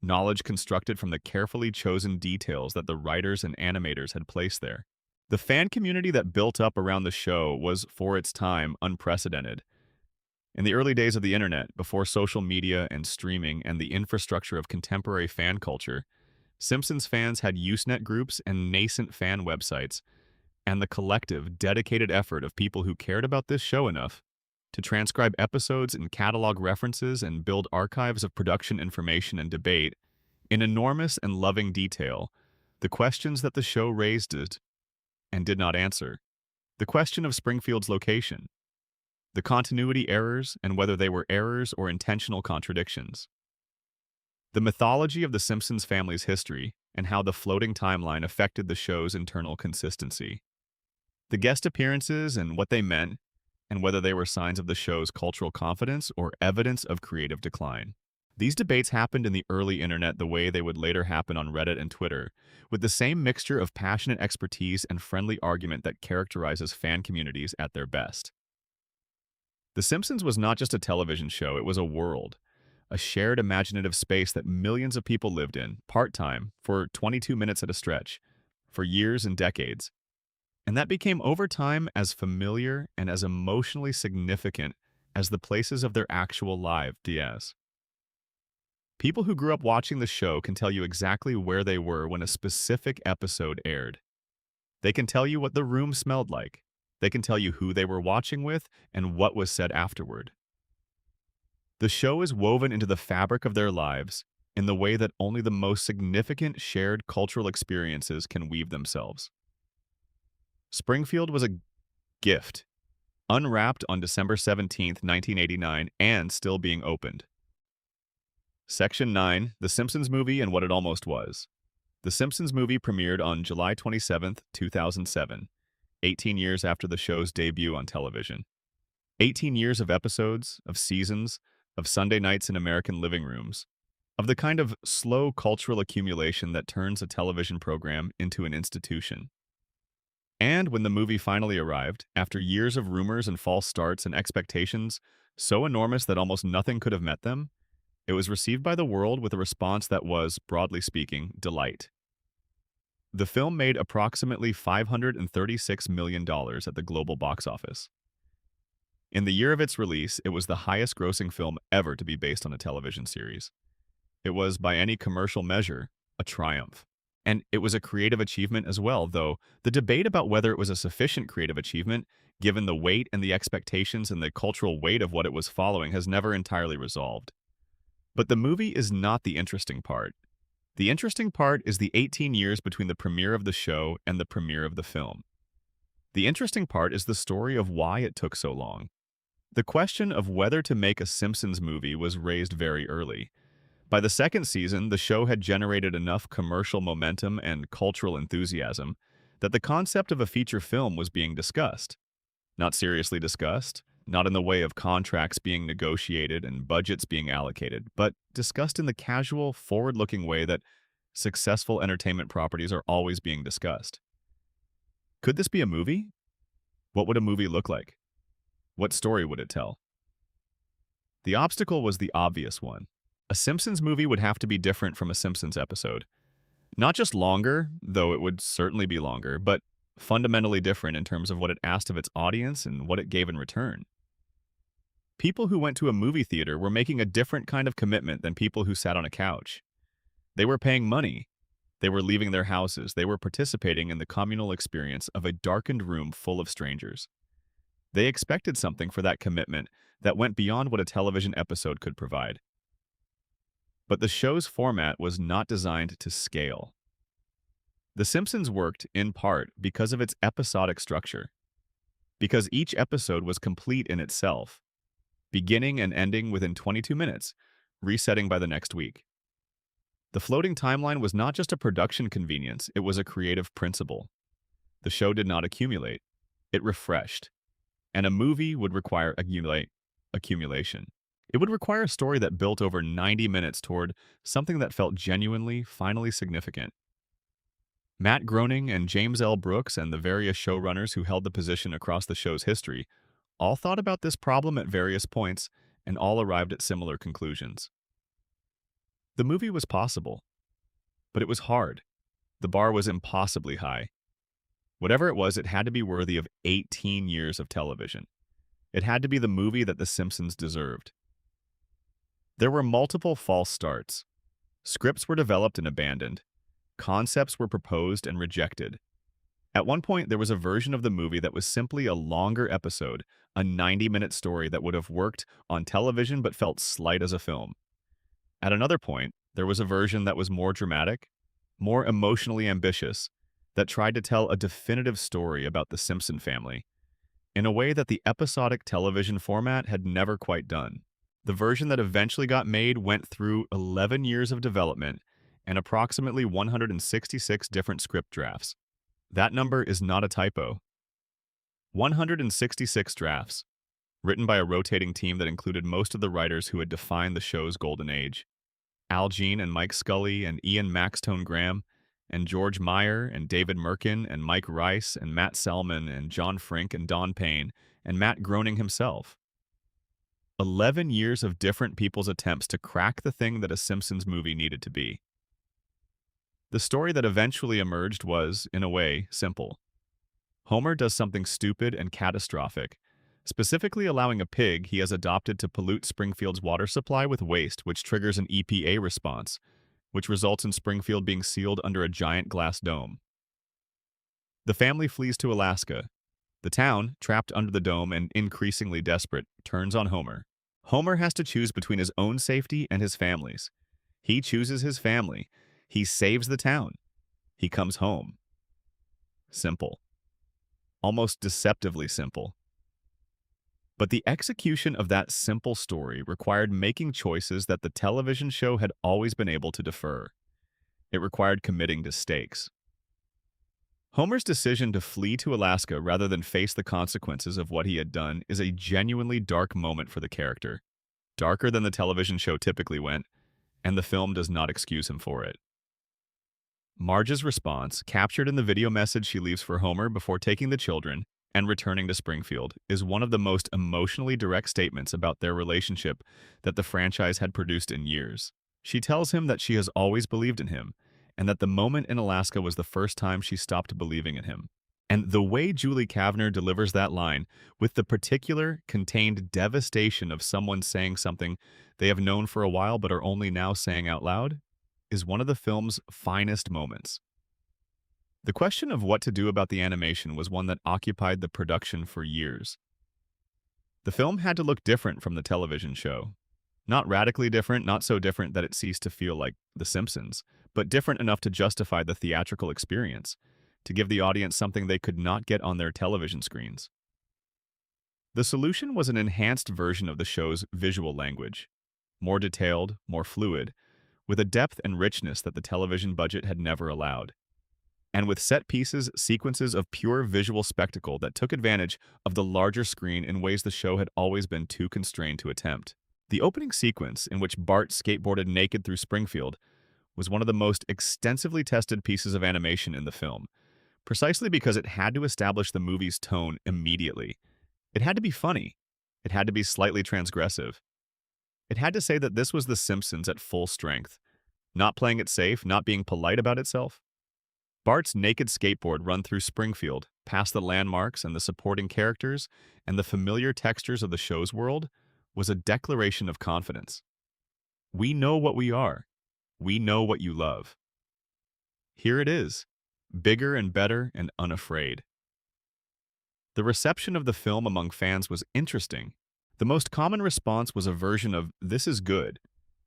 knowledge constructed from the carefully chosen details that the writers and animators had placed there. The fan community that built up around the show was, for its time, unprecedented. In the early days of the internet, before social media and streaming and the infrastructure of contemporary fan culture, Simpsons fans had Usenet groups and nascent fan websites, and the collective, dedicated effort of people who cared about this show enough to transcribe episodes and catalog references and build archives of production information and debate in enormous and loving detail the questions that the show raised and did not answer. The question of Springfield's location, the continuity errors and whether they were errors or intentional contradictions. The mythology of the Simpsons family's history and how the floating timeline affected the show's internal consistency. The guest appearances and what they meant, and whether they were signs of the show's cultural confidence or evidence of creative decline. These debates happened in the early internet the way they would later happen on Reddit and Twitter, with the same mixture of passionate expertise and friendly argument that characterizes fan communities at their best. The Simpsons was not just a television show, it was a world, a shared imaginative space that millions of people lived in, part-time, for 22 minutes at a stretch, for years and decades. And that became over time as familiar and as emotionally significant as the places of their actual lives. People who grew up watching the show can tell you exactly where they were when a specific episode aired. They can tell you what the room smelled like. They can tell you who they were watching with and what was said afterward. The show is woven into the fabric of their lives in the way that only the most significant shared cultural experiences can weave themselves. Springfield was a gift, unwrapped on December 17, 1989, and still being opened. Section 9, The Simpsons Movie and What It Almost Was. The Simpsons movie premiered on July 27, 2007, 18 years after the show's debut on television. 18 years of episodes, of seasons, of Sunday nights in American living rooms, of the kind of slow cultural accumulation that turns a television program into an institution. And when the movie finally arrived, after years of rumors and false starts and expectations so enormous that almost nothing could have met them, it was received by the world with a response that was, broadly speaking, delight. The film made approximately $536 million at the global box office. In the year of its release, it was the highest-grossing film ever to be based on a television series. It was, by any commercial measure, a triumph. And it was a creative achievement as well, though the debate about whether it was a sufficient creative achievement, given the weight and the expectations and the cultural weight of what it was following, has never entirely resolved. But the movie is not the interesting part. The interesting part is the 18 years between the premiere of the show and the premiere of the film. The interesting part is the story of why it took so long. The question of whether to make a Simpsons movie was raised very early. By the second season, the show had generated enough commercial momentum and cultural enthusiasm that the concept of a feature film was being discussed. Not seriously discussed, not in the way of contracts being negotiated and budgets being allocated, but discussed in the casual, forward-looking way that successful entertainment properties are always being discussed. Could this be a movie? What would a movie look like? What story would it tell? The obstacle was the obvious one. A Simpsons movie would have to be different from a Simpsons episode. Not just longer, though it would certainly be longer, but fundamentally different in terms of what it asked of its audience and what it gave in return. People who went to a movie theater were making a different kind of commitment than people who sat on a couch. They were paying money. They were leaving their houses. They were participating in the communal experience of a darkened room full of strangers. They expected something for that commitment that went beyond what a television episode could provide. But the show's format was not designed to scale. The Simpsons worked, in part, because of its episodic structure. Because each episode was complete in itself, beginning and ending within 22 minutes, resetting by the next week. The floating timeline was not just a production convenience, it was a creative principle. The show did not accumulate, it refreshed. And a movie would require accumulation. It would require a story that built over 90 minutes toward something that felt genuinely, finally significant. Matt Groening and James L. Brooks and the various showrunners who held the position across the show's history all thought about this problem at various points and all arrived at similar conclusions. The movie was possible, but it was hard. The bar was impossibly high. Whatever it was, it had to be worthy of 18 years of television. It had to be the movie that The Simpsons deserved. There were multiple false starts. Scripts were developed and abandoned. Concepts were proposed and rejected. At one point, there was a version of the movie that was simply a longer episode, a 90-minute story that would have worked on television but felt slight as a film. At another point, there was a version that was more dramatic, more emotionally ambitious, that tried to tell a definitive story about the Simpson family, in a way that the episodic television format had never quite done. The version that eventually got made went through 11 years of development and approximately 166 different script drafts. That number is not a typo. 166 drafts, written by a rotating team that included most of the writers who had defined the show's golden age. Al Jean and Mike Scully and Ian Maxtone Graham and George Meyer and David Merkin and Mike Rice and Matt Selman and John Frink and Don Payne and Matt Groening himself. 11 years of different people's attempts to crack the thing that a Simpsons movie needed to be. The story that eventually emerged was, in a way, simple. Homer does something stupid and catastrophic, specifically allowing a pig he has adopted to pollute Springfield's water supply with waste, which triggers an EPA response, which results in Springfield being sealed under a giant glass dome. The family flees to Alaska. The town, trapped under the dome and increasingly desperate, turns on Homer. Homer has to choose between his own safety and his family's. He chooses his family. He saves the town. He comes home. Simple. Almost deceptively simple. But the execution of that simple story required making choices that the television show had always been able to defer. It required committing to stakes. Homer's decision to flee to Alaska rather than face the consequences of what he had done is a genuinely dark moment for the character, darker than the television show typically went, and the film does not excuse him for it. Marge's response, captured in the video message she leaves for Homer before taking the children and returning to Springfield, is one of the most emotionally direct statements about their relationship that the franchise had produced in years. She tells him that she has always believed in him, and that the moment in Alaska was the first time she stopped believing in him. And the way Julie Kavner delivers that line, with the particular, contained devastation of someone saying something they have known for a while but are only now saying out loud, is one of the film's finest moments. The question of what to do about the animation was one that occupied the production for years. The film had to look different from the television show. Not radically different, not so different that it ceased to feel like The Simpsons, but different enough to justify the theatrical experience, to give the audience something they could not get on their television screens. The solution was an enhanced version of the show's visual language, more detailed, more fluid, with a depth and richness that the television budget had never allowed, and with set pieces, sequences of pure visual spectacle that took advantage of the larger screen in ways the show had always been too constrained to attempt. The opening sequence, in which Bart skateboarded naked through Springfield, was one of the most extensively tested pieces of animation in the film, precisely because it had to establish the movie's tone immediately. It had to be funny. It had to be slightly transgressive. It had to say that this was The Simpsons at full strength, not playing it safe, not being polite about itself. Bart's naked skateboard run through Springfield, past the landmarks and the supporting characters and the familiar textures of the show's world, was a declaration of confidence. We know what we are. We know what you love. Here it is, bigger and better and unafraid. The reception of the film among fans was interesting. The most common response was a version of, "This is good,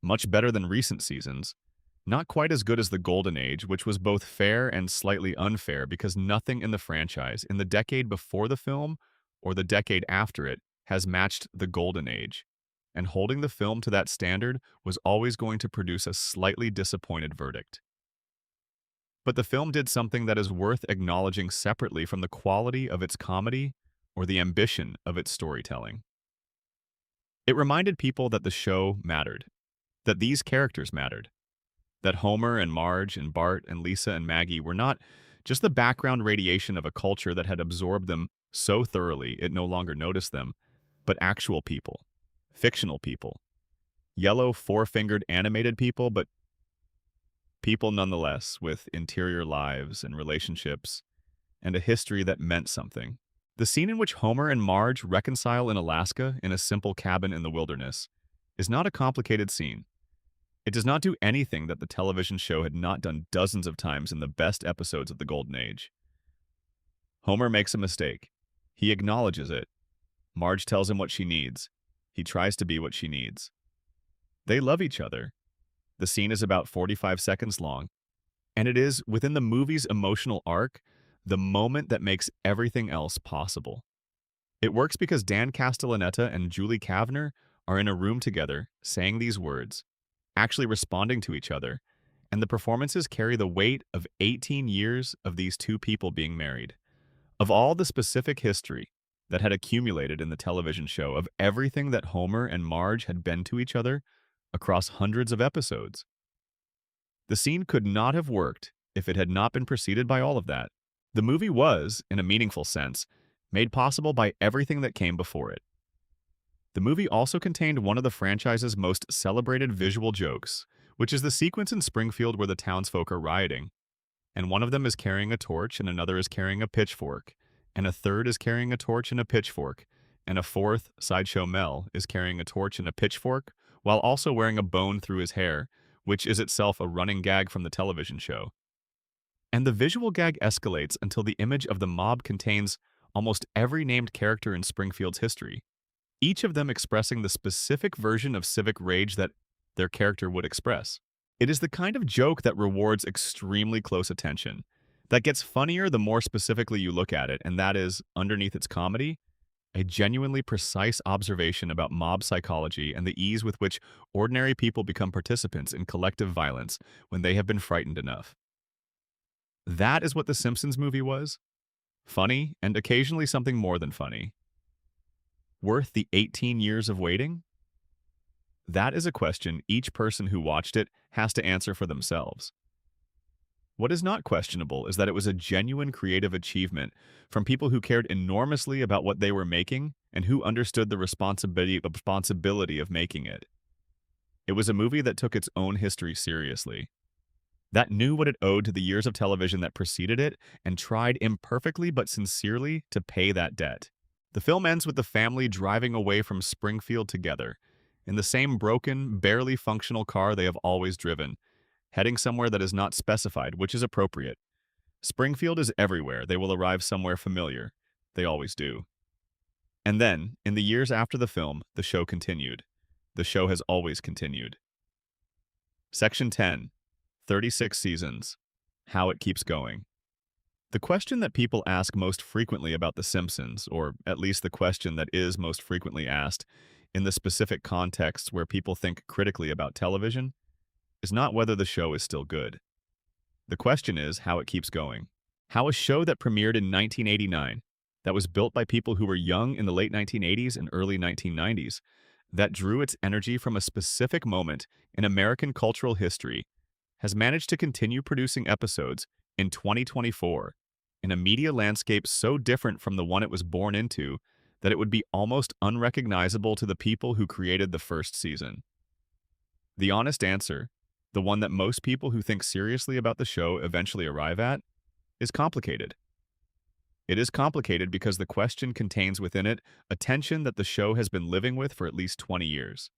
much better than recent seasons, not quite as good as the Golden Age," which was both fair and slightly unfair because nothing in the franchise in the decade before the film or the decade after it has matched the Golden Age. And holding the film to that standard was always going to produce a slightly disappointed verdict. But the film did something that is worth acknowledging separately from the quality of its comedy or the ambition of its storytelling. It reminded people that the show mattered, that these characters mattered, that Homer and Marge and Bart and Lisa and Maggie were not just the background radiation of a culture that had absorbed them so thoroughly it no longer noticed them, but actual people, fictional people, yellow four-fingered animated people, but people nonetheless with interior lives and relationships and a history that meant something. The scene in which Homer and Marge reconcile in Alaska in a simple cabin in the wilderness is not a complicated scene. It does not do anything that the television show had not done dozens of times in the best episodes of the Golden Age. Homer makes a mistake. He acknowledges it. Marge tells him what she needs. He tries to be what she needs. They love each other. The scene is about 45 seconds long, and it is, within the movie's emotional arc, the moment that makes everything else possible. It works because Dan Castellaneta and Julie Kavner are in a room together, saying these words, actually responding to each other, and the performances carry the weight of 18 years of these two people being married. Of all the specific history that had accumulated in the television show, of everything that Homer and Marge had been to each other across hundreds of episodes, the scene could not have worked if it had not been preceded by all of that. The movie was, in a meaningful sense, made possible by everything that came before it. The movie also contained one of the franchise's most celebrated visual jokes, which is the sequence in Springfield where the townsfolk are rioting, and one of them is carrying a torch and another is carrying a pitchfork, and a third is carrying a torch and a pitchfork, and a fourth, Sideshow Mel, is carrying a torch and a pitchfork while also wearing a bone through his hair, which is itself a running gag from the television show. And the visual gag escalates until the image of the mob contains almost every named character in Springfield's history, each of them expressing the specific version of civic rage that their character would express. It is the kind of joke that rewards extremely close attention, that gets funnier the more specifically you look at it, and that is, underneath its comedy, a genuinely precise observation about mob psychology and the ease with which ordinary people become participants in collective violence when they have been frightened enough. That is what the Simpsons movie was. Funny, and occasionally something more than funny. Worth the 18 years of waiting? That is a question each person who watched it has to answer for themselves. What is not questionable is that it was a genuine creative achievement from people who cared enormously about what they were making and who understood the responsibility of making it. It was a movie that took its own history seriously, that knew what it owed to the years of television that preceded it and tried imperfectly but sincerely to pay that debt. The film ends with the family driving away from Springfield together, in the same broken, barely functional car they have always driven, heading somewhere that is not specified, which is appropriate. Springfield is everywhere. They will arrive somewhere familiar. They always do. And then, in the years after the film, the show continued. The show has always continued. Section 10. 36 seasons. How it keeps going. The question that people ask most frequently about The Simpsons, or at least the question that is most frequently asked in the specific contexts where people think critically about television, is not whether the show is still good. The question is how it keeps going. How a show that premiered in 1989, that was built by people who were young in the late 1980s and early 1990s, that drew its energy from a specific moment in American cultural history, has managed to continue producing episodes in 2024 in a media landscape so different from the one it was born into that it would be almost unrecognizable to the people who created the first season. The honest answer, the one that most people who think seriously about the show eventually arrive at, is complicated. It is complicated because the question contains within it a tension that the show has been living with for at least 20 years.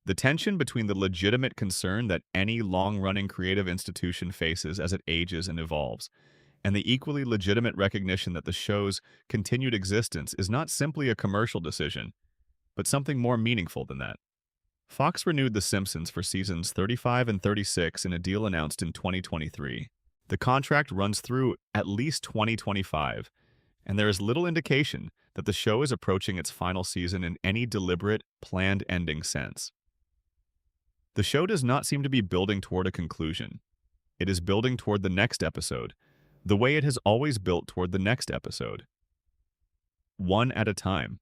The tension between the legitimate concern that any long-running creative institution faces as it ages and evolves, and the equally legitimate recognition that the show's continued existence is not simply a commercial decision, but something more meaningful than that. Fox renewed The Simpsons for seasons 35 and 36 in a deal announced in 2023. The contract runs through at least 2025, and there is little indication that the show is approaching its final season in any deliberate, planned ending sense. The show does not seem to be building toward a conclusion. It is building toward the next episode, the way it has always built toward the next episode. One at a time.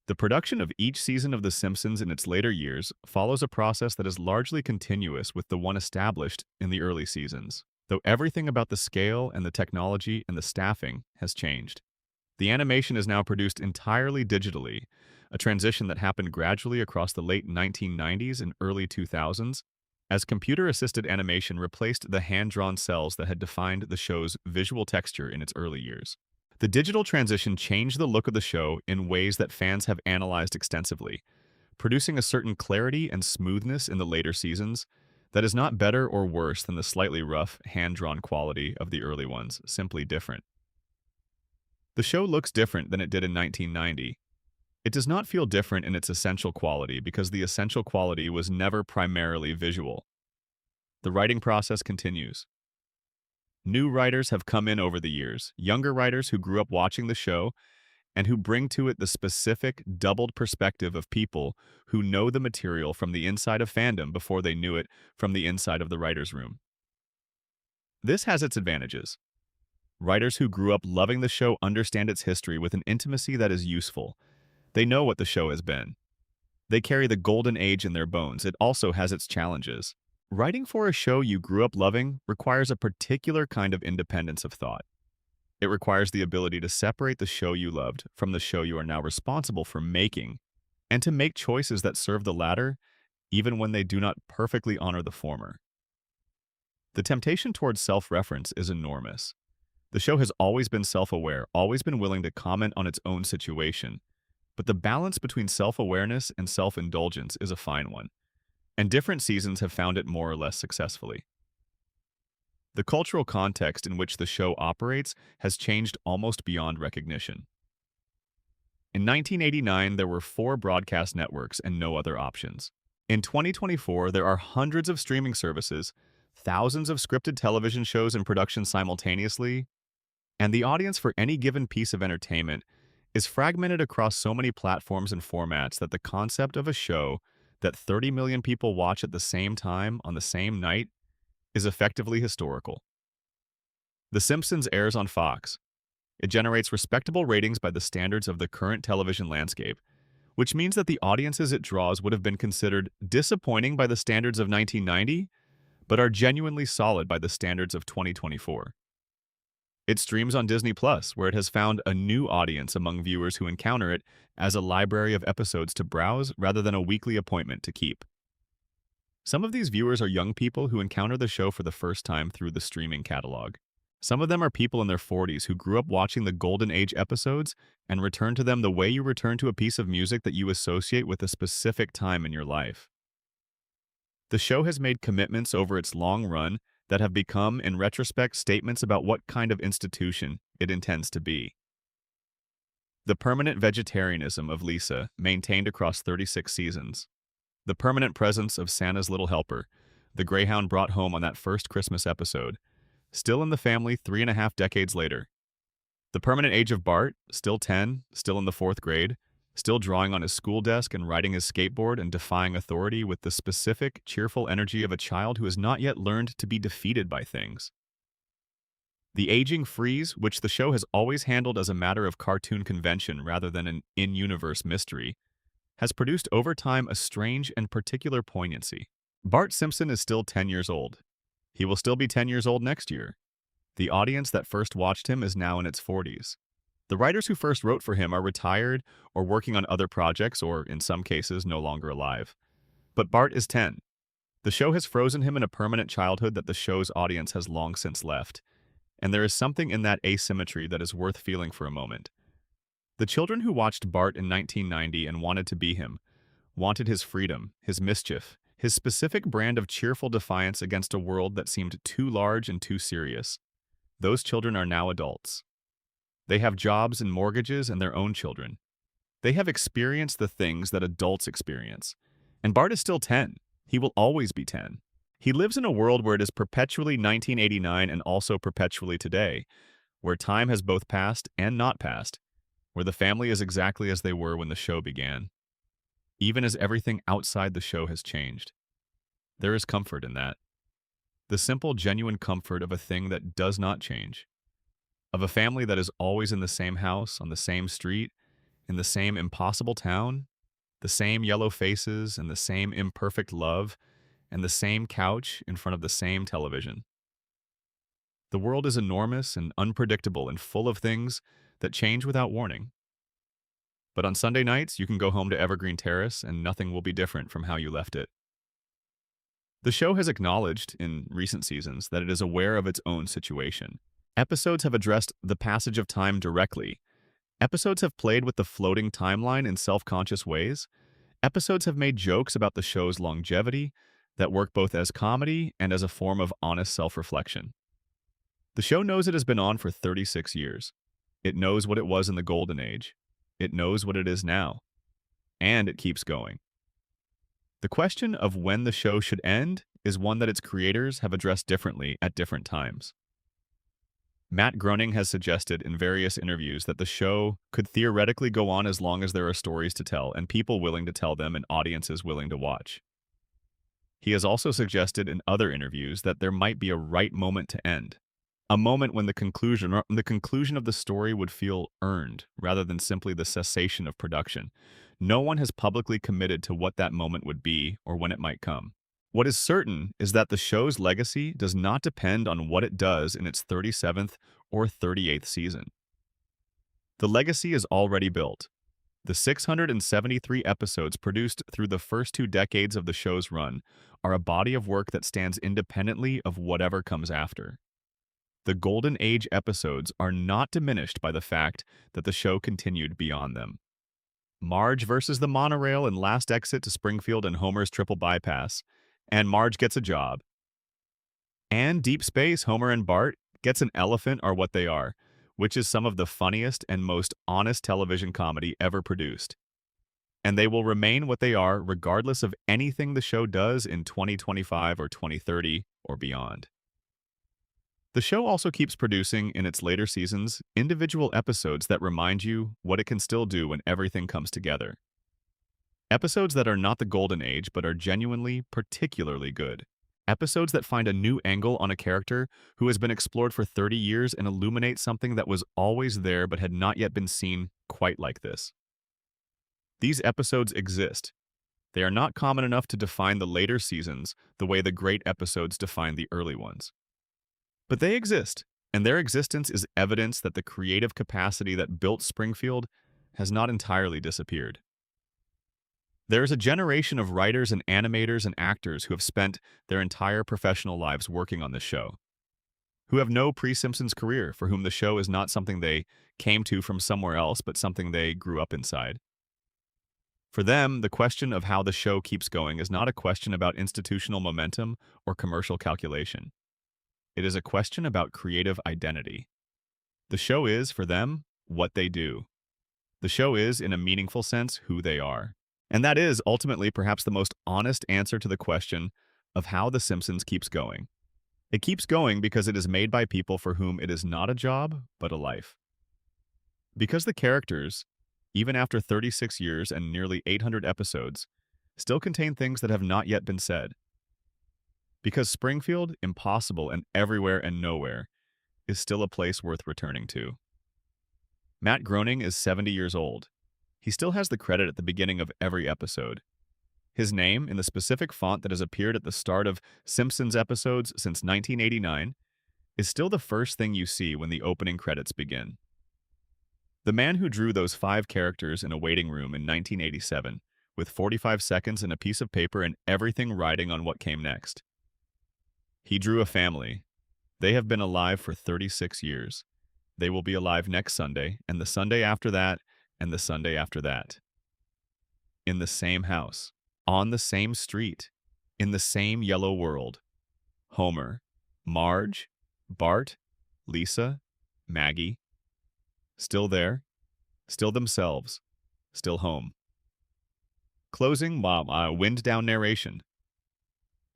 The production of each season of The Simpsons in its later years follows a process that is largely continuous with the one established in the early seasons, though everything about the scale and the technology and the staffing has changed. The animation is now produced entirely digitally, a transition that happened gradually across the late 1990s and early 2000s, as computer-assisted animation replaced the hand-drawn cells that had defined the show's visual texture in its early years. The digital transition changed the look of the show in ways that fans have analyzed extensively, producing a certain clarity and smoothness in the later seasons that is not better or worse than the slightly rough, hand-drawn quality of the early ones, simply different. The show looks different than it did in 1990. It does not feel different in its essential quality because the essential quality was never primarily visual. The writing process continues. New writers have come in over the years, younger writers who grew up watching the show and who bring to it the specific, doubled perspective of people who know the material from the inside of fandom before they knew it from the inside of the writer's room. This has its advantages. Writers who grew up loving the show understand its history with an intimacy that is useful. They know what the show has been. They carry the golden age in their bones. It also has its challenges. Writing for a show you grew up loving requires a particular kind of independence of thought. It requires the ability to separate the show you loved from the show you are now responsible for making, and to make choices that serve the latter, even when they do not perfectly honor the former. The temptation towards self-reference is enormous. The show has always been self-aware, always been willing to comment on its own situation, but the balance between self-awareness and self-indulgence is a fine one, and different seasons have found it more or less successfully. The cultural context in which the show operates has changed almost beyond recognition. In 1989, there were 4 broadcast networks and no other options. In 2024, there are hundreds of streaming services, thousands of scripted television shows in production simultaneously, and the audience for any given piece of entertainment is fragmented across so many platforms and formats that the concept of a show that 30 million people watch at the same time on the same night is effectively historical. The Simpsons airs on Fox. It generates respectable ratings by the standards of the current television landscape, which means that the audiences it draws would have been considered disappointing by the standards of 1990, but are genuinely solid by the standards of 2024. It streams on Disney+, where it has found a new audience among viewers who encounter it as a library of episodes to browse rather than a weekly appointment to keep. Some of these viewers are young people who encounter the show for the first time through the streaming catalog. Some of them are people in their 40s who grew up watching the Golden Age episodes and return to them the way you return to a piece of music that you associate with a specific time in your life. The show has made commitments over its long run that have become, in retrospect, statements about what kind of institution it intends to be. The permanent vegetarianism of Lisa, maintained across 36 seasons. The permanent presence of Santa's little helper, the greyhound brought home on that first Christmas episode, still in the family 3.5 decades later. The permanent age of Bart, still 10, still in the 4th grade, still drawing on his school desk and riding his skateboard and defying authority with the specific, cheerful energy of a child who has not yet learned to be defeated by things. The aging Freeze, which the show has always handled as a matter of cartoon convention rather than an in-universe mystery, has produced over time a strange and particular poignancy. Bart Simpson is still 10 years old. He will still be 10 years old next year. The audience that first watched him is now in its 40s. The writers who first wrote for him are retired or working on other projects or, in some cases, no longer alive. But Bart is 10. The show has frozen him in a permanent childhood that the show's audience has long since left. And there is something in that asymmetry that is worth feeling for a moment. The children who watched Bart in 1990 and wanted to be him, wanted his freedom, his mischief, his specific brand of cheerful defiance against a world that seemed too large and too serious. Those children are now adults. They have jobs and mortgages and their own children. They have experienced the things that adults experience. And Bart is still 10. He will always be 10. He lives in a world where it is perpetually 1989 and also perpetually today, where time has both passed and not passed, where the family is exactly as they were when the show began, even as everything outside the show has changed. There is comfort in that. The simple, genuine comfort of a thing that does not change, of a family that is always in the same house, on the same street, in the same impossible town, the same yellow faces and the same imperfect love, and the same couch in front of the same television. The world is enormous and unpredictable and full of things that change without warning. But on Sunday nights, you can go home to Evergreen Terrace and nothing will be different from how you left it. The show has acknowledged, in recent seasons, that it is aware of its own situation. Episodes have addressed the passage of time directly. Episodes have played with the floating timeline in self-conscious ways. Episodes have made jokes about the show's longevity that work both as comedy and as a form of honest self-reflection. The show knows it has been on for 36 years. It knows what it was in the golden age. It knows what it is now. And it keeps going. The question of when the show should end is one that its creators have addressed differently at different times. Matt Groening has suggested in various interviews that the show could theoretically go on as long as there are stories to tell and people willing to tell them and audiences willing to watch. He has also suggested in other interviews that there might be a right moment to end, a moment when the conclusion of the story would feel earned rather than simply the cessation of production. No one has publicly committed to what that moment would be or when it might come. What is certain is that the show's legacy does not depend on what it does in its 37th or 38th season. The legacy is already built. The 673 episodes produced through the first 2 decades of the show's run are a body of work that stands independently of whatever comes after. The Golden Age episodes are not diminished by the fact that the show continued beyond them. Marge versus the monorail and Last Exit to Springfield and Homer's Triple Bypass, and Marge gets a job. And Deep Space, Homer and Bart gets an elephant are what they are, which is some of the funniest and most honest television comedy ever produced. And they will remain what they are regardless of anything the show does in 2025 or 2030 or beyond. The show also keeps producing, in its later seasons, individual episodes that remind you what it can still do when everything comes together. Episodes that are not the golden age but are genuinely, particularly good. Episodes that find a new angle on a character who has been explored for 30 years and illuminate something that was always there but had not yet been seen quite like this. These episodes exist. They are not common enough to define the later seasons the way the great episodes define the early ones. But they exist, and their existence is evidence that the creative capacity that built Springfield has not entirely disappeared. There is a generation of writers and animators and actors who have spent their entire professional lives working on this show, who have no pre-Simpsons career, for whom the show is not something they came to from somewhere else, but something they grew up inside. For them, the question of how the show keeps going is not a question about institutional momentum or commercial calculation. It is a question about creative identity. The show is, for them, what they do. The show is, in a meaningful sense, who they are. And that is, ultimately, perhaps the most honest answer to the question of how The Simpsons keeps going. It keeps going because it is made by people for whom it is not a job, but a life. Because the characters, even after 36 years and nearly 800 episodes, still contain things that have not yet been said. Because Springfield, impossible and everywhere and nowhere, is still a place worth returning to. Matt Groening is 70 years old. He still has the credit at the beginning of every episode. His name, in the specific font that has appeared at the start of Simpsons episodes since 1989, is still the first thing you see when the opening credits begin. The man who drew those 5 characters in a waiting room in 1987, with 45 seconds and a piece of paper and everything riding on what came next. He drew a family, They have been alive for 36 years. They will be alive next Sunday, and the Sunday after that, and the Sunday after that. In the same house, on the same street, in the same yellow world. Homer, Marge, Bart, Lisa, Maggie. Still there, still themselves, still home. Closing wind down narration.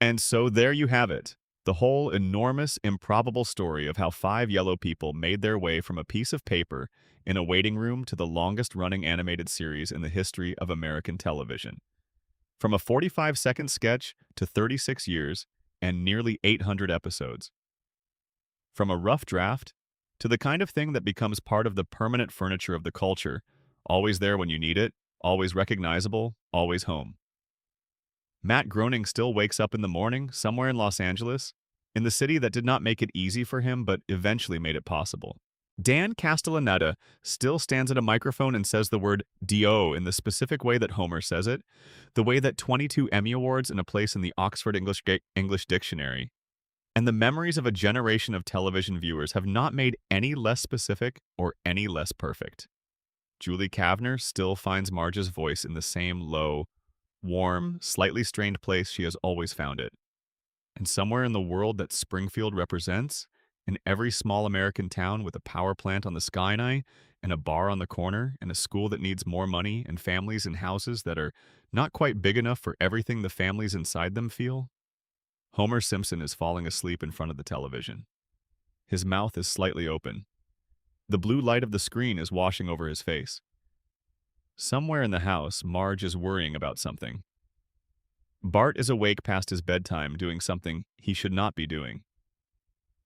And so there you have it, the whole enormous, improbable story of how five yellow people made their way from a piece of paper in a waiting room to the longest-running animated series in the history of American television. From a 45-second sketch to 36 years and nearly 800 episodes. From a rough draft to the kind of thing that becomes part of the permanent furniture of the culture, always there when you need it, always recognizable, always home. Matt Groening still wakes up in the morning somewhere in Los Angeles, in the city that did not make it easy for him but eventually made it possible. Dan Castellaneta still stands at a microphone and says the word "dio" in the specific way that Homer says it, the way that 22 Emmy Awards and a place in the Oxford English Dictionary. And the memories of a generation of television viewers have not made any less specific or any less perfect. Julie Kavner still finds Marge's voice in the same low, warm, slightly strained place she has always found it. And somewhere in the world that Springfield represents, in every small American town with a power plant on the skyline, and a bar on the corner, and a school that needs more money, and families in houses that are not quite big enough for everything the families inside them feel, Homer Simpson is falling asleep in front of the television. His mouth is slightly open. The blue light of the screen is washing over his face. Somewhere in the house, Marge is worrying about something. Bart is awake past his bedtime doing something he should not be doing.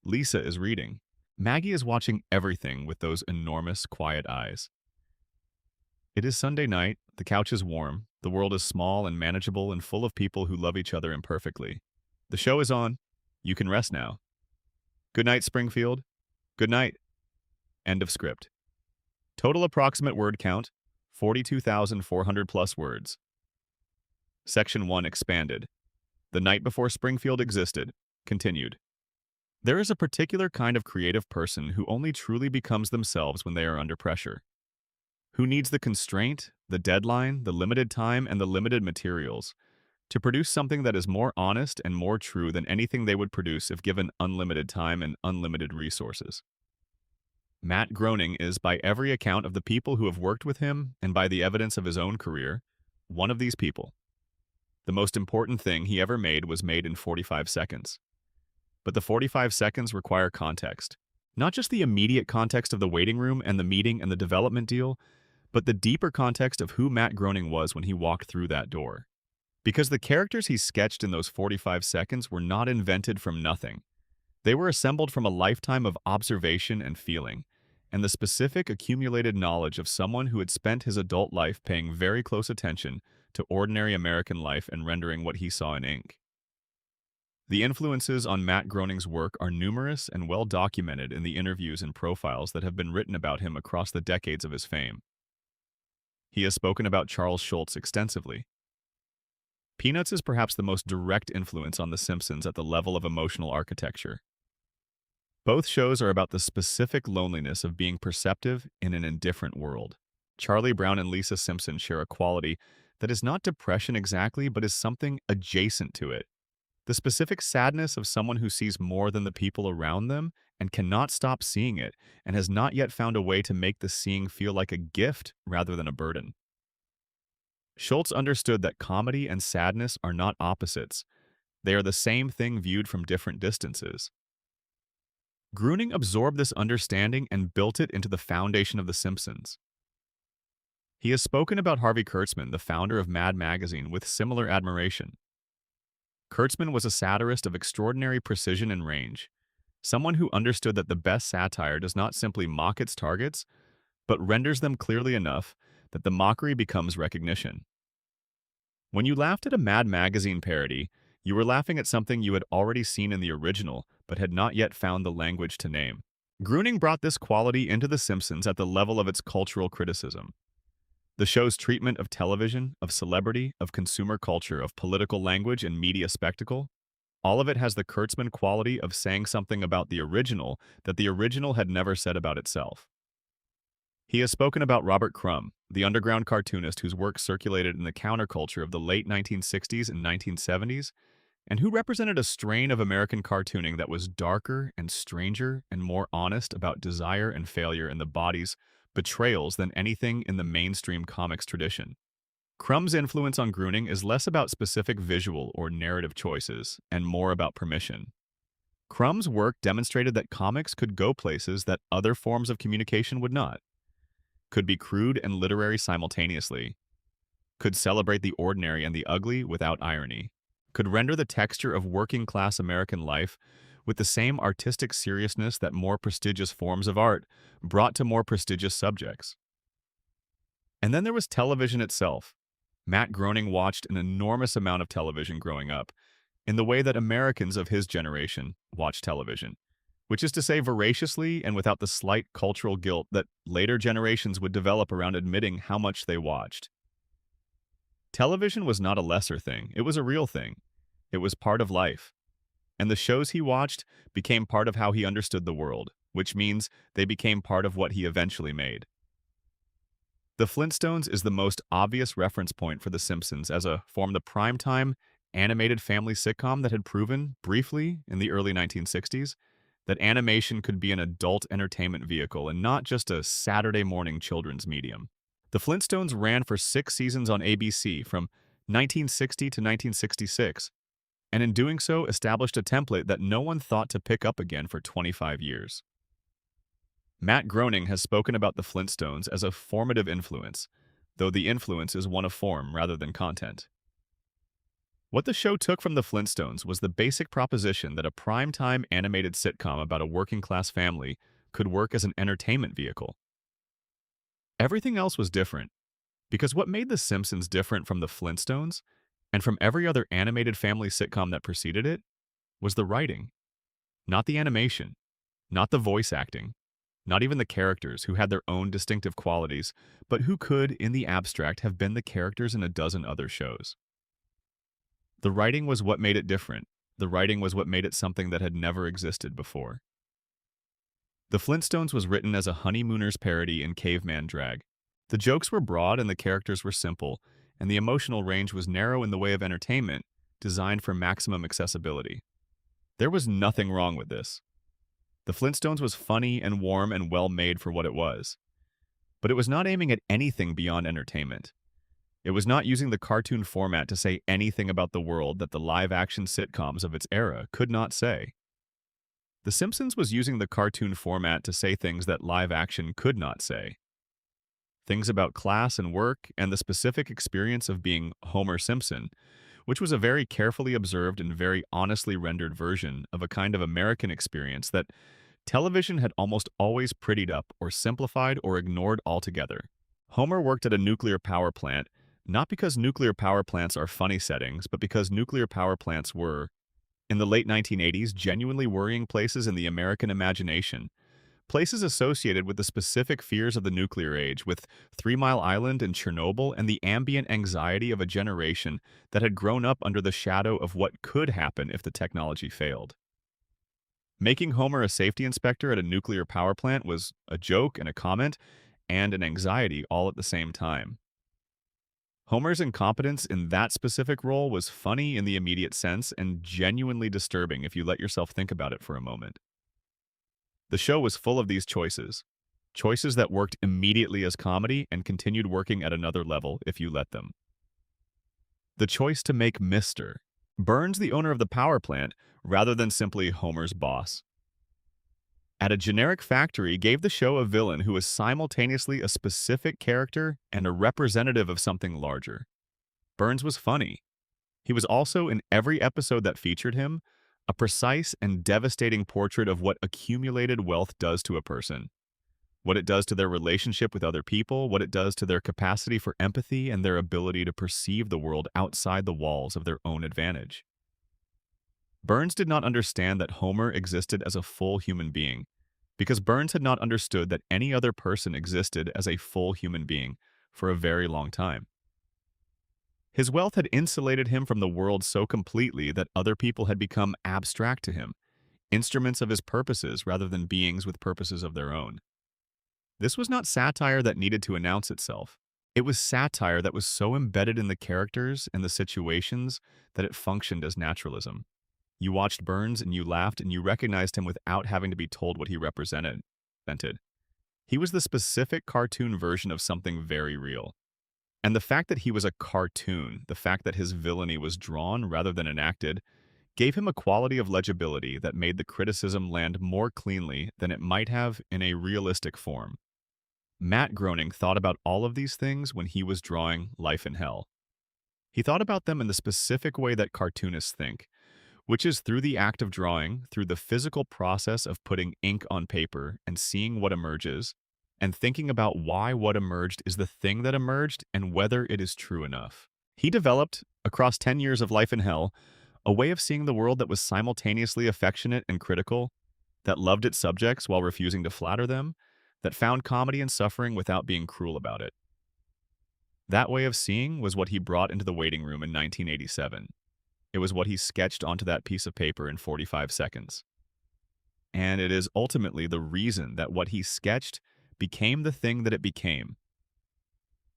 Lisa is reading. Maggie is watching everything with those enormous, quiet eyes. It is Sunday night, the couch is warm, the world is small and manageable and full of people who love each other imperfectly. The show is on. You can rest now. Good night, Springfield. Good night. End of script. Total approximate word count, 42,400 plus words. Section 1 expanded. The night before Springfield existed. Continued. There is a particular kind of creative person who only truly becomes themselves when they are under pressure. Who needs the constraint, the deadline, the limited time, and the limited materials to produce something that is more honest and more true than anything they would produce if given unlimited time and unlimited resources. Matt Groening is, by every account of the people who have worked with him and by the evidence of his own career, one of these people. The most important thing he ever made was made in 45 seconds. But the 45 seconds require context. Not just the immediate context of the waiting room and the meeting and the development deal, but the deeper context of who Matt Groening was when he walked through that door. Because the characters he sketched in those 45 seconds were not invented from nothing. They were assembled from a lifetime of observation and feeling, and the specific accumulated knowledge of someone who had spent his adult life paying very close attention to ordinary American life and rendering what he saw in ink. The influences on Matt Groening's work are numerous and well documented in the interviews and profiles that have been written about him across the decades of his fame. He has spoken about Charles Schulz extensively. Peanuts is perhaps the most direct influence on The Simpsons at the level of emotional architecture. Both shows are about the specific loneliness of being perceptive in an indifferent world. Charlie Brown and Lisa Simpson share a quality that is not depression exactly, but is something adjacent to it. The specific sadness of someone who sees more than the people around them and cannot stop seeing it and has not yet found a way to make the seeing feel like a gift rather than a burden. Schulz understood that comedy and sadness are not opposites. They are the same thing viewed from different distances. Groening absorbed this understanding and built it into the foundation of The Simpsons. He has spoken about Harvey Kurtzman, the founder of Mad Magazine, with similar admiration. Kurtzman was a satirist of extraordinary precision and range, someone who understood that the best satire does not simply mock its targets, but renders them clearly enough that the mockery becomes recognition. When you laughed at a Mad Magazine parody, you were laughing at something you had already seen in the original, but had not yet found the language to name. Groening brought this quality into The Simpsons at the level of its cultural criticism. The show's treatment of television, of celebrity, of consumer culture, of political language and media spectacle, All of it has the Kurtzman quality of saying something about the original that the original had never said about itself. He has spoken about Robert Crumb, the underground cartoonist whose work circulated in the counterculture of the late 1960s and 1970s, and who represented a strain of American cartooning that was darker and stranger and more honest about desire and failure in the body's betrayals than anything in the mainstream comics tradition. Crumb's influence on Groening is less about specific visual or narrative choices and more about permission. Crumb's work demonstrated that comics could go places that other forms of communication would not, could be crude and literary simultaneously, could celebrate the ordinary and the ugly without irony, could render the texture of working-class American life with the same artistic seriousness that more prestigious forms of art brought to more prestigious subjects. And then there was television itself. Matt Groening watched an enormous amount of television growing up, in the way that Americans of his generation watch television, which is to say voraciously and without the slight cultural guilt that later generations would develop around admitting how much they watched. Television was not a lesser thing, it was a real thing. It was part of life. And the shows he watched became part of how he understood the world, which means they became part of what he eventually made. The Flintstones is the most obvious reference point for The Simpsons as a form the primetime, animated family sitcom that had proven, briefly, in the early 1960s, that animation could be an adult entertainment vehicle and not just a Saturday morning children's medium. The Flintstones ran for 6 seasons on ABC from 1960 to 1966, and in doing so established a template that no one thought to pick up again for 25 years. Matt Groening has spoken about the Flintstones as a formative influence, though the influence is one of form rather than content. What the show took from the Flintstones was the basic proposition that a primetime animated sitcom about a working-class family could work as an entertainment vehicle. Everything else was different, because what made The Simpsons different from the Flintstones, and from every other animated family sitcom that preceded it, was the writing. Not the animation, not the voice acting, not even the characters who had their own distinctive qualities, but who could, in the abstract, have been the characters in a dozen other shows. The writing was what made it different. The writing was what made it something that had never existed before. The Flintstones was written as a honeymooner's parody in caveman drag. The jokes were broad and the characters were simple, and the emotional range was narrow in the way of entertainment, designed for maximum accessibility. There was nothing wrong with this. The Flintstones was funny and warm and well-made for what it was. But it was not aiming at anything beyond entertainment. It was not using the cartoon format to say anything about the world that the live-action sitcoms of its era could not say. The Simpsons was using the cartoon format to say things that live-action could not say. Things about class and work and the specific experience of being Homer Simpson, which was a very carefully observed and very honestly rendered version of a kind of American experience that television had almost always prettied up or simplified or ignored altogether. Homer worked at a nuclear power plant, not because nuclear power plants are funny settings, but because nuclear power plants were, in the late 1980s, genuinely worrying places in the American imagination. Places associated with the specific fears of the nuclear age, with 3 Mile Island and Chernobyl and the ambient anxiety of a generation that had grown up under the shadow of what could happen if the technology failed. Making Homer a safety inspector at a nuclear power plant was a joke and a comment, and an anxiety all at the same time. Homer's incompetence in that specific role was funny in the immediate sense and genuinely disturbing if you let yourself think about it for a moment. The show was full of these choices that worked immediately as comedy and continued working at another level if you let them. The choice to make Mr. Burns the owner of the power plant rather than simply Homer's boss. At a generic factory gave the show a villain who was simultaneously a specific character and a representative of something larger. Burns was funny. He was also, in every episode that featured him, a precise and devastating portrait of what accumulated wealth does to a person, what it does to their relationship with other people, what it does to their capacity for empathy and their ability to perceive the world outside the walls of their own advantage. Burns did not understand that Homer existed as a full human being, because Burns had not understood that any other person existed as a full human being for a very long time. His wealth had insulated him from the world so completely that other people had become abstract to him, instruments of his purposes rather than beings with purposes of their own. This was not satire that needed to announce itself. It was satire that was so embedded in the characters and the situations that it functioned as naturalism. You watched Burns and you laughed and you recognized him without having to be told what he represented. He was the specific cartoon version of something very real. And the fact that he was a cartoon, the fact that his villainy was drawn rather than enacted, gave him a quality of legibility that made the criticism land more cleanly than it might have in a realistic form. Matt Groening thought about all of these things when he was drawing Life in Hell. He thought about them in the specific way that cartoonists think, which is through the act of drawing, through the physical process of putting ink on paper and seeing what emerges, and thinking about why what emerged is the thing that emerged and whether it is true enough. He developed, across 10 years of Life in Hell, a way of seeing the world that was simultaneously affectionate and critical, that loved its subjects while refusing to flatter them, that found comedy in suffering without being cruel about it. That way of seeing was what he brought into the waiting room in 1987. It was what he sketched onto that piece of paper in 45 seconds. And it is ultimately the reason that what he sketched became the thing that it became.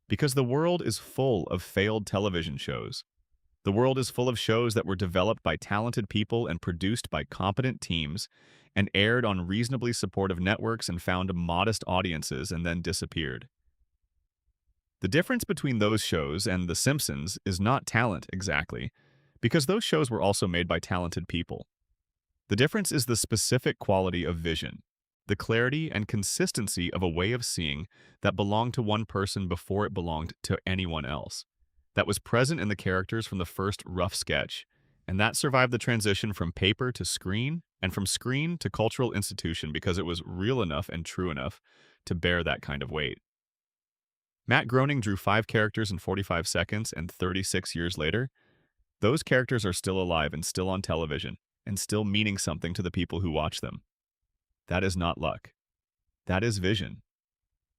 Because the world is full of failed television shows. The world is full of shows that were developed by talented people and produced by competent teams and aired on reasonably supportive networks and found modest audiences and then disappeared. The difference between those shows and The Simpsons is not talent exactly, because those shows were also made by talented people. The difference is the specific quality of vision, the clarity and consistency of a way of seeing that belonged to one person before it belonged to anyone else, that was present in the characters from the first rough sketch, and that survived the transition from paper to screen and from screen to cultural institution because it was real enough and true enough to bear that kind of weight. Matt Groening drew 5 characters in 45 seconds, and 36 years later, those characters are still alive and still on television, and still meaning something to the people who watch them. That is not luck. That is vision.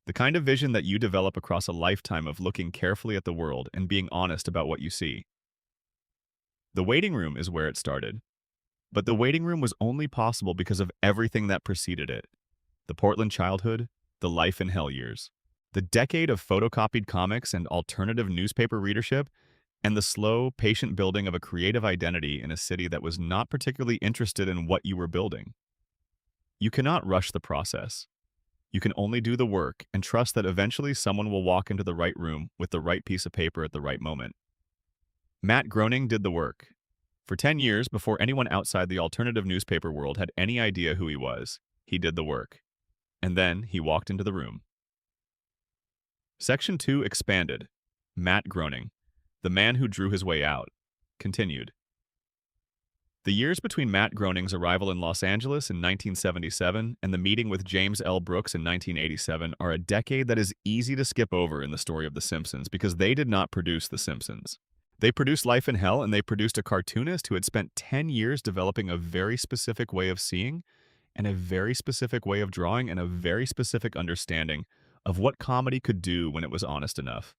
The kind of vision that you develop across a lifetime of looking carefully at the world and being honest about what you see. The waiting room is where it started. But the waiting room was only possible because of everything that preceded it. The Portland childhood, the Life in Hell years, the decade of photocopied comics and alternative newspaper readership, and the slow, patient building of a creative identity in a city that was not particularly interested in what you were building. You cannot rush the process. You can only do the work and trust that eventually someone will walk into the right room with the right piece of paper at the right moment. Matt Groening did the work. For 10 years, before anyone outside the alternative newspaper world had any idea who he was, he did the work. And then he walked into the room. Section 2 expanded. Matt Groening, the man who drew his way out, continued. The years between Matt Groening's arrival in Los Angeles in 1977 and the meeting with James L. Brooks in 1987 are a decade that is easy to skip over in the story of The Simpsons because they did not produce The Simpsons. They produced Life in Hell, and they produced a cartoonist who had spent 10 years developing a very specific way of seeing and a very specific way of drawing and a very specific understanding of what comedy could do when it was honest enough.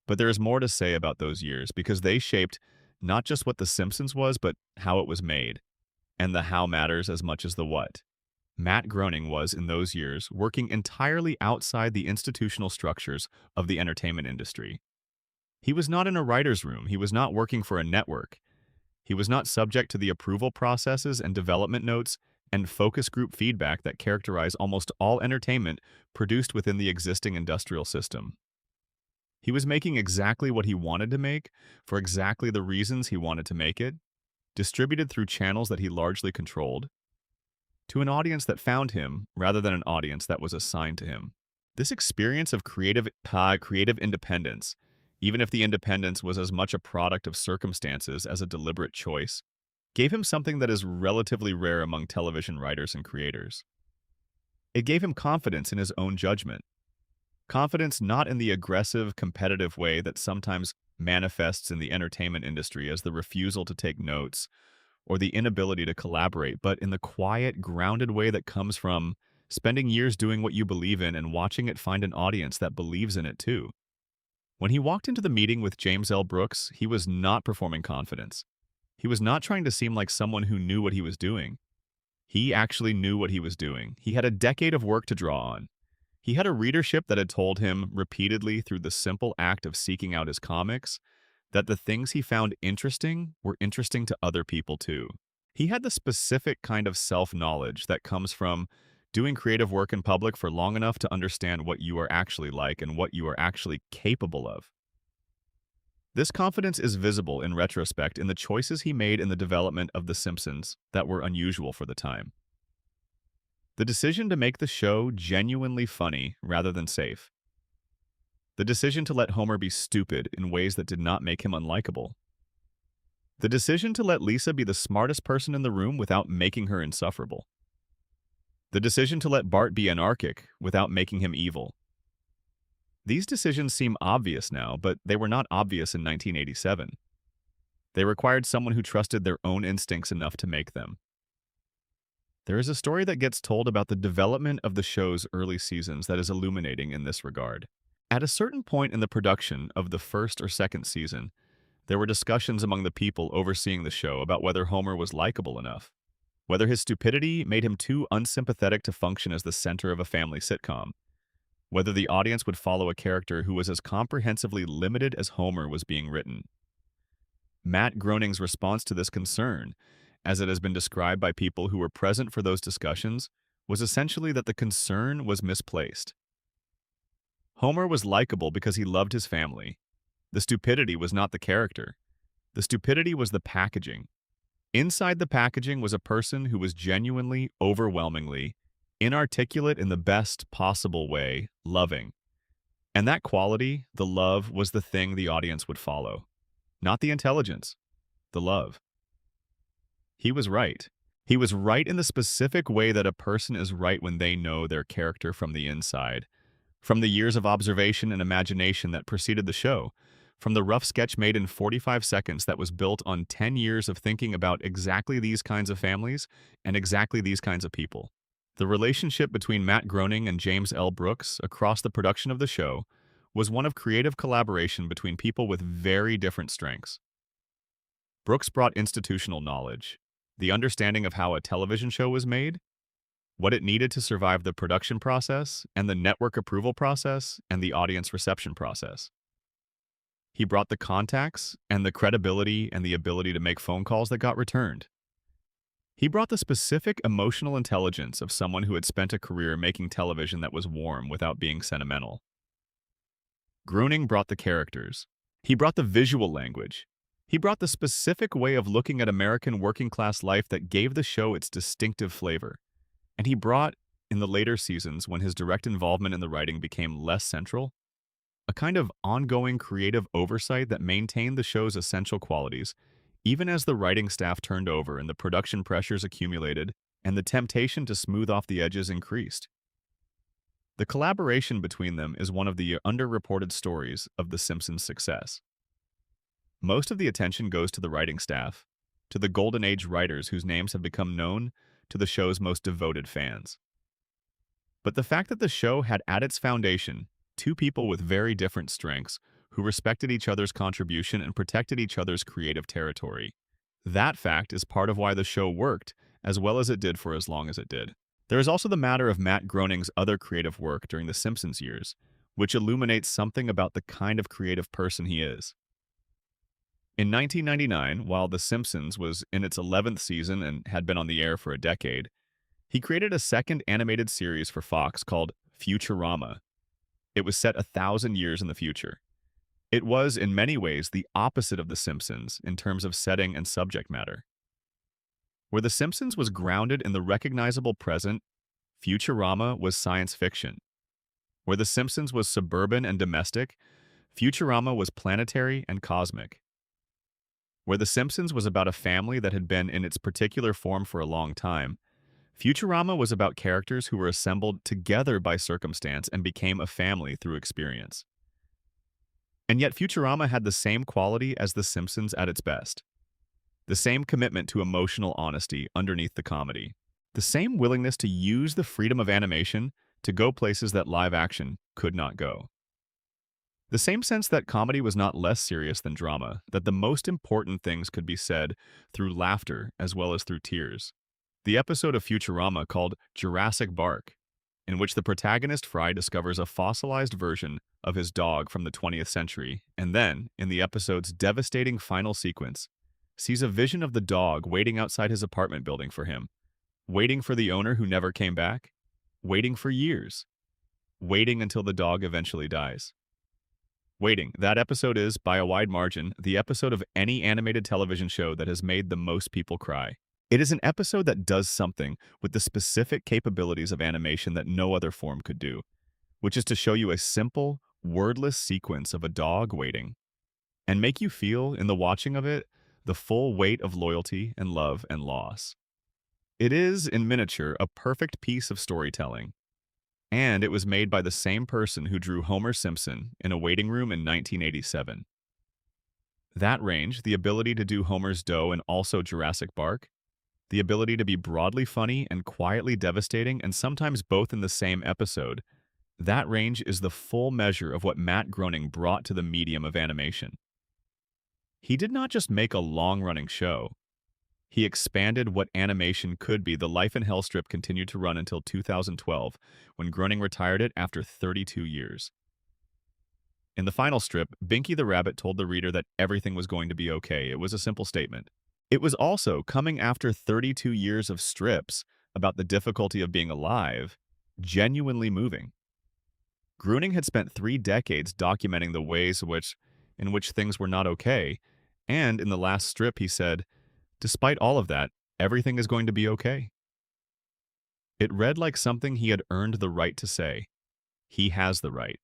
But there is more to say about those years because they shaped not just what The Simpsons was, but how it was made. And the how matters as much as the what. Matt Groening was, in those years, working entirely outside the institutional structures of the entertainment industry. He was not in a writer's room. He was not working for a network. He was not subject to the approval processes and development notes and focus group feedback that characterize almost all entertainment produced within the existing industrial system. He was making exactly what he wanted to make, for exactly the reasons he wanted to make it, distributed through channels that he largely controlled, to an audience that found him rather than an audience that was assigned to him. This experience of creative independence, even if the independence was as much a product of circumstances as a deliberate choice, gave him something that is relatively rare among television writers and creators. It gave him confidence in his own judgment. Confidence not in the aggressive, competitive way that sometimes manifests in the entertainment industry as the refusal to take notes or the inability to collaborate, but in the quiet, grounded way that comes from spending years doing what you believe in and watching it find an audience that believes in it too. When he walked into the meeting with James L. Brooks, he was not performing confidence. He was not trying to seem like someone who knew what he was doing. He actually knew what he was doing. He had a decade of work to draw on. He had a readership that had told him repeatedly through the simple act of seeking out his comics that the things he found interesting were interesting to other people too. He had the specific kind of self-knowledge that comes from doing creative work in public for long enough to understand what you are actually like and what you are actually capable of. This confidence is visible in retrospect in the choices he made in the development of The Simpsons that were unusual for the time. The decision to make the show genuinely funny rather than safe. The decision to let Homer be stupid in ways that did not make him unlikable. The decision to let Lisa be the smartest person in the room without making her insufferable. The decision to let Bart be anarchic without making him evil. These decisions seem obvious now, but they were not obvious in 1987. They required someone who trusted their own instincts enough to make them. There is a story that gets told about the development of the show's early seasons that is illuminating in this regard. At a certain point in the production of the first or second season, there were discussions among the people overseeing the show about whether Homer was likable enough, whether his stupidity made him too unsympathetic to function as the center of a family sitcom, whether the audience would follow a character who was as comprehensively limited as Homer was being written. Matt Groening's response to this concern, as it has been described by people who were present for those discussions, was essentially that the concern was misplaced. Homer was likable because he loved his family. The stupidity was not the character. The stupidity was the packaging. Inside the packaging was a person who was genuinely, overwhelmingly, inarticulate in the best possible way, loving. And that quality, the love, was the thing the audience would follow. Not the intelligence, the love. He was right. He was right in the specific way that a person is right when they know their character from the inside. From the years of observation and imagination that preceded the show, from the rough sketch made in 45 seconds that was built on 10 years of thinking about exactly these kinds of families and exactly these kinds of people. The relationship between Matt Groening and James L. Brooks across the production of the show was one of creative collaboration between people with very different strengths. Brooks brought institutional knowledge, the understanding of how a television show was made, what it needed to survive the production process, and the network approval process, and the audience reception process. He brought the contacts, and the credibility, and the ability to make phone calls that got returned. He brought the specific emotional intelligence of someone who had spent a career making television that was warm without being sentimental. Groening brought the characters. He brought the visual language. He brought the specific way of looking at American working-class life that gave the show its distinctive flavor. And he brought, in the later seasons when his direct involvement in the writing became less central, a kind of ongoing creative oversight that maintained the show's essential qualities, even as the writing staff turned over and the production pressures accumulated and the temptation to smooth off the edges increased. The collaboration between them is one of the underreported stories of The Simpsons' success. Most of the attention goes to the writing staff, to the Golden Age writers whose names have become known to the show's most devoted fans. But the fact that the show had at its foundation two people with very different strengths who respected each other's contribution and protected each other's creative territory, that fact is part of why the show worked as well as it did for as long as it did. There is also the matter of Matt Groening's other creative work during the Simpsons years, which illuminates something about the kind of creative person he is. In 1999, while The Simpsons was in its 11th season and had been on the air for a decade, he created a second animated series for Fox called Futurama. It was set 1,000 years in the future. It was, in many ways, the opposite of The Simpsons in terms of setting and subject matter. Where The Simpsons was grounded in the recognizable present, Futurama was science fiction. Where The Simpsons was suburban and domestic, Futurama was planetary and cosmic. Where The Simpsons was about a family that had been in its particular form for a long time, Futurama was about characters who were assembled together by circumstance and became a family through experience. And yet Futurama had the same quality as The Simpsons at its best. The same commitment to emotional honesty underneath the comedy. The same willingness to use the freedom of animation to go places that live action could not go. The same sense that comedy was not less serious than drama, that the most important things could be said through laughter as well as through tears. The episode of Futurama called Jurassic Bark, in which the protagonist Fry discovers a fossilized version of his dog from the 20th century, and then, in the episode's devastating final sequence, sees a vision of the dog waiting outside his apartment building for him, waiting for the owner who never came back, waiting for years, waiting until the dog eventually dies. Waiting. That episode is, by a wide margin, the episode of any animated television show that has made the most people cry. It is an episode that does something with the specific capabilities of animation that no other form could do, which is to show you a simple, wordless sequence of a dog waiting, and make you feel, in the watching of it, the full weight of loyalty and love and loss. It is, in miniature, a perfect piece of storytelling, and it was made by the same person who drew Homer Simpson in a waiting room in 1987. That range, the ability to do Homer's Doe and also Jurassic Bark, the ability to be broadly funny and quietly devastating and sometimes both in the same episode, that range is the full measure of what Matt Groening brought to the medium of animation. He did not just make a long-running show. He expanded what animation could be. The Life in Hell strip continued to run until 2012, when Groening retired it after 32 years. In the final strip, Binky the Rabbit told the reader that everything was going to be okay. It was a simple statement. It was also, coming after 32 years of strips about the difficulty of being alive, genuinely moving. Groening had spent 3 decades documenting the ways in which things were not okay, and in the last strip he said, "Despite all of that, everything is going to be okay." It read like something he had earned the right to say. He has the right.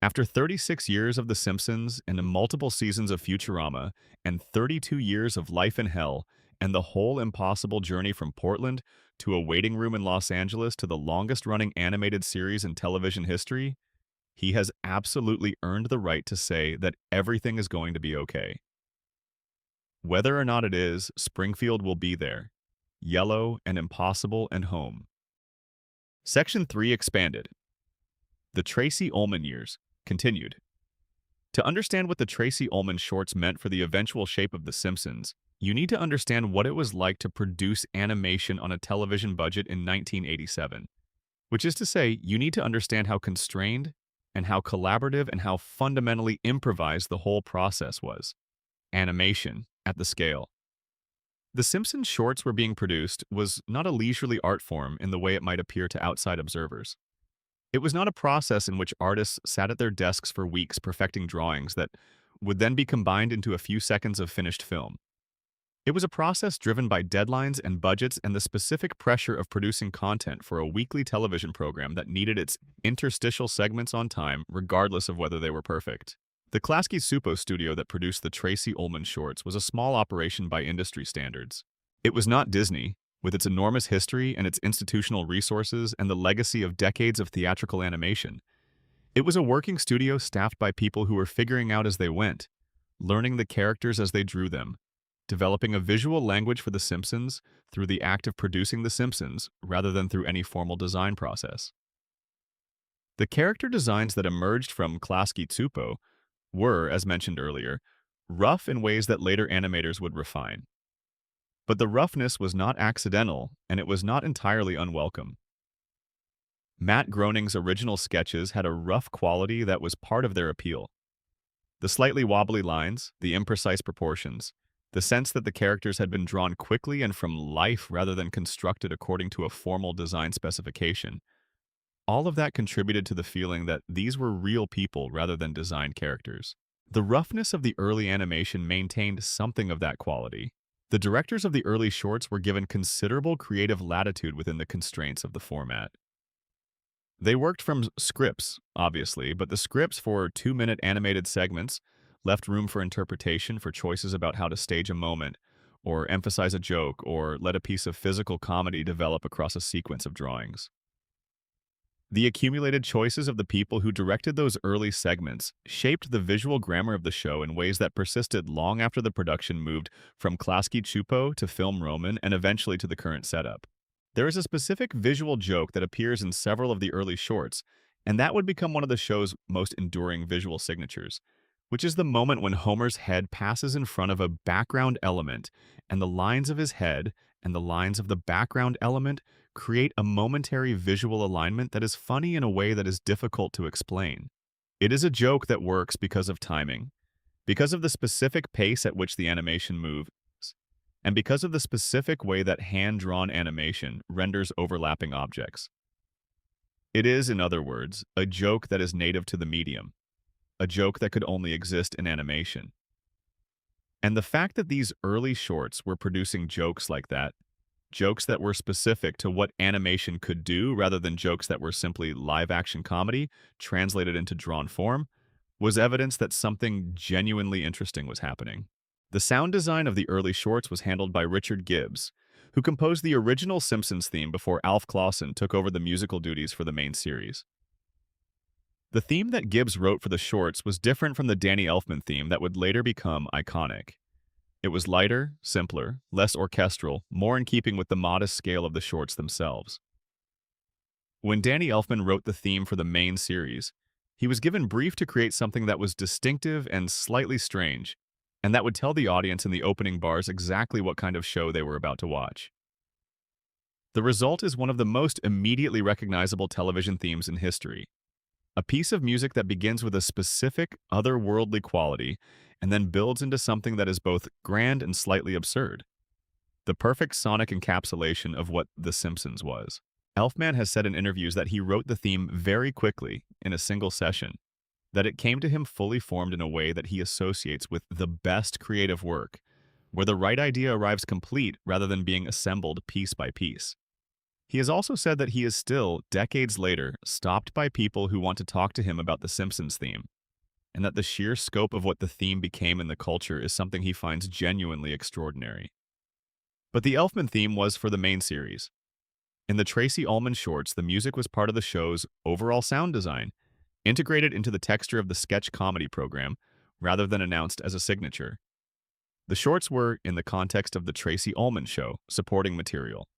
After 36 years of The Simpsons and multiple seasons of Futurama and 32 years of Life in Hell and the whole impossible journey from Portland to a waiting room in Los Angeles to the longest-running animated series in television history, he has absolutely earned the right to say that everything is going to be okay. Whether or not it is, Springfield will be there. Yellow and impossible and home. Section 3 expanded. The Tracy Ullman years continued. To understand what the Tracy Ullman shorts meant for the eventual shape of The Simpsons, you need to understand what it was like to produce animation on a television budget in 1987. Which is to say, you need to understand how constrained and how collaborative and how fundamentally improvised the whole process was. Animation at the scale. The Simpsons shorts were being produced was not a leisurely art form in the way it might appear to outside observers. It was not a process in which artists sat at their desks for weeks perfecting drawings that would then be combined into a few seconds of finished film. It was a process driven by deadlines and budgets and the specific pressure of producing content for a weekly television program that needed its interstitial segments on time regardless of whether they were perfect. The Klasky Supo studio that produced the Tracy Ullman shorts was a small operation by industry standards. It was not Disney, with its enormous history and its institutional resources and the legacy of decades of theatrical animation. It was a working studio staffed by people who were figuring out as they went, learning the characters as they drew them, developing a visual language for The Simpsons through the act of producing The Simpsons rather than through any formal design process. The character designs that emerged from Klasky Supo were, as mentioned earlier, rough in ways that later animators would refine. But the roughness was not accidental, and it was not entirely unwelcome. Matt Groening's original sketches had a rough quality that was part of their appeal. The slightly wobbly lines, the imprecise proportions, the sense that the characters had been drawn quickly and from life rather than constructed according to a formal design specification, all of that contributed to the feeling that these were real people rather than designed characters. The roughness of the early animation maintained something of that quality. The directors of the early shorts were given considerable creative latitude within the constraints of the format. They worked from scripts, obviously, but the scripts for 2-minute animated segments left room for interpretation for choices about how to stage a moment, or emphasize a joke, or let a piece of physical comedy develop across a sequence of drawings. The accumulated choices of the people who directed those early segments shaped the visual grammar of the show in ways that persisted long after the production moved from Klasky Supo to Film Roman and eventually to the current setup. There is a specific visual joke that appears in several of the early shorts, And that would become one of the show's most enduring visual signatures, which is the moment when Homer's head passes in front of a background element, and the lines of his head and the lines of the background element create a momentary visual alignment that is funny in a way that is difficult to explain. It is a joke that works because of timing, because of the specific pace at which the animation moves, and because of the specific way that hand-drawn animation renders overlapping objects. It is, in other words, a joke that is native to the medium, a joke that could only exist in animation. And the fact that these early shorts were producing jokes like that, jokes that were specific to what animation could do rather than jokes that were simply live-action comedy translated into drawn form, was evidence that something genuinely interesting was happening. The sound design of the early shorts was handled by Richard Gibbs, who composed the original Simpsons theme before Alf Clausen took over the musical duties for the main series. The theme that Gibbs wrote for the shorts was different from the Danny Elfman theme that would later become iconic. It was lighter, simpler, less orchestral, more in keeping with the modest scale of the shorts themselves. When Danny Elfman wrote the theme for the main series, he was given brief to create something that was distinctive and slightly strange, and that would tell the audience in the opening bars exactly what kind of show they were about to watch. The result is one of the most immediately recognizable television themes in history. A piece of music that begins with a specific, otherworldly quality and then builds into something that is both grand and slightly absurd. The perfect sonic encapsulation of what The Simpsons was. Elfman has said in interviews that he wrote the theme very quickly, in a single session, that it came to him fully formed in a way that he associates with the best creative work, where the right idea arrives complete rather than being assembled piece by piece. He has also said that he is still, decades later, stopped by people who want to talk to him about the Simpsons theme, and that the sheer scope of what the theme became in the culture is something he finds genuinely extraordinary. But the Elfman theme was for the main series. In the Tracy Ullman shorts, the music was part of the show's overall sound design, integrated into the texture of the sketch comedy program, rather than announced as a signature. The shorts were, in the context of the Tracy Ullman show, supporting material.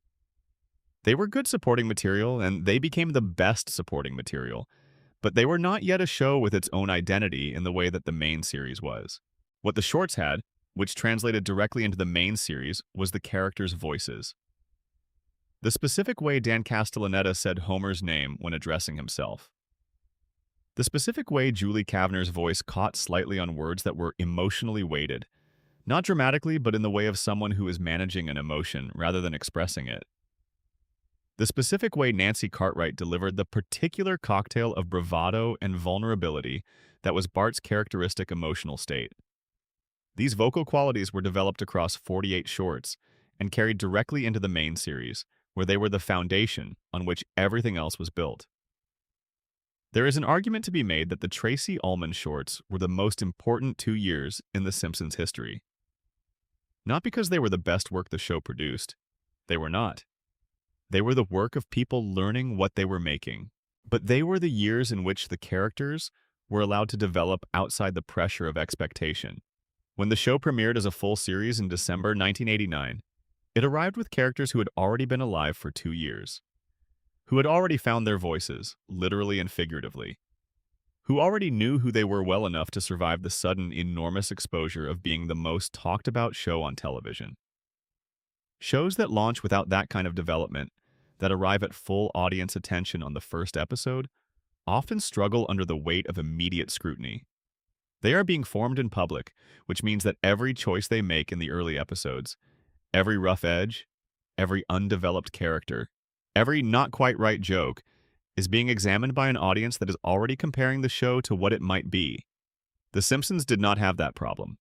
They were good supporting material, and they became the best supporting material, but they were not yet a show with its own identity in the way that the main series was. What the shorts had, which translated directly into the main series, was the characters' voices. The specific way Dan Castellaneta said Homer's name when addressing himself. The specific way Julie Kavner's voice caught slightly on words that were emotionally weighted, not dramatically, but in the way of someone who is managing an emotion rather than expressing it. The specific way Nancy Cartwright delivered the particular cocktail of bravado and vulnerability that was Bart's characteristic emotional state. These vocal qualities were developed across 48 shorts and carried directly into the main series, where they were the foundation on which everything else was built. There is an argument to be made that the Tracy Ullman shorts were the most important 2 years in The Simpsons history. Not because they were the best work the show produced. They were not. They were the work of people learning what they were making. But they were the years in which the characters were allowed to develop outside the pressure of expectation. When the show premiered as a full series in December 1989, it arrived with characters who had already been alive for 2 years, who had already found their voices, literally and figuratively, who already knew who they were well enough to survive the sudden, enormous exposure of being the most talked about show on television. Shows that launch without that kind of development, that arrive at full audience attention on the first episode, often struggle under the weight of immediate scrutiny. They are being formed in public, which means that every choice they make in the early episodes, every rough edge, every undeveloped character, every not quite right joke, is being examined by an audience that is already comparing the show to what it might be. The Simpsons did not have that problem.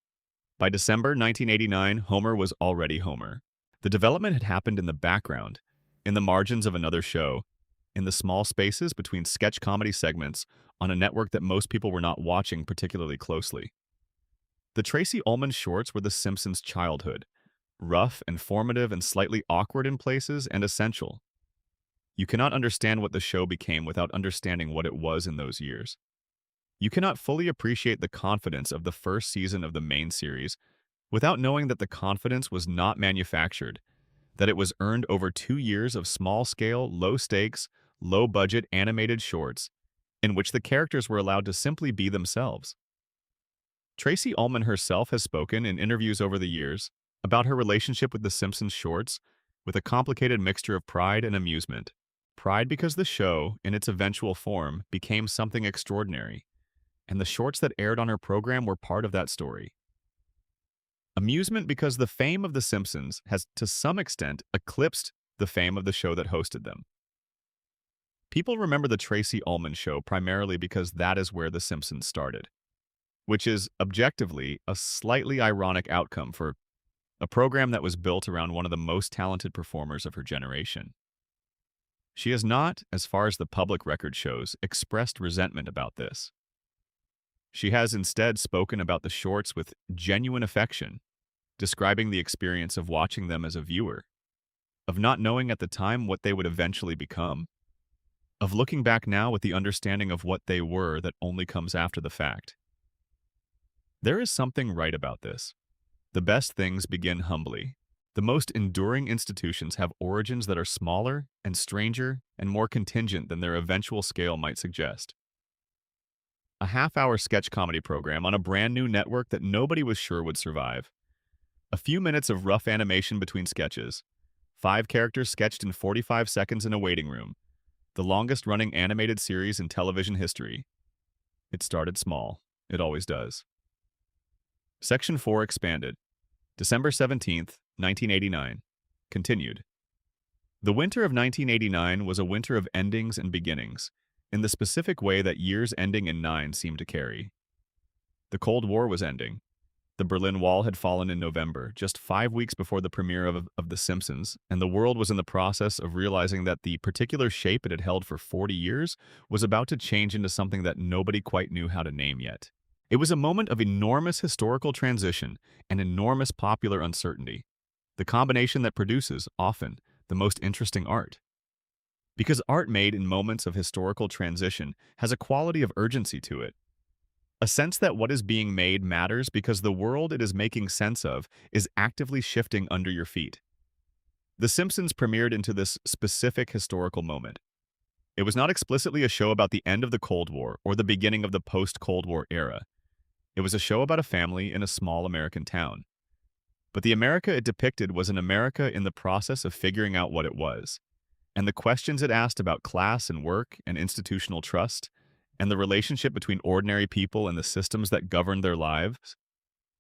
By December 1989, Homer was already Homer. The development had happened in the background, in the margins of another show, in the small spaces between sketch comedy segments on a network that most people were not watching particularly closely. The Tracy Ullman shorts were The Simpsons' childhood, rough and formative and slightly awkward in places and essential. You cannot understand what the show became without understanding what it was in those years. You cannot fully appreciate the confidence of the first season of the main series without knowing that the confidence was not manufactured, that it was earned over 2 years of small-scale, low-stakes, low-budget animated shorts in which the characters were allowed to simply be themselves. Tracy Ullman herself has spoken in interviews over the years about her relationship with The Simpsons shorts with a complicated mixture of pride and amusement. Pride because the show, in its eventual form, became something extraordinary, and the shorts that aired on her program were part of that story. Amusement because the fame of The Simpsons has, to some extent, eclipsed the fame of the show that hosted them. People remember the Tracy Ullman Show primarily because that is where The Simpsons started, which is, objectively, a slightly ironic outcome for a program that was built around one of the most talented performers of her generation. She has not, as far as the public record shows, expressed resentment about this. She has instead spoken about the shorts with genuine affection, describing the experience of watching them as a viewer, of not knowing at the time what they would eventually become, of looking back now with the understanding of what they were that only comes after the fact. There is something right about this. The best things begin humbly. The most enduring institutions have origins that are smaller and stranger and more contingent than their eventual scale might suggest. A half-hour sketch comedy program on a brand new network that nobody was sure would survive. A few minutes of rough animation between sketches. 5 characters sketched in 45 seconds in a waiting room. The longest-running animated series in television history. It started small. It always does. Section 4 expanded. December 17th, 1989. Continued. The winter of 1989 was a winter of endings and beginnings, in the specific way that years ending in 9 seemed to carry. The Cold War was ending. The Berlin Wall had fallen in November, just 5 weeks before the premiere of The Simpsons, and the world was in the process of realizing that the particular shape it had held for 40 years was about to change into something that nobody quite knew how to name yet. It was a moment of enormous historical transition and enormous popular uncertainty, the combination that produces, often, the most interesting art. Because art made in moments of historical transition has a quality of urgency to it. A sense that what is being made matters because the world it is making sense of is actively shifting under your feet. The Simpsons premiered into this specific historical moment. It was not explicitly a show about the end of the Cold War or the beginning of the post-Cold War era. It was a show about a family in a small American town. But the America it depicted was an America in the process of figuring out what it was, and the questions it asked about class and work and institutional trust, and the relationship between ordinary people and the systems that governed their lives,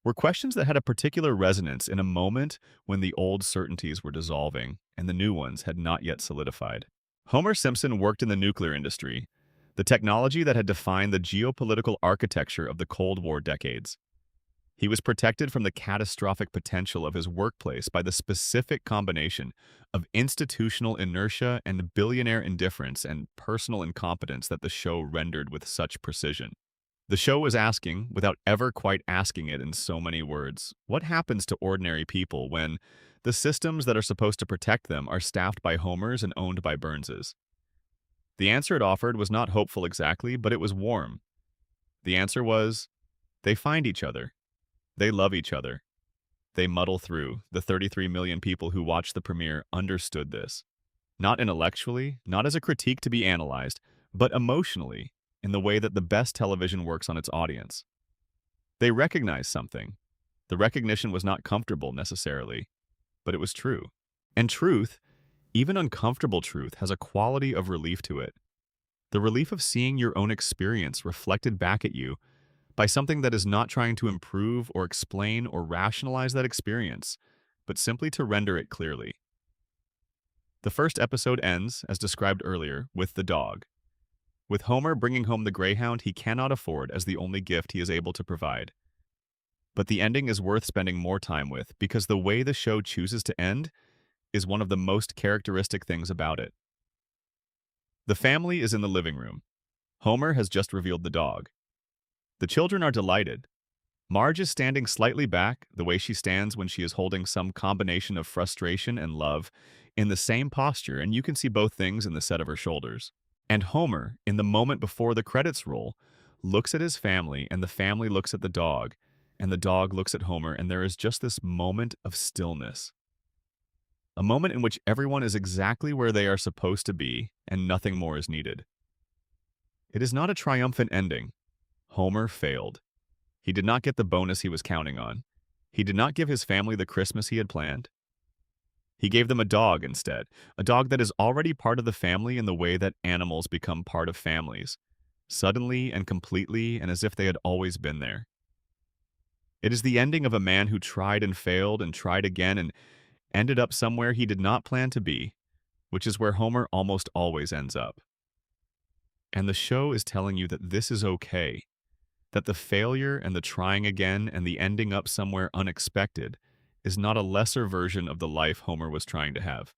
were questions that had a particular resonance in a moment when the old certainties were dissolving and the new ones had not yet solidified. Homer Simpson worked in the nuclear industry, the technology that had defined the geopolitical architecture of the Cold War decades. He was protected from the catastrophic potential of his workplace by the specific combination of institutional inertia and billionaire indifference and personal incompetence that the show rendered with such precision. The show was asking, without ever quite asking it in so many words, what happens to ordinary people when the systems that are supposed to protect them are staffed by Homers and owned by Burnses? The answer it offered was not hopeful exactly, but it was warm. The answer was, they find each other. They love each other. They muddle through. The 33 million people who watched the premiere understood this. Not intellectually, not as a critique to be analyzed, but emotionally, in the way that the best television works on its audience. They recognized something. The recognition was not comfortable, necessarily, but it was true. And truth, even uncomfortable truth, has a quality of relief to it. The relief of seeing your own experience reflected back at you by something that is not trying to improve or explain or rationalize that experience, but simply to render it clearly. The first episode ends, as described earlier, with the dog. With Homer bringing home the greyhound he cannot afford as the only gift he is able to provide. But the ending is worth spending more time with because the way the show chooses to end is one of the most characteristic things about it. The family is in the living room. Homer has just revealed the dog. The children are delighted. Marge is standing slightly back, the way she stands when she is holding some combination of frustration and love, in the same posture, and you can see both things in the set of her shoulders. And Homer, in the moment before the credits roll, looks at his family, and the family looks at the dog, and the dog looks at Homer, and there is just this moment of stillness. A moment in which everyone is exactly where they are supposed to be, and nothing more is needed. It is not a triumphant ending. Homer failed. He did not get the bonus he was counting on. He did not give his family the Christmas he had planned. He gave them a dog instead, a dog that is already part of the family in the way that animals become part of families, suddenly and completely and as if they had always been there. It is the ending of a man who tried and failed and tried again and ended up somewhere he did not plan to be, which is where Homer almost always ends up. And the show is telling you that this is okay, that the failure and the trying again and the ending up somewhere unexpected is not a lesser version of the life Homer was trying to have.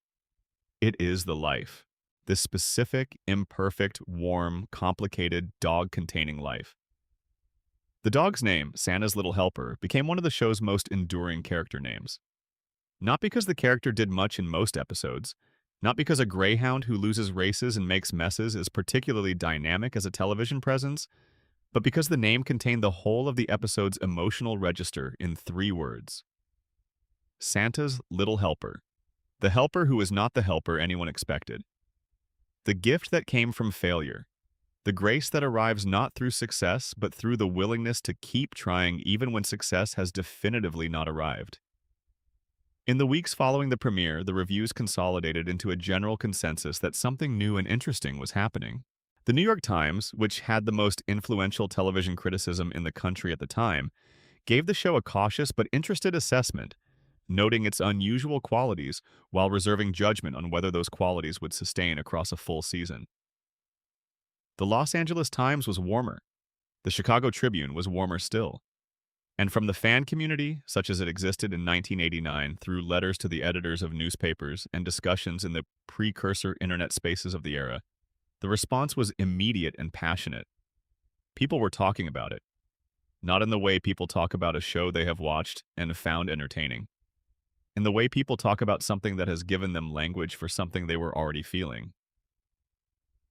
It is the life. This specific, imperfect, warm, complicated, dog-containing life. The dog's name, Santa's Little Helper, became one of the show's most enduring character names. Not because the character did much in most episodes, not because a greyhound who loses races and makes messes is particularly dynamic as a television presence, but because the name contained the whole of the episode's emotional register in 3 words. Santa's Little Helper. The helper who is not the helper anyone expected. The gift that came from failure. The grace that arrives not through success, but through the willingness to keep trying even when success has definitively not arrived. In the weeks following the premiere, the reviews consolidated into a general consensus that something new and interesting was happening. The New York Times, which had the most influential television criticism in the country at the time, gave the show a cautious but interested assessment, noting its unusual qualities while reserving judgment on whether those qualities would sustain across a full season. The Los Angeles Times was warmer. The Chicago Tribune was warmer still. And from the fan community, such as it existed in 1989 through letters to the editors of newspapers and discussions in the precursor internet spaces of the era, the response was immediate and passionate. People were talking about it, not in the way people talk about a show they have watched and found entertaining, in the way people talk about something that has given them language for something they were already feeling.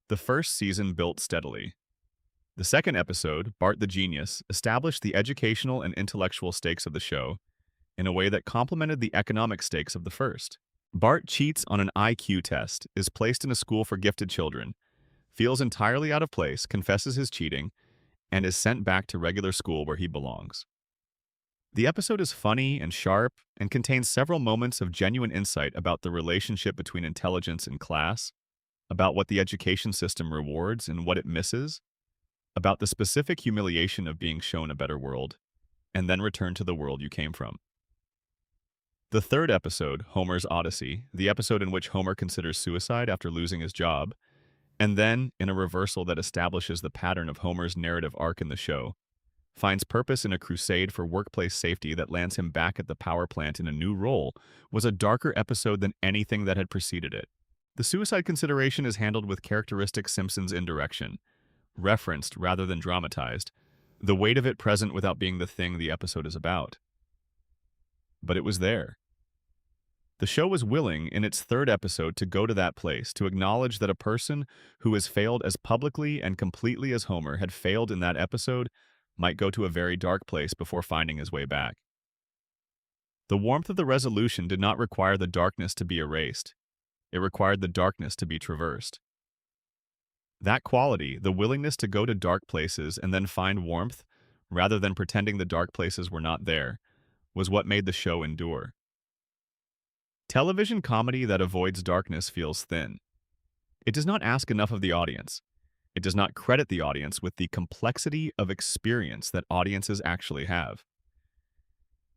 The first season built steadily. The second episode, Bart the Genius, established the educational and intellectual stakes of the show in a way that complemented the economic stakes of the first. Bart cheats on an IQ test, is placed in a school for gifted children, feels entirely out of place, confesses his cheating, and is sent back to regular school where he belongs. The episode is funny and sharp and contains several moments of genuine insight about the relationship between intelligence and class, about what the education system rewards and what it misses, about the specific humiliation of being shown a better world, and then return to the world you came from. The third episode, Homer's Odyssey, the episode in which Homer considers suicide after losing his job, and then, in a reversal that establishes the pattern of Homer's narrative arc in the show, finds purpose in a crusade for workplace safety that lands him back at the power plant in a new role, was a darker episode than anything that had preceded it. The suicide consideration is handled with characteristic Simpsons indirection, referenced rather than dramatized, the weight of it present without being the thing the episode is about. But it was there. The show was willing, in its third episode, to go to that place, to acknowledge that a person who has failed as publicly and completely as Homer had failed in that episode might go to a very dark place before finding his way back. The warmth of the resolution did not require the darkness to be erased. It required the darkness to be traversed. That quality, the willingness to go to dark places and then find warmth, rather than pretending the dark places were not there, was what made the show endure. Television comedy that avoids darkness feels thin. It does not ask enough of the audience. It does not credit the audience with the complexity of experience that audiences actually have.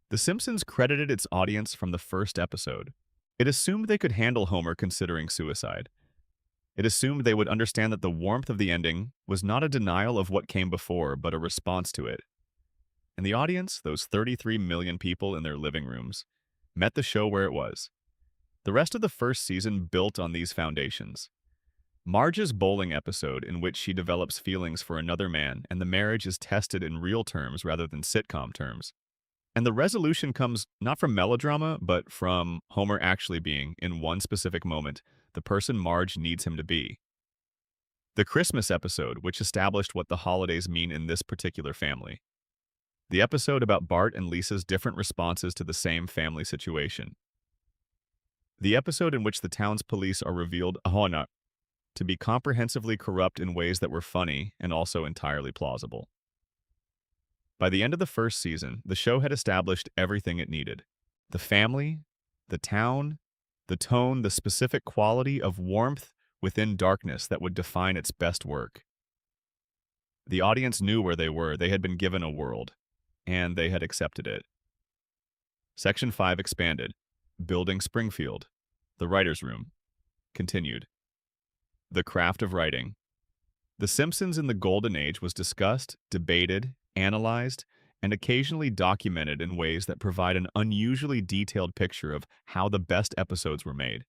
The Simpsons credited its audience from the first episode. It assumed they could handle Homer considering suicide. It assumed they would understand that the warmth of the ending was not a denial of what came before, but a response to it. And the audience, those 33 million people in their living rooms, met the show where it was. The rest of the first season built on these foundations. Marge's bowling episode, in which she develops feelings for another man and the marriage is tested in real terms rather than sitcom terms. And the resolution comes not from melodrama, but from Homer actually being, in one specific moment, the person Marge needs him to be. The Christmas episode, which established what the holidays mean in this particular family. The episode about Bart and Lisa's different responses to the same family situation. The episode in which the town's police are revealed, to be comprehensively corrupt in ways that were funny and also entirely plausible. By the end of the first season, the show had established everything it needed. The family, the town, the tone, the specific quality of warmth within darkness that would define its best work. The audience knew where they were. They had been given a world, and they had accepted it. Section 5 expanded. Building Springfield. The writer's room. Continued. The craft of writing. The Simpsons in the Golden Age was discussed, debated, analyzed, and occasionally documented in ways that provide an unusually detailed picture of how the best episodes were made.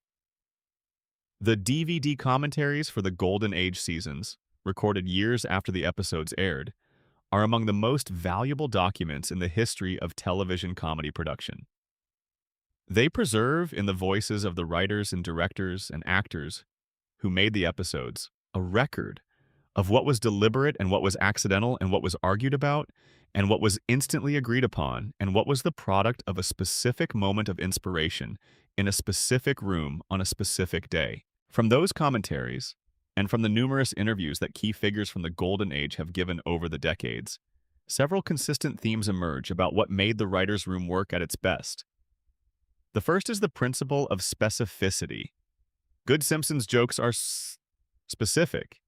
The DVD commentaries for the Golden Age seasons, recorded years after the episodes aired, are among the most valuable documents in the history of television comedy production. They preserve, in the voices of the writers and directors and actors who made the episodes, a record of what was deliberate and what was accidental and what was argued about and what was instantly agreed upon and what was the product of a specific moment of inspiration in a specific room on a specific day. From those commentaries, and from the numerous interviews that key figures from the Golden Age have given over the decades, several consistent themes emerge about what made the writer's room work at its best. The first is the principle of specificity. Good Simpsons jokes are specific.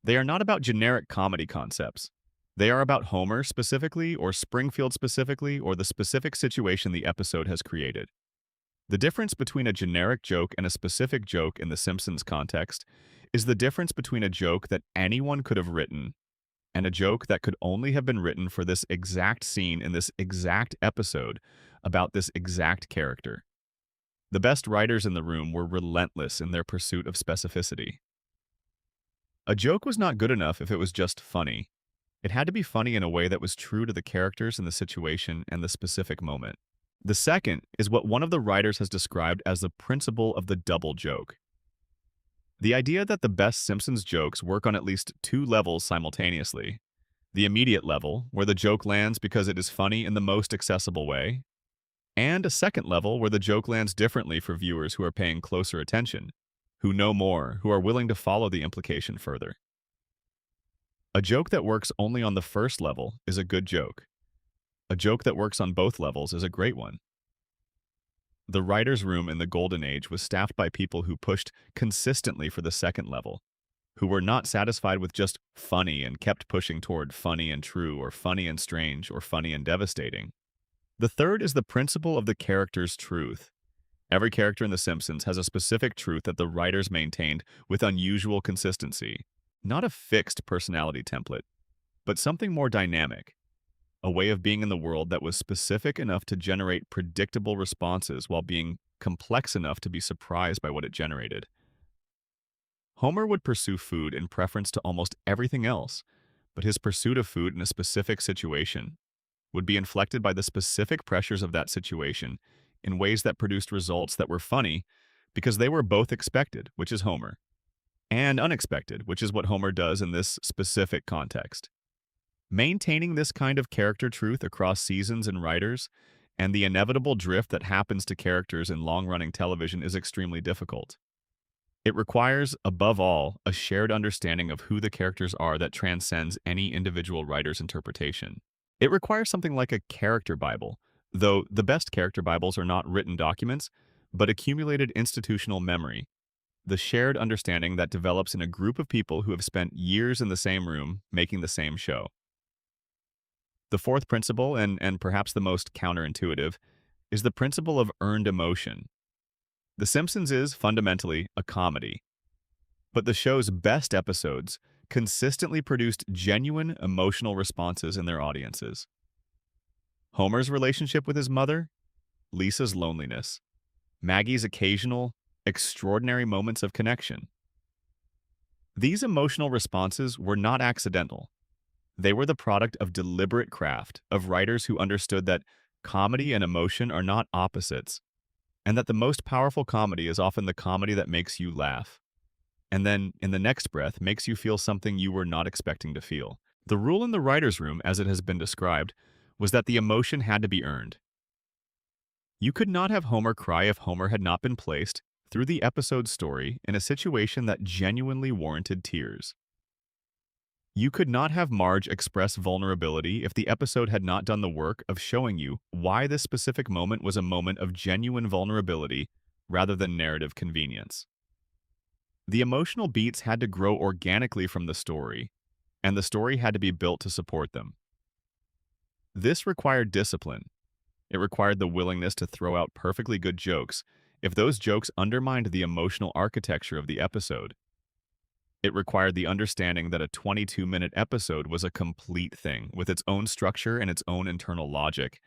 They are not about generic comedy concepts. They are about Homer specifically, or Springfield specifically, or the specific situation the episode has created. The difference between a generic joke and a specific joke in the Simpsons context is the difference between a joke that anyone could have written and a joke that could only have been written for this exact scene in this exact episode about this exact character. The best writers in the room were relentless in their pursuit of specificity. A joke was not good enough if it was just funny. It had to be funny in a way that was true to the characters and the situation and the specific moment. The second is what one of the writers has described as the principle of the double joke. The idea that the best Simpsons jokes work on at least two levels simultaneously. The immediate level, where the joke lands because it is funny in the most accessible way, and a second level where the joke lands differently for viewers who are paying closer attention, who know more, who are willing to follow the implication further. A joke that works only on the first level is a good joke. A joke that works on both levels is a great one. The writer's room in the Golden Age was staffed by people who pushed consistently for the second level, who were not satisfied with just funny and kept pushing toward funny and true, or funny and strange, or funny and devastating. The third is the principle of the character's truth. Every character in The Simpsons has a specific truth that the writers maintained with unusual consistency. Not a fixed personality template, but something more dynamic. A way of being in the world that was specific enough to generate predictable responses while being complex enough to be surprised by what it generated. Homer would pursue food in preference to almost everything else, but his pursuit of food in a specific situation would be inflected by the specific pressures of that situation in ways that produced results that were funny because they were both expected, which is Homer, and unexpected, which is what Homer does in this specific context. Maintaining this kind of character truth across seasons and writers, and the inevitable drift that happens to characters in long-running television is extremely difficult. It requires, above all, a shared understanding of who the characters are that transcends any individual writer's interpretation. It requires something like a character Bible, though the best character Bibles are not written documents, but accumulated institutional memory, the shared understanding that develops in a group of people who have spent years in the same room making the same show. The fourth principle, and perhaps the most counterintuitive, is the principle of earned emotion. The Simpsons is, fundamentally, a comedy, but the show's best episodes consistently produced genuine emotional responses in their audiences. Homer's relationship with his mother, Lisa's loneliness, Maggie's occasional, extraordinary moments of connection. These emotional responses were not accidental. They were the product of deliberate craft, of writers who understood that comedy and emotion are not opposites, and that the most powerful comedy is often the comedy that makes you laugh, and then, in the next breath, makes you feel something you were not expecting to feel. The rule in the writer's room, as it has been described, was that the emotion had to be earned. You could not have Homer cry if Homer had not been placed through the episode's story in a situation that genuinely warranted tears. You could not have Marge express vulnerability if the episode had not done the work of showing you why this specific moment was a moment of genuine vulnerability rather than narrative convenience. The emotional beats had to grow organically from the story, and the story had to be built to support them. This required discipline. It required the willingness to throw out perfectly good jokes if those jokes undermined the emotional architecture of the episode. It required the understanding that a 22-minute episode was a complete thing with its own structure and its own internal logic,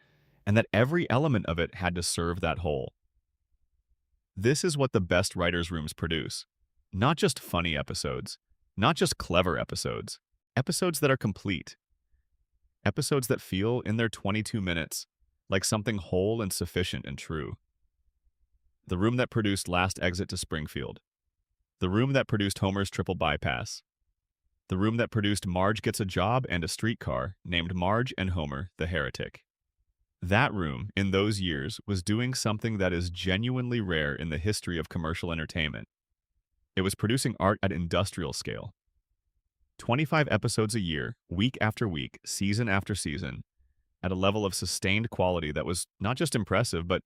and that every element of it had to serve that whole. This is what the best writers' rooms produce. Not just funny episodes, not just clever episodes, episodes that are complete. Episodes that feel, in their 22 minutes, like something whole and sufficient and true. The room that produced Last Exit to Springfield. The room that produced Homer's Triple Bypass. The room that produced Marge Gets a Job and a Streetcar, named Marge and Homer the Heretic. That room, in those years, was doing something that is genuinely rare in the history of commercial entertainment. It was producing art at industrial scale. 25 episodes a year, week after week, season after season, at a level of sustained quality that was not just impressive, but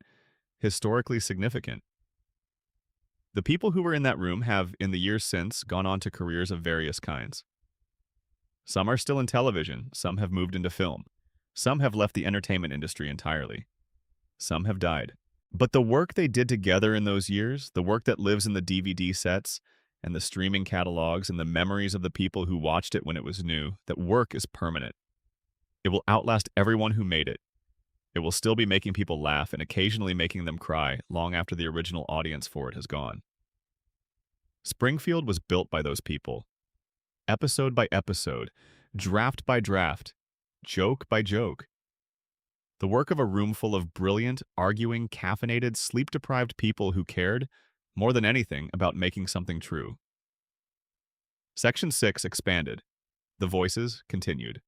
historically significant. The people who were in that room have, in the years since, gone on to careers of various kinds. Some are still in television, some have moved into film, some have left the entertainment industry entirely. Some have died. But the work they did together in those years, the work that lives in the DVD sets and the streaming catalogs and the memories of the people who watched it when it was new, that work is permanent. It will outlast everyone who made it. It will still be making people laugh and occasionally making them cry long after the original audience for it has gone. Springfield was built by those people. Episode by episode, draft by draft, joke by joke. The work of a room full of brilliant, arguing, caffeinated, sleep-deprived people who cared, more than anything, about making something true. Section 6 expanded. The voices continued.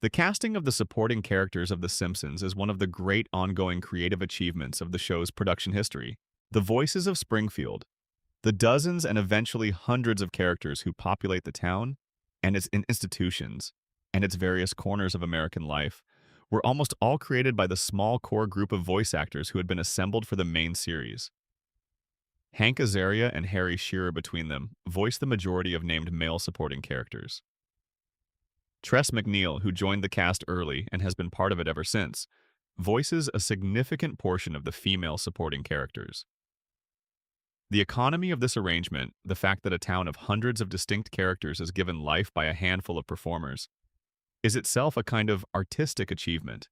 The casting of the supporting characters of The Simpsons is one of the great ongoing creative achievements of the show's production history. The voices of Springfield, the dozens and eventually hundreds of characters who populate the town and its institutions and its various corners of American life, were almost all created by the small core group of voice actors who had been assembled for the main series. Hank Azaria and Harry Shearer between them voiced the majority of named male supporting characters. Tress MacNeille, who joined the cast early and has been part of it ever since, voices a significant portion of the female supporting characters. The economy of this arrangement, the fact that a town of hundreds of distinct characters is given life by a handful of performers, is itself a kind of artistic achievement.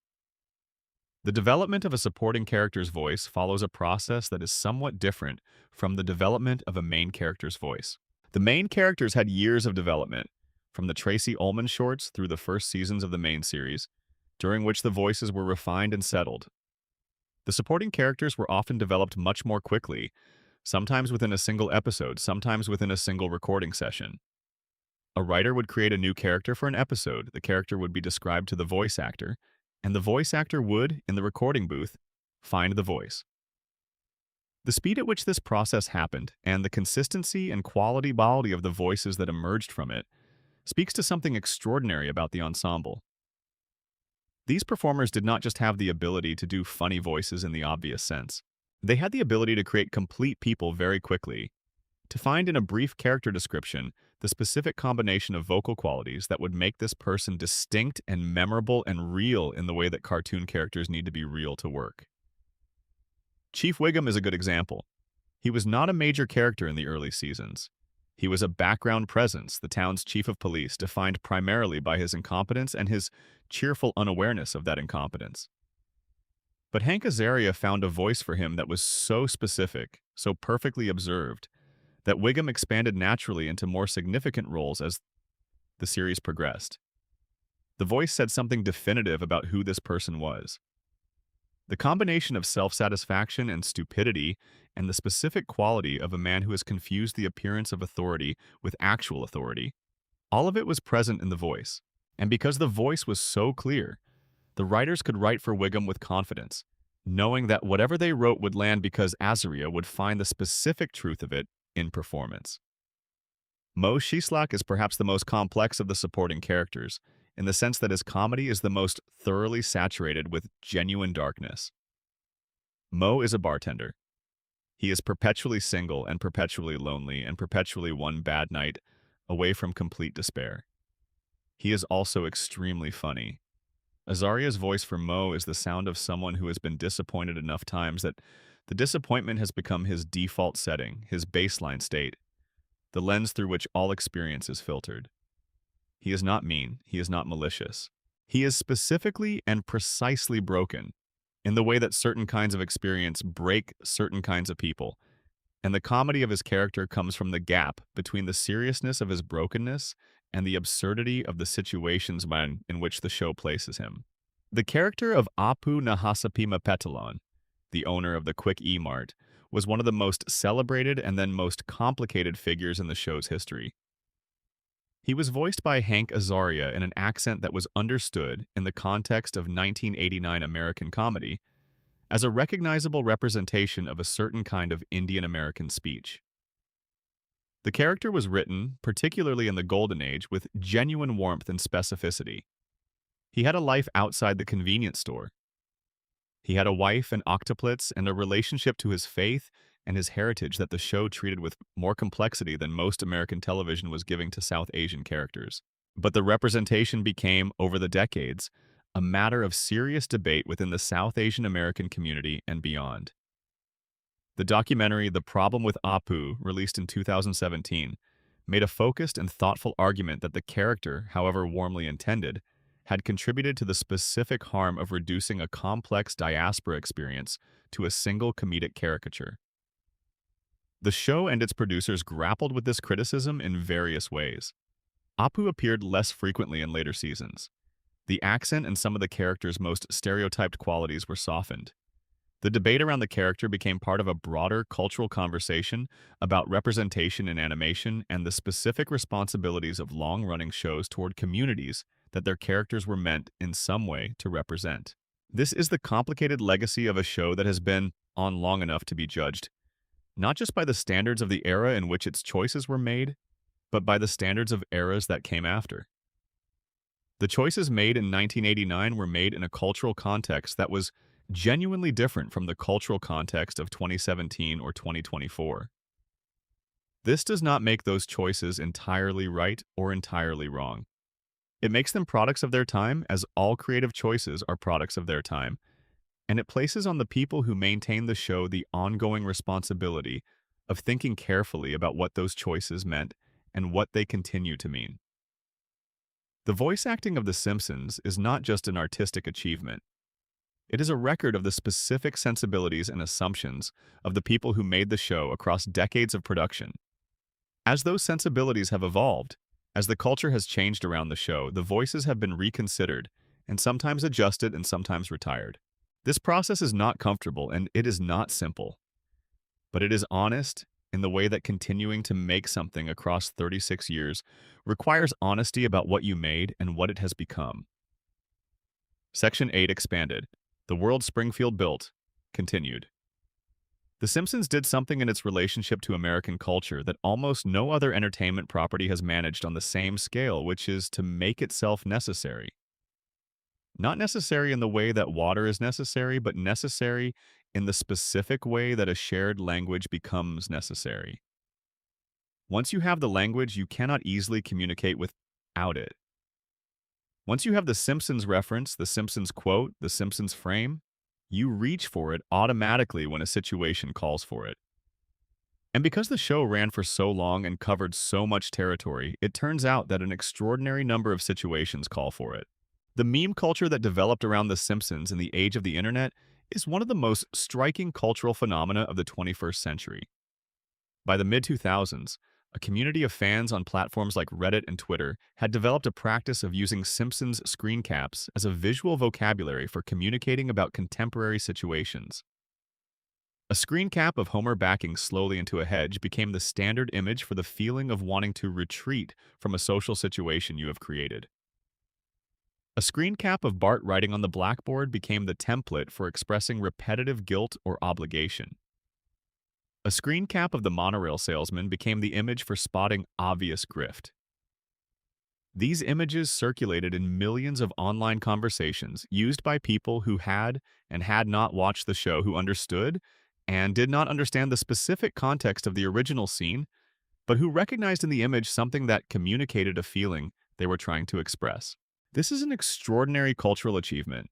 The development of a supporting character's voice follows a process that is somewhat different from the development of a main character's voice. The main characters had years of development, from the Tracy Ullman shorts through the first seasons of the main series, during which the voices were refined and settled. The supporting characters were often developed much more quickly, sometimes within a single episode, sometimes within a single recording session. A writer would create a new character for an episode, the character would be described to the voice actor, and the voice actor would, in the recording booth, find the voice. The speed at which this process happened, and the consistency and quality of the voices that emerged from it, speaks to something extraordinary about the ensemble. These performers did not just have the ability to do funny voices in the obvious sense. They had the ability to create complete people very quickly, to find in a brief character description the specific combination of vocal qualities that would make this person distinct and memorable and real in the way that cartoon characters need to be real to work. Chief Wiggum is a good example. He was not a major character in the early seasons. He was a background presence, the town's chief of police, defined primarily by his incompetence and his cheerful unawareness of that incompetence. But Hank Azaria found a voice for him that was so specific, so perfectly observed, that Wiggum expanded naturally into more significant roles as the series progressed. The voice said something definitive about who this person was. The combination of self-satisfaction and stupidity and the specific quality of a man who has confused the appearance of authority with actual authority, all of it was present in the voice. And because the voice was so clear, the writers could write for Wiggum with confidence. knowing that whatever they wrote would land because Azaria would find the specific truth of it in performance. Mo Shislak is perhaps the most complex of the supporting characters, in the sense that his comedy is the most thoroughly saturated with genuine darkness. Mo is a bartender. He is perpetually single and perpetually lonely and perpetually one bad night away from complete despair. He is also extremely funny. Azaria's voice for Mo is the sound of someone who has been disappointed enough times that the disappointment has become his default setting, his baseline state, the lens through which all experience is filtered. He is not mean. He is not malicious. He is specifically and precisely broken in the way that certain kinds of experience break certain kinds of people, and the comedy of his character comes from the gap between the seriousness of his brokenness and the absurdity of the situations in which the show places him. The character of Apu Nahasapima Petalon, the owner of the Quick E-Mart, was one of the most celebrated and then most complicated figures in the show's history. He was voiced by Hank Azaria in an accent that was understood in the context of 1989 American comedy as a recognizable representation of a certain kind of Indian American speech. The character was written, particularly in the Golden Age, with genuine warmth and specificity. He had a life outside the convenience store. He had a wife and octuplets and a relationship to his faith and his heritage that the show treated with more complexity than most American television was giving to South Asian characters. But the representation became, over the decades, a matter of serious debate within the South Asian American community and beyond. The documentary The Problem with Apu, released in 2017, made a focused and thoughtful argument that the character, however warmly intended, had contributed to the specific harm of reducing a complex diaspora experience to a single comedic caricature. The show and its producers grappled with this criticism in various ways. Apu appeared less frequently in later seasons. The accent and some of the character's most stereotyped qualities were softened. The debate around the character became part of a broader cultural conversation about representation in animation and the specific responsibilities of long-running shows toward communities that their characters were meant in some way to represent. This is the complicated legacy of a show that has been on long enough to be judged, not just by the standards of the era in which its choices were made, but by the standards of eras that came after. The choices made in 1989 were made in a cultural context that was genuinely different from the cultural context of 2017 or 2024. This does not make those choices entirely right or entirely wrong. It makes them products of their time, as all creative choices are products of their time, and it places on the people who maintain the show the ongoing responsibility of thinking carefully about what those choices meant and what they continue to mean. The voice acting of The Simpsons is not just an artistic achievement. It is a record of the specific sensibilities and assumptions of the people who made the show across decades of production. As those sensibilities have evolved, as the culture has changed around the show, the voices have been reconsidered and sometimes adjusted and sometimes retired. This process is not comfortable and it is not simple, but it is honest in the way that continuing to make something across 36 years requires honesty about what you made and what it has become. Section 8 expanded. The world Springfield built continued. The Simpsons did something in its relationship to American culture that almost no other entertainment property has managed on the same scale, which is to make itself necessary. Not necessary in the way that water is necessary, but necessary in the specific way that a shared language becomes necessary. Once you have the language, you cannot easily communicate without it. Once you have the Simpsons reference, the Simpsons quote, the Simpsons frame, you reach for it automatically when a situation calls for it. And because the show ran for so long and covered so much territory, it turns out that an extraordinary number of situations call for it. The meme culture that developed around The Simpsons in the age of the internet is one of the most striking cultural phenomena of the 21st century. By the mid-2000s, a community of fans on platforms like Reddit and Twitter had developed a practice of using Simpsons screen caps as a visual vocabulary for communicating about contemporary situations. A screen cap of Homer backing slowly into a hedge became the standard image for the feeling of wanting to retreat from a social situation you have created. A screen cap of Bart writing on the blackboard became the template for expressing repetitive guilt or obligation. A screen cap of the monorail salesman became the image for spotting obvious grift. These images circulated in millions of online conversations used by people who had and had not watched the show, who understood and did not understand the specific context of the original scene, but who recognized in the image something that communicated a feeling they were trying to express. This is an extraordinary cultural achievement.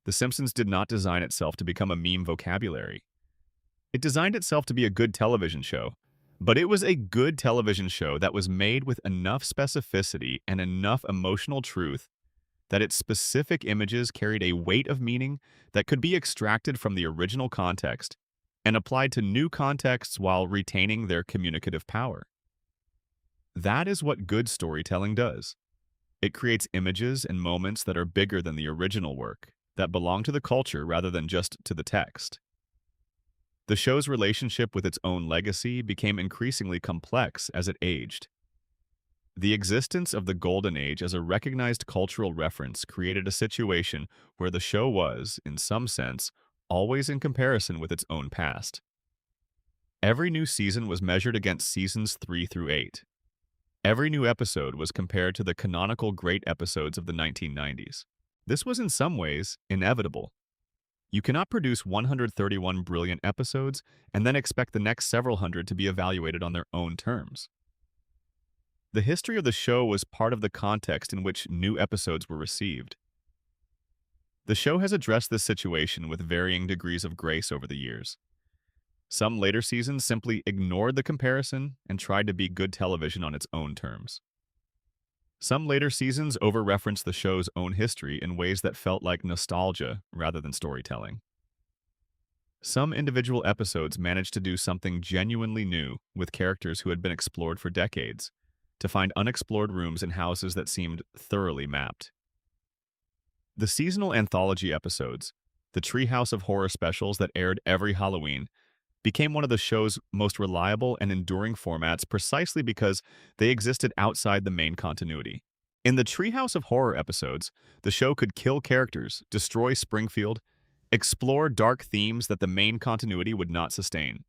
The Simpsons did not design itself to become a meme vocabulary. It designed itself to be a good television show, but it was a good television show that was made with enough specificity and enough emotional truth that its specific images carried a weight of meaning that could be extracted from the original context and applied to new contexts while retaining their communicative power. That is what good storytelling does. It creates images and moments that are bigger than the original work, that belong to the culture rather than just to the text. The show's relationship with its own legacy became increasingly complex as it aged. The existence of the Golden Age as a recognized cultural reference created a situation where the show was, in some sense, always in comparison with its own past. Every new season was measured against seasons 3 through 8. Every new episode was compared to the canonical great episodes of the 1990s. This was in some ways inevitable. You cannot produce 131 brilliant episodes and then expect the next several hundred to be evaluated on their own terms. The history of the show was part of the context in which new episodes were received. The show has addressed this situation with varying degrees of grace over the years. Some later seasons simply ignored the comparison and tried to be good television on its own terms. Some later seasons over-referenced the show's own history in ways that felt like nostalgia rather than storytelling. Some individual episodes managed to do something genuinely new with characters who had been explored for decades, to find unexplored rooms in houses that seemed thoroughly mapped. The seasonal anthology episodes, the Treehouse of Horror specials that aired every Halloween, became one of the show's most reliable and enduring formats precisely because they existed outside the main continuity. In the Treehouse of Horror episodes, the show could kill characters, destroy Springfield, explore dark themes that the main continuity would not sustain.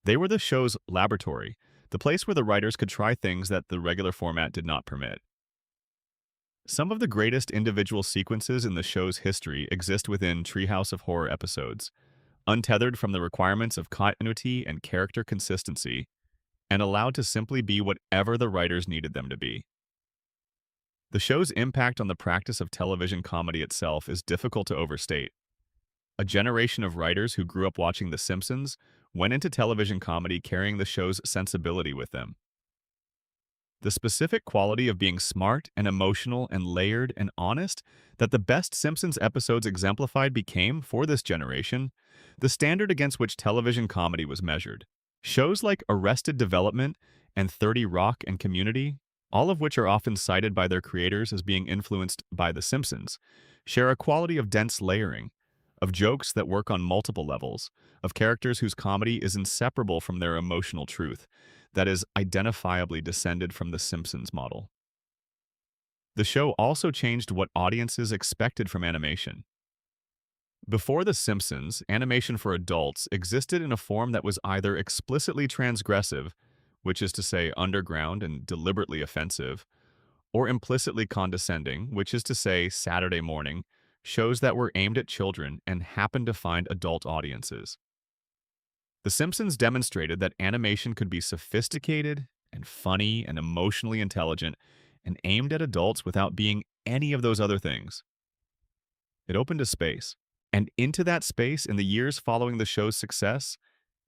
They were the show's laboratory, the place where the writers could try things that the regular format did not permit. Some of the greatest individual sequences in the show's history exist within Treehouse of Horror episodes, untethered from the requirements of continuity and character consistency, and allowed to simply be whatever the writers needed them to be. The show's impact on the practice of television comedy itself is difficult to overstate. A generation of writers who grew up watching The Simpsons went into television comedy carrying the show's sensibility with them. The specific quality of being smart and emotional and layered and honest that the best Simpsons episodes exemplified became, for this generation, the standard against which television comedy was measured. Shows like Arrested Development and 30 Rock and Community, all of which are often cited by their creators as being influenced by The Simpsons, share a quality of dense layering, of jokes that work on multiple levels, of characters whose comedy is inseparable from their emotional truth, that is identifiably descended from the Simpsons model. The show also changed what audiences expected from animation. Before The Simpsons, animation for adults existed in a form that was either explicitly transgressive, which is to say underground and deliberately offensive, or implicitly condescending, which is to say Saturday morning, shows that were aimed at children and happened to find adult audiences. The Simpsons demonstrated that animation could be sophisticated and funny and emotionally intelligent and aimed at adults without being any of those other things. It opened a space, and into that space, in the years following the show's success,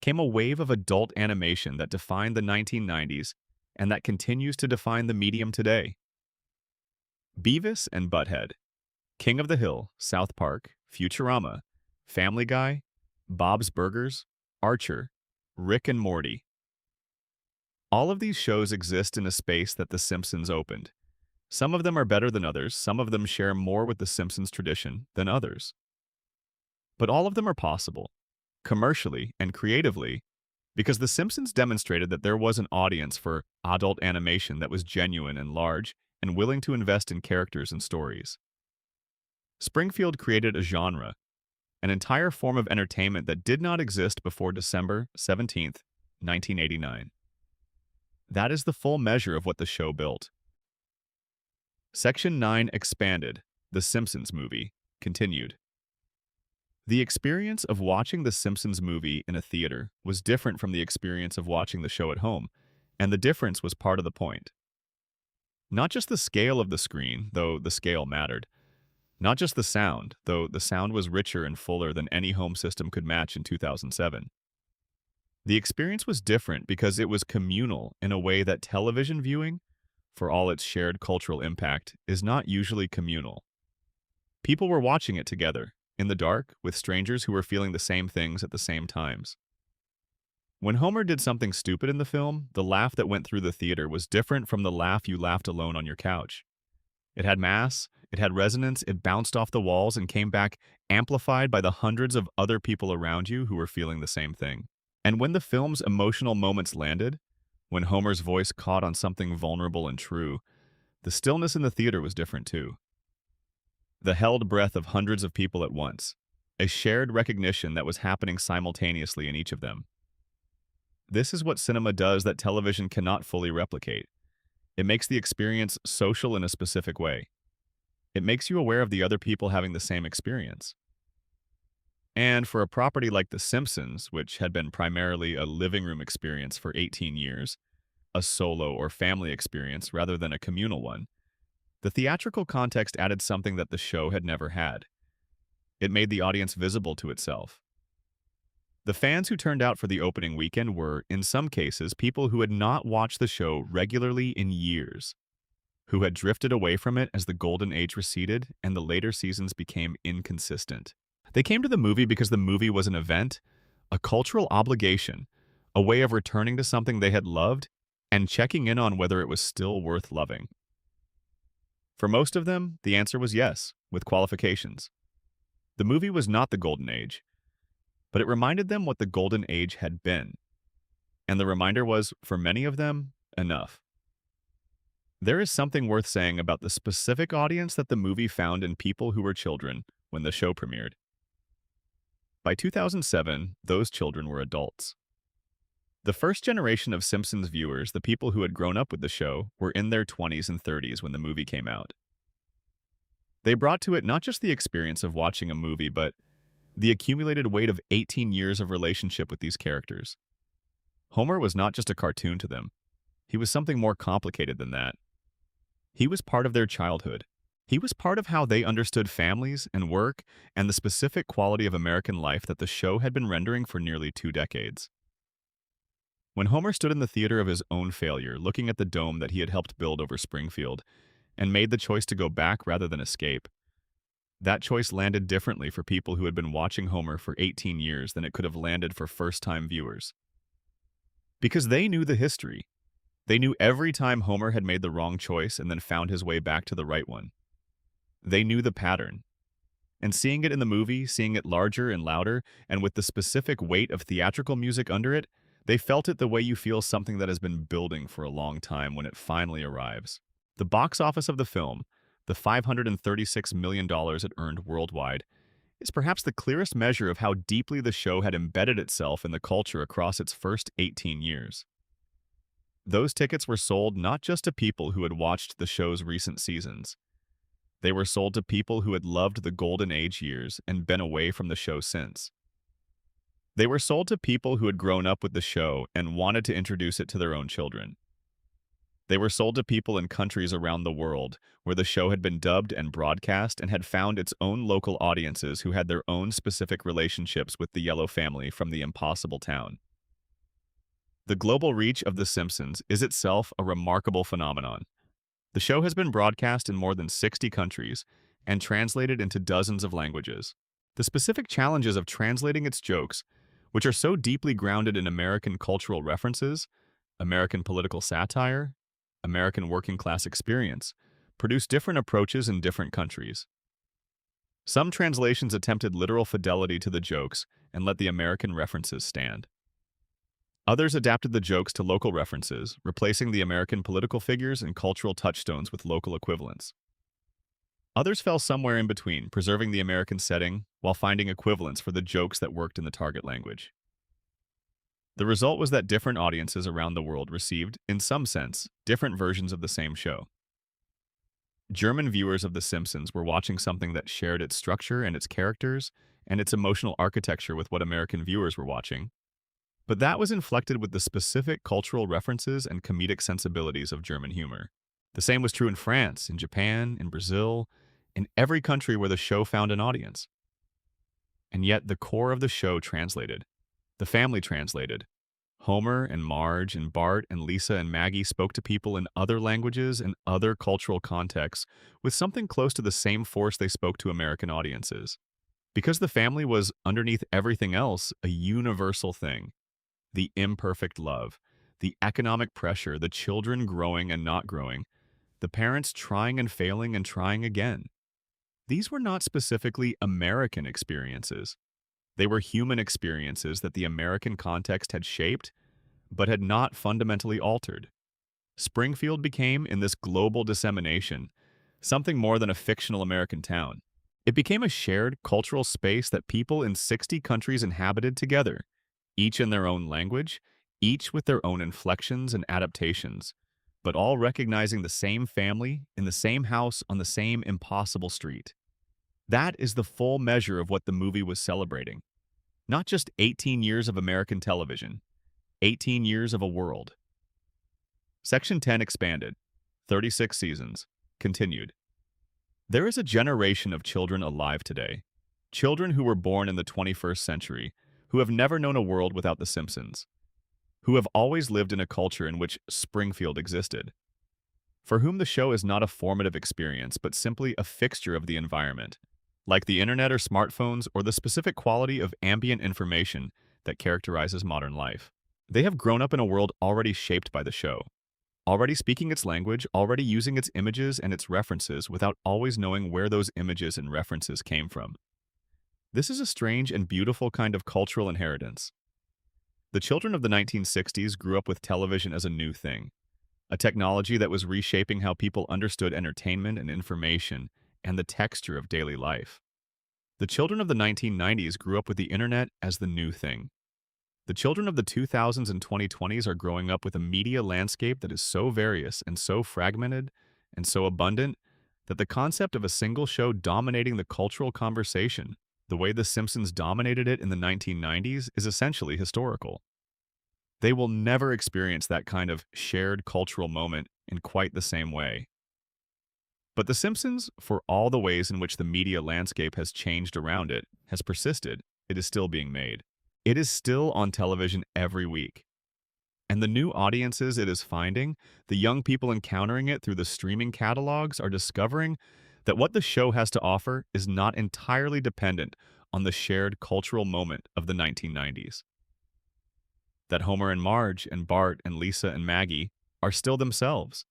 came a wave of adult animation that defined the 1990s and that continues to define the medium today. Beavis and Butthead, King of the Hill, South Park, Futurama, Family Guy, Bob's Burgers, Archer, Rick and Morty. All of these shows exist in a space that The Simpsons opened. Some of them are better than others, some of them share more with The Simpsons tradition than others. But all of them are possible, commercially and creatively, because The Simpsons demonstrated that there was an audience for adult animation that was genuine and large and willing to invest in characters and stories. Springfield created a genre, an entire form of entertainment that did not exist before December 17th, 1989. That is the full measure of what the show built. Section 9 expanded, The Simpsons movie, continued. The experience of watching the Simpsons movie in a theater was different from the experience of watching the show at home, and the difference was part of the point. Not just the scale of the screen, though the scale mattered. Not just the sound, though the sound was richer and fuller than any home system could match in 2007. The experience was different because it was communal in a way that television viewing, for all its shared cultural impact, is not usually communal. People were watching it together, in the dark, with strangers who were feeling the same things at the same times. When Homer did something stupid in the film, the laugh that went through the theater was different from the laugh you laughed alone on your couch. It had mass, it had resonance, it bounced off the walls and came back amplified by the hundreds of other people around you who were feeling the same thing. And when the film's emotional moments landed, when Homer's voice caught on something vulnerable and true, the stillness in the theater was different too. The held breath of hundreds of people at once, a shared recognition that was happening simultaneously in each of them. This is what cinema does that television cannot fully replicate. It makes the experience social in a specific way. It makes you aware of the other people having the same experience. And for a property like The Simpsons, which had been primarily a living room experience for 18 years, a solo or family experience rather than a communal one, the theatrical context added something that the show had never had. It made the audience visible to itself. The fans who turned out for the opening weekend were, in some cases, people who had not watched the show regularly in years, who had drifted away from it as the golden age receded and the later seasons became inconsistent. They came to the movie because the movie was an event, a cultural obligation, a way of returning to something they had loved and checking in on whether it was still worth loving. For most of them, the answer was yes, with qualifications. The movie was not the golden age, but it reminded them what the golden age had been. And the reminder was, for many of them, enough. There is something worth saying about the specific audience that the movie found in people who were children when the show premiered. By 2007, those children were adults. The first generation of Simpsons viewers, the people who had grown up with the show, were in their 20s and 30s when the movie came out. They brought to it not just the experience of watching a movie, but the accumulated weight of 18 years of relationship with these characters. Homer was not just a cartoon to them. He was something more complicated than that. He was part of their childhood. He was part of how they understood families and work and the specific quality of American life that the show had been rendering for nearly 2 decades. When Homer stood in the theater of his own failure, looking at the dome that he had helped build over Springfield, and made the choice to go back rather than escape, that choice landed differently for people who had been watching Homer for 18 years than it could have landed for first-time viewers. Because they knew the history. They knew every time Homer had made the wrong choice and then found his way back to the right one. They knew the pattern. And seeing it in the movie, seeing it larger and louder, and with the specific weight of theatrical music under it, they felt it the way you feel something that has been building for a long time when it finally arrives. The box office of the film, the $536 million it earned worldwide, is perhaps the clearest measure of how deeply the show had embedded itself in the culture across its first 18 years. Those tickets were sold not just to people who had watched the show's recent seasons. They were sold to people who had loved the golden age years and been away from the show since. They were sold to people who had grown up with the show and wanted to introduce it to their own children. They were sold to people in countries around the world where the show had been dubbed and broadcast and had found its own local audiences who had their own specific relationships with the Yellow family from the Impossible Town. The global reach of The Simpsons is itself a remarkable phenomenon. The show has been broadcast in more than 60 countries and translated into dozens of languages. The specific challenges of translating its jokes, which are so deeply grounded in American cultural references, American political satire, American working-class experience, produce different approaches in different countries. Some translations attempted literal fidelity to the jokes and let the American references stand. Others adapted the jokes to local references, replacing the American political figures and cultural touchstones with local equivalents. Others fell somewhere in between, preserving the American setting while finding equivalents for the jokes that worked in the target language. The result was that different audiences around the world received, in some sense, different versions of the same show. German viewers of The Simpsons were watching something that shared its structure and its characters and its emotional architecture with what American viewers were watching, but that was inflected with the specific cultural references and comedic sensibilities of German humor. The same was true in France, in Japan, in Brazil, in every country where the show found an audience. And yet the core of the show translated. The family translated. Homer and Marge and Bart and Lisa and Maggie spoke to people in other languages and other cultural contexts with something close to the same force they spoke to American audiences. Because the family was, underneath everything else, a universal thing. The imperfect love, the economic pressure, the children growing and not growing, the parents trying and failing and trying again. These were not specifically American experiences. They were human experiences that the American context had shaped, but had not fundamentally altered. Springfield became, in this global dissemination, something more than a fictional American town. It became a shared cultural space that people in 60 countries inhabited together, each in their own language, each with their own inflections and adaptations, but all recognizing the same family in the same house on the same impossible street. That is the full measure of what the movie was celebrating. Not just 18 years of American television, 18 years of a world. Section 10 expanded. 36 seasons. Continued. There is a generation of children alive today. Children who were born in the 21st century, who have never known a world without The Simpsons, who have always lived in a culture in which Springfield existed, for whom the show is not a formative experience but simply a fixture of the environment, like the internet or smartphones or the specific quality of ambient information that characterizes modern life. They have grown up in a world already shaped by the show, already speaking its language, already using its images and its references without always knowing where those images and references came from. This is a strange and beautiful kind of cultural inheritance. The children of the 1960s grew up with television as a new thing, a technology that was reshaping how people understood entertainment and information and the texture of daily life. The children of the 1990s grew up with the internet as the new thing. The children of the 2000s and 2020s are growing up with a media landscape that is so various and so fragmented and so abundant that the concept of a single show dominating the cultural conversation, the way The Simpsons dominated it in the 1990s, is essentially historical. They will never experience that kind of shared cultural moment in quite the same way. But The Simpsons, for all the ways in which the media landscape has changed around it, has persisted. It is still being made. It is still on television every week. And the new audiences it is finding, the young people encountering it through the streaming catalogs, are discovering that what the show has to offer is not entirely dependent on the shared cultural moment of the 1990s. That Homer and Marge and Bart and Lisa and Maggie are still themselves.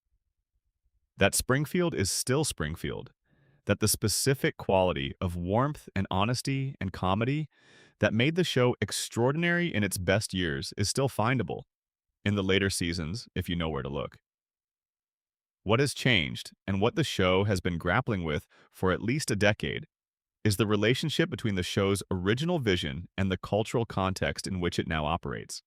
That Springfield is still Springfield. That the specific quality of warmth and honesty and comedy that made the show extraordinary in its best years is still findable in the later seasons if you know where to look. What has changed, and what the show has been grappling with for at least a decade, is the relationship between the show's original vision and the cultural context in which it now operates.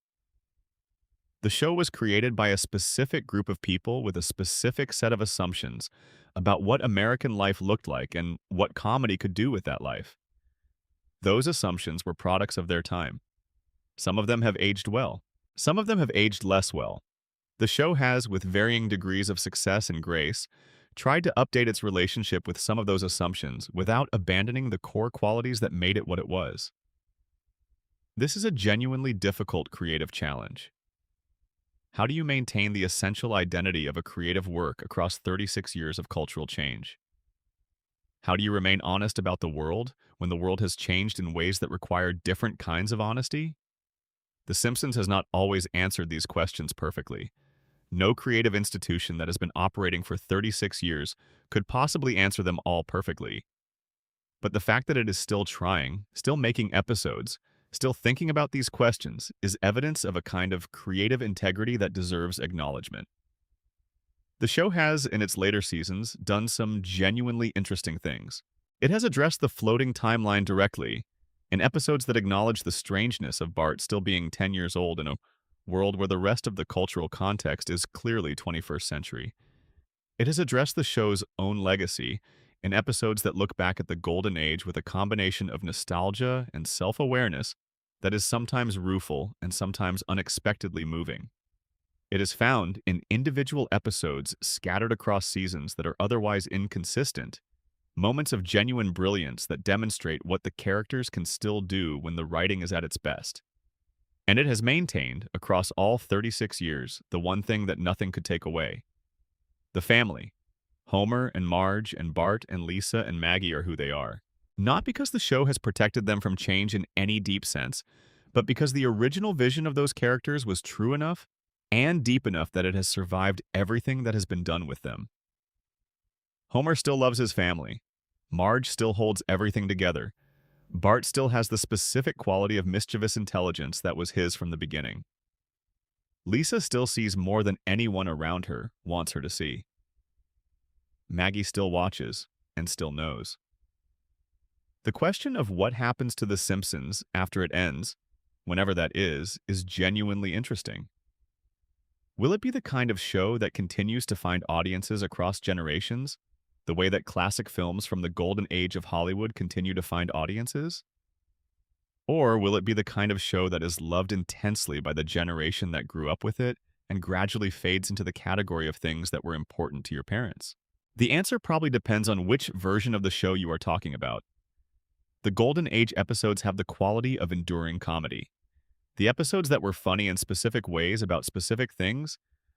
The show was created by a specific group of people with a specific set of assumptions about what American life looked like and what comedy could do with that life. Those assumptions were products of their time. Some of them have aged well. Some of them have aged less well. The show has, with varying degrees of success and grace, tried to update its relationship with some of those assumptions without abandoning the core qualities that made it what it was. This is a genuinely difficult creative challenge. How do you maintain the essential identity of a creative work across 36 years of cultural change? How do you remain honest about the world when the world has changed in ways that require different kinds of honesty? The Simpsons has not always answered these questions perfectly. No creative institution that has been operating for 36 years could possibly answer them all perfectly. But the fact that it is still trying, still making episodes, still thinking about these questions is evidence of a kind of creative integrity that deserves acknowledgement. The show has, in its later seasons, done some genuinely interesting things. It has addressed the floating timeline directly, in episodes that acknowledge the strangeness of Bart still being 10 years old in a world where the rest of the cultural context is clearly 21st century. It has addressed the show's own legacy in episodes that look back at the golden age with a combination of nostalgia and self-awareness that is sometimes rueful and sometimes unexpectedly moving. It is found in individual episodes scattered across seasons that are otherwise inconsistent, moments of genuine brilliance that demonstrate what the characters can still do when the writing is at its best. And it has maintained, across all 36 years, the one thing that nothing could take away: the family. Homer and Marge and Bart and Lisa and Maggie are who they are. Not because the show has protected them from change in any deep sense, but because the original vision of those characters was true enough and deep enough that it has survived everything that has been done with them. Homer still loves his family. Marge still holds everything together. Bart still has the specific quality of mischievous intelligence that was his from the beginning. Lisa still sees more than anyone around her wants her to see. Maggie still watches and still knows. The question of what happens to The Simpsons after it ends, whenever that is genuinely interesting. Will it be the kind of show that continues to find audiences across generations, the way that classic films from the golden age of Hollywood continue to find audiences? Or will it be the kind of show that is loved intensely by the generation that grew up with it and gradually fades into the category of things that were important to your parents? The answer probably depends on which version of the show you are talking about. The Golden Age episodes have the quality of enduring comedy. The episodes that were funny in specific ways about specific things,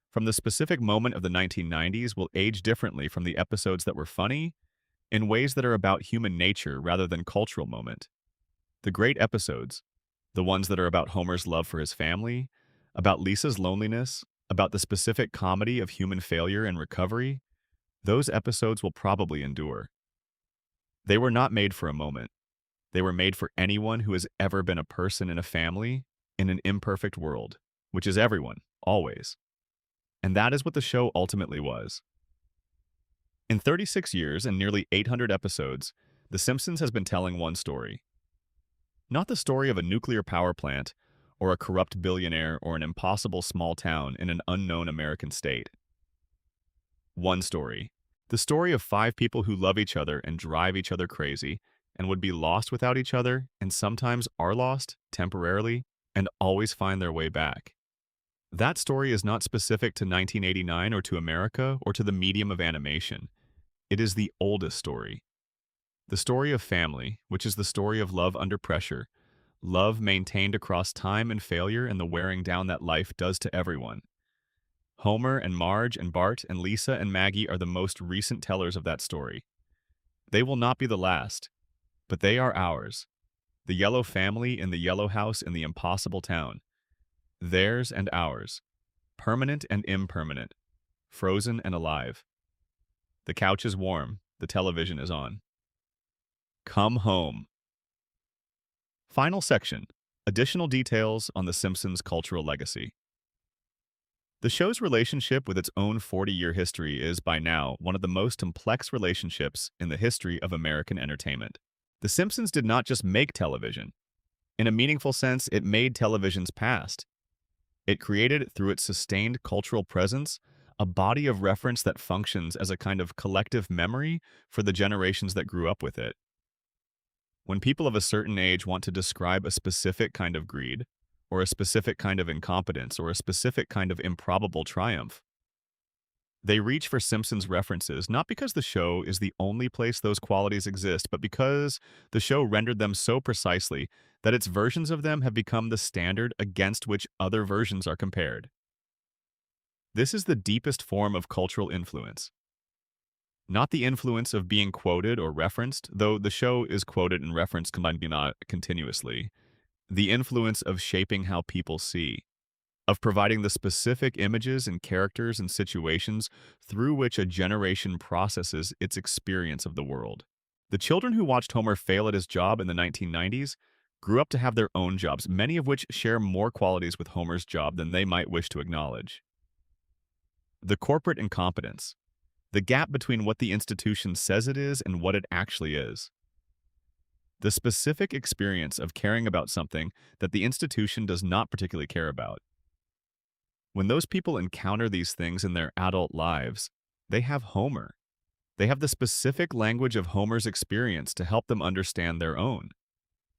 from the specific moment of the 1990s, will age differently from the episodes that were funny in ways that are about human nature rather than cultural moment. The great episodes, the ones that are about Homer's love for his family, about Lisa's loneliness, about the specific comedy of human failure and recovery, those episodes will probably endure. They were not made for a moment. They were made for anyone who has ever been a person in a family in an imperfect world, which is everyone, always. And that is what the show ultimately was. In 36 years and nearly 800 episodes, The Simpsons has been telling one story. Not the story of a nuclear power plant, or a corrupt billionaire, or an impossible small town in an unknown American state. One story. The story of 5 people who love each other and drive each other crazy, and would be lost without each other, and sometimes are lost, temporarily, and always find their way back. That story is not specific to 1989 or to America or to the medium of animation. It is the oldest story. The story of family, which is the story of love under pressure, love maintained across time and failure and the wearing down that life does to everyone. Homer and Marge and Bart and Lisa and Maggie are the most recent tellers of that story. They will not be the last, but they are ours. The yellow family in the yellow house in the impossible town. Theirs and ours. Permanent and impermanent. Frozen and alive. The couch is warm. The television is on. Come home. Final section. Additional details on The Simpsons' cultural legacy. The show's relationship with its own 40-year history is, by now, one of the most complex relationships in the history of American entertainment. The Simpsons did not just make television. In a meaningful sense, it made television's past. It created, through its sustained cultural presence, a body of reference that functions as a kind of collective memory for the generations that grew up with it. When people of a certain age want to describe a specific kind of greed, or a specific kind of incompetence, or a specific kind of improbable triumph, they reach for Simpsons references not because the show is the only place those qualities exist, but because the show rendered them so precisely that its versions of them have become the standard against which other versions are compared. This is the deepest form of cultural influence. Not the influence of being quoted or referenced, though the show is quoted and referenced continuously. The influence of shaping how people see, of providing the specific images and characters and situations through which a generation processes its experience of the world. The children who watched Homer fail at his job in the 1990s grew up to have their own jobs, many of which share more qualities with Homer's job than they might wish to acknowledge. The corporate incompetence. The gap between what the institution says it is and what it actually is. The specific experience of caring about something that the institution does not particularly care about. When those people encounter these things in their adult lives, they have Homer. They have the specific language of Homer's experience to help them understand their own.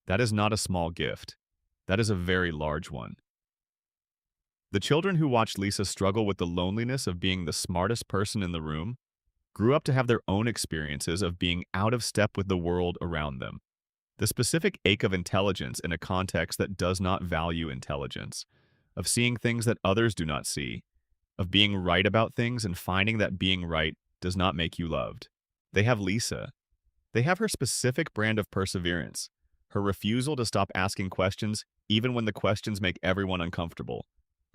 That is not a small gift. That is a very large one. The children who watched Lisa struggle with the loneliness of being the smartest person in the room grew up to have their own experiences of being out of step with the world around them. The specific ache of intelligence in a context that does not value intelligence, of seeing things that others do not see, of being right about things and finding that being right does not make you loved. They have Lisa. They have her specific brand of perseverance, her refusal to stop asking questions even when the questions make everyone uncomfortable,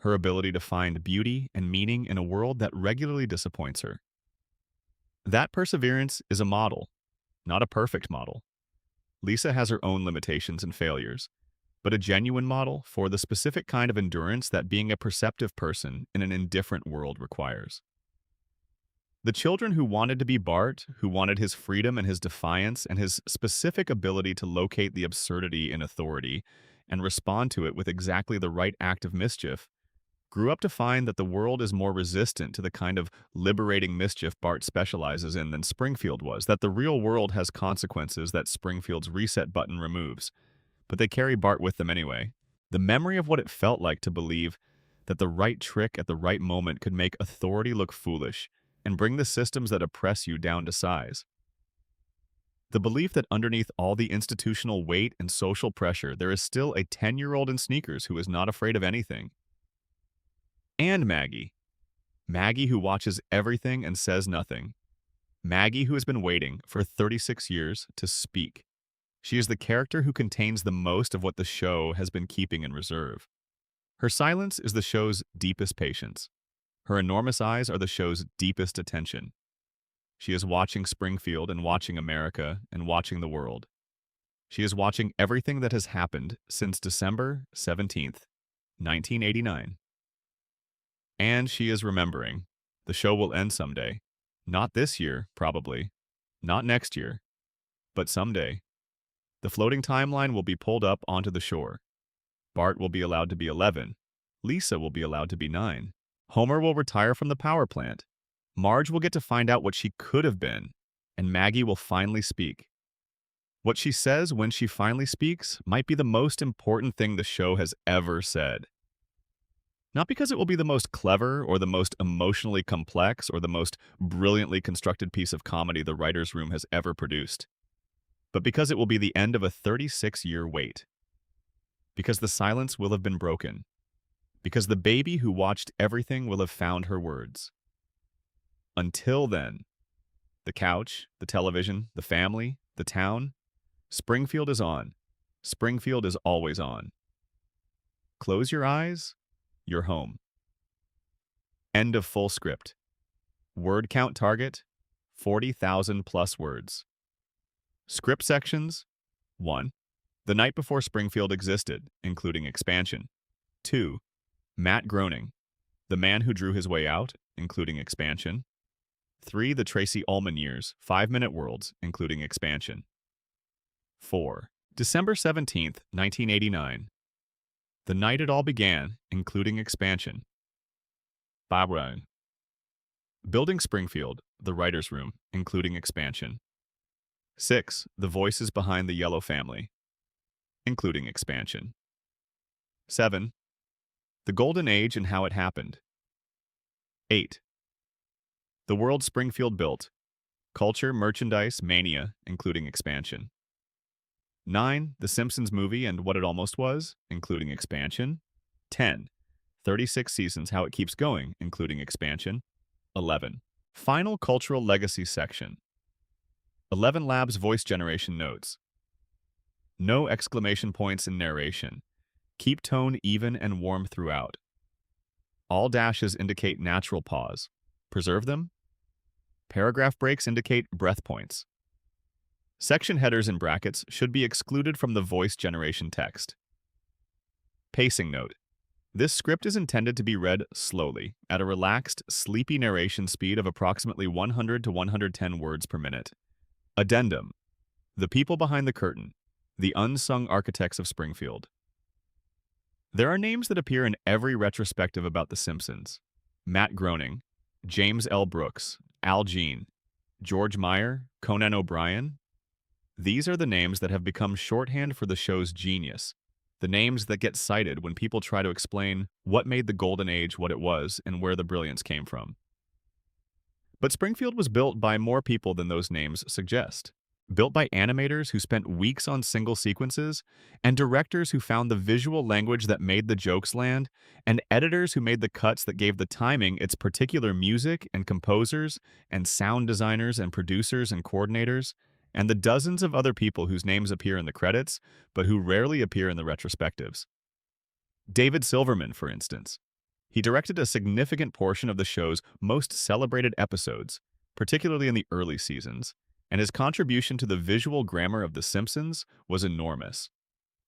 her ability to find beauty and meaning in a world that regularly disappoints her. That perseverance is a model, not a perfect model. Lisa has her own limitations and failures, but a genuine model for the specific kind of endurance that being a perceptive person in an indifferent world requires. The children who wanted to be Bart, who wanted his freedom and his defiance and his specific ability to locate the absurdity in authority and respond to it with exactly the right act of mischief, grew up to find that the world is more resistant to the kind of liberating mischief Bart specializes in than Springfield was, that the real world has consequences that Springfield's reset button removes, but they carry Bart with them anyway. The memory of what it felt like to believe that the right trick at the right moment could make authority look foolish and bring the systems that oppress you down to size. The belief that underneath all the institutional weight and social pressure, there is still a 10-year-old in sneakers who is not afraid of anything. And Maggie. Maggie who watches everything and says nothing. Maggie who has been waiting for 36 years to speak. She is the character who contains the most of what the show has been keeping in reserve. Her silence is the show's deepest patience. Her enormous eyes are the show's deepest attention. She is watching Springfield and watching America and watching the world. She is watching everything that has happened since December 17th, 1989. And she is remembering. The show will end someday. Not this year, probably. Not next year. But someday. The floating timeline will be pulled up onto the shore. Bart will be allowed to be 11. Lisa will be allowed to be 9. Homer will retire from the power plant. Marge will get to find out what she could have been. And Maggie will finally speak. What she says when she finally speaks might be the most important thing the show has ever said. Not because it will be the most clever or the most emotionally complex or the most brilliantly constructed piece of comedy the writer's room has ever produced, but because it will be the end of a 36-year wait. Because the silence will have been broken. Because the baby who watched everything will have found her words. Until then, the couch, the television, the family, the town, Springfield is on. Springfield is always on. Close your eyes. You're home. End of full script. Word count target, 40,000 plus words. Script sections, 1. The night before Springfield existed, including expansion. 2. Matt Groening, the man who drew his way out, including expansion. 3. The Tracy Ullman years, 5-minute worlds, including expansion. 4. December 17th, 1989. The night it all began, including expansion. Byron. Building Springfield, the writer's room, including expansion. 6. The voices behind the Yellow family, including expansion. 7. The Golden Age and how it happened. 8. The world Springfield built, culture, merchandise, mania, including expansion. 9. The Simpsons movie and what it almost was, including expansion. 10. 36 seasons, how it keeps going, including expansion. 11. Final cultural legacy section. 11 Labs voice generation notes. No exclamation points in narration. Keep tone even and warm throughout. All dashes indicate natural pause. Preserve them. Paragraph breaks indicate breath points. Section headers and brackets should be excluded from the voice generation text. Pacing note. This script is intended to be read slowly, at a relaxed, sleepy narration speed of approximately 100 to 110 words per minute. Addendum: the people behind the curtain, the unsung architects of Springfield. There are names that appear in every retrospective about The Simpsons. Matt Groening, James L. Brooks, Al Jean, George Meyer, Conan O'Brien. These are the names that have become shorthand for the show's genius, the names that get cited when people try to explain what made the Golden Age what it was and where the brilliance came from. But Springfield was built by more people than those names suggest. Built by animators who spent weeks on single sequences, and directors who found the visual language that made the jokes land, and editors who made the cuts that gave the timing its particular music and composers, and sound designers and producers and coordinators, and the dozens of other people whose names appear in the credits, but who rarely appear in the retrospectives. David Silverman, for instance. He directed a significant portion of the show's most celebrated episodes, particularly in the early seasons, and his contribution to the visual grammar of The Simpsons was enormous.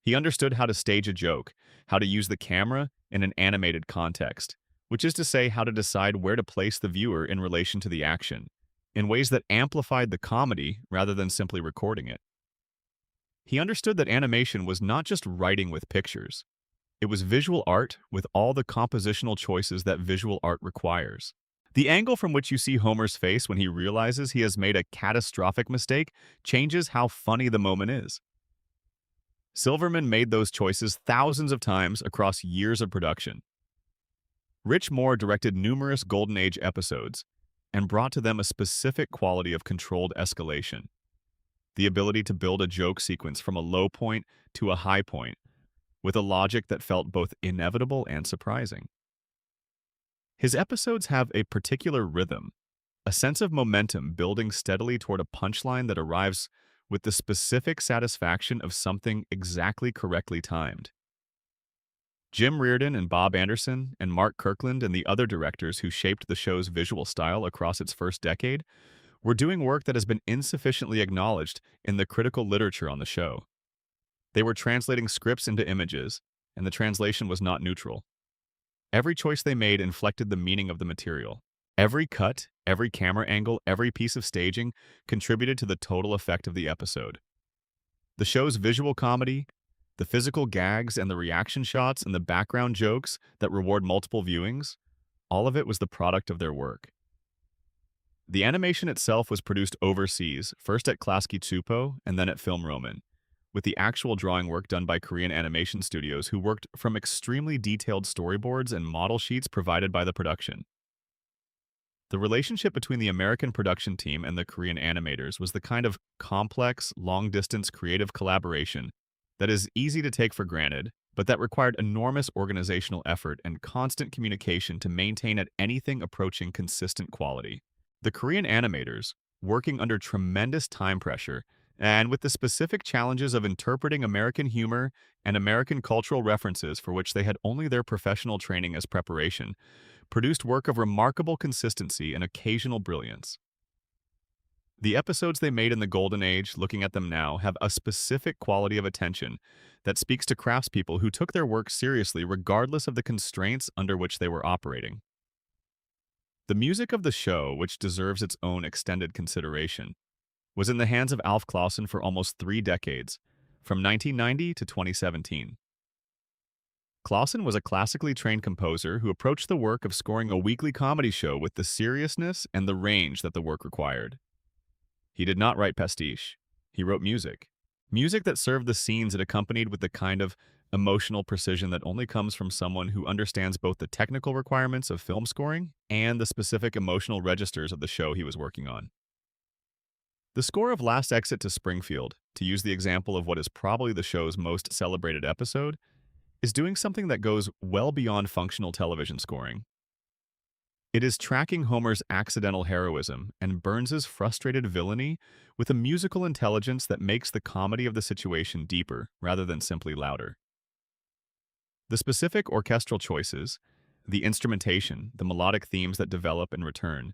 He understood how to stage a joke, how to use the camera in an animated context, which is to say how to decide where to place the viewer in relation to the action, in ways that amplified the comedy rather than simply recording it. He understood that animation was not just writing with pictures. It was visual art with all the compositional choices that visual art requires. The angle from which you see Homer's face when he realizes he has made a catastrophic mistake changes how funny the moment is. Silverman made those choices thousands of times across years of production. Rich Moore directed numerous Golden Age episodes and brought to them a specific quality of controlled escalation, the ability to build a joke sequence from a low point to a high point, with a logic that felt both inevitable and surprising. His episodes have a particular rhythm, a sense of momentum building steadily toward a punchline that arrives with the specific satisfaction of something exactly correctly timed. Jim Reardon and Bob Anderson and Mark Kirkland and the other directors who shaped the show's visual style across its first decade were doing work that has been insufficiently acknowledged in the critical literature on the show. They were translating scripts into images, and the translation was not neutral. Every choice they made inflected the meaning of the material. Every cut, every camera angle, every piece of staging contributed to the total effect of the episode. The show's visual comedy, the physical gags and the reaction shots and the background jokes that reward multiple viewings, all of it was the product of their work. The animation itself was produced overseas, first at Klasky Tsupo and then at Film Roman, with the actual drawing work done by Korean animation studios who worked from extremely detailed storyboards and model sheets provided by the production. The relationship between the American production team and the Korean animators was the kind of complex, long-distance creative collaboration that is easy to take for granted, but that required enormous organizational effort and constant communication to maintain at anything approaching consistent quality. The Korean animators, working under tremendous time pressure, and with the specific challenges of interpreting American humor and American cultural references for which they had only their professional training as preparation, produced work of remarkable consistency and occasional brilliance. The episodes they made in the Golden Age, looking at them now, have a specific quality of attention that speaks to craftspeople who took their work seriously regardless of the constraints under which they were operating. The music of the show, which deserves its own extended consideration, was in the hands of Alf Clausen for almost 3 decades, from 1990 to 2017. Clausen was a classically trained composer who approached the work of scoring a weekly comedy show with the seriousness and the range that the work required. He did not write pastiche. He wrote music. Music that served the scenes it accompanied with the kind of emotional precision that only comes from someone who understands both the technical requirements of film scoring and the specific emotional registers of the show he was working on. The score of Last Exit to Springfield, to use the example of what is probably the show's most celebrated episode, is doing something that goes well beyond functional television scoring. It is tracking Homer's accidental heroism and Burns's frustrated villainy with a musical intelligence that makes the comedy of the situation deeper rather than simply louder. The specific orchestral choices, the instrumentation, the melodic themes that develop and return,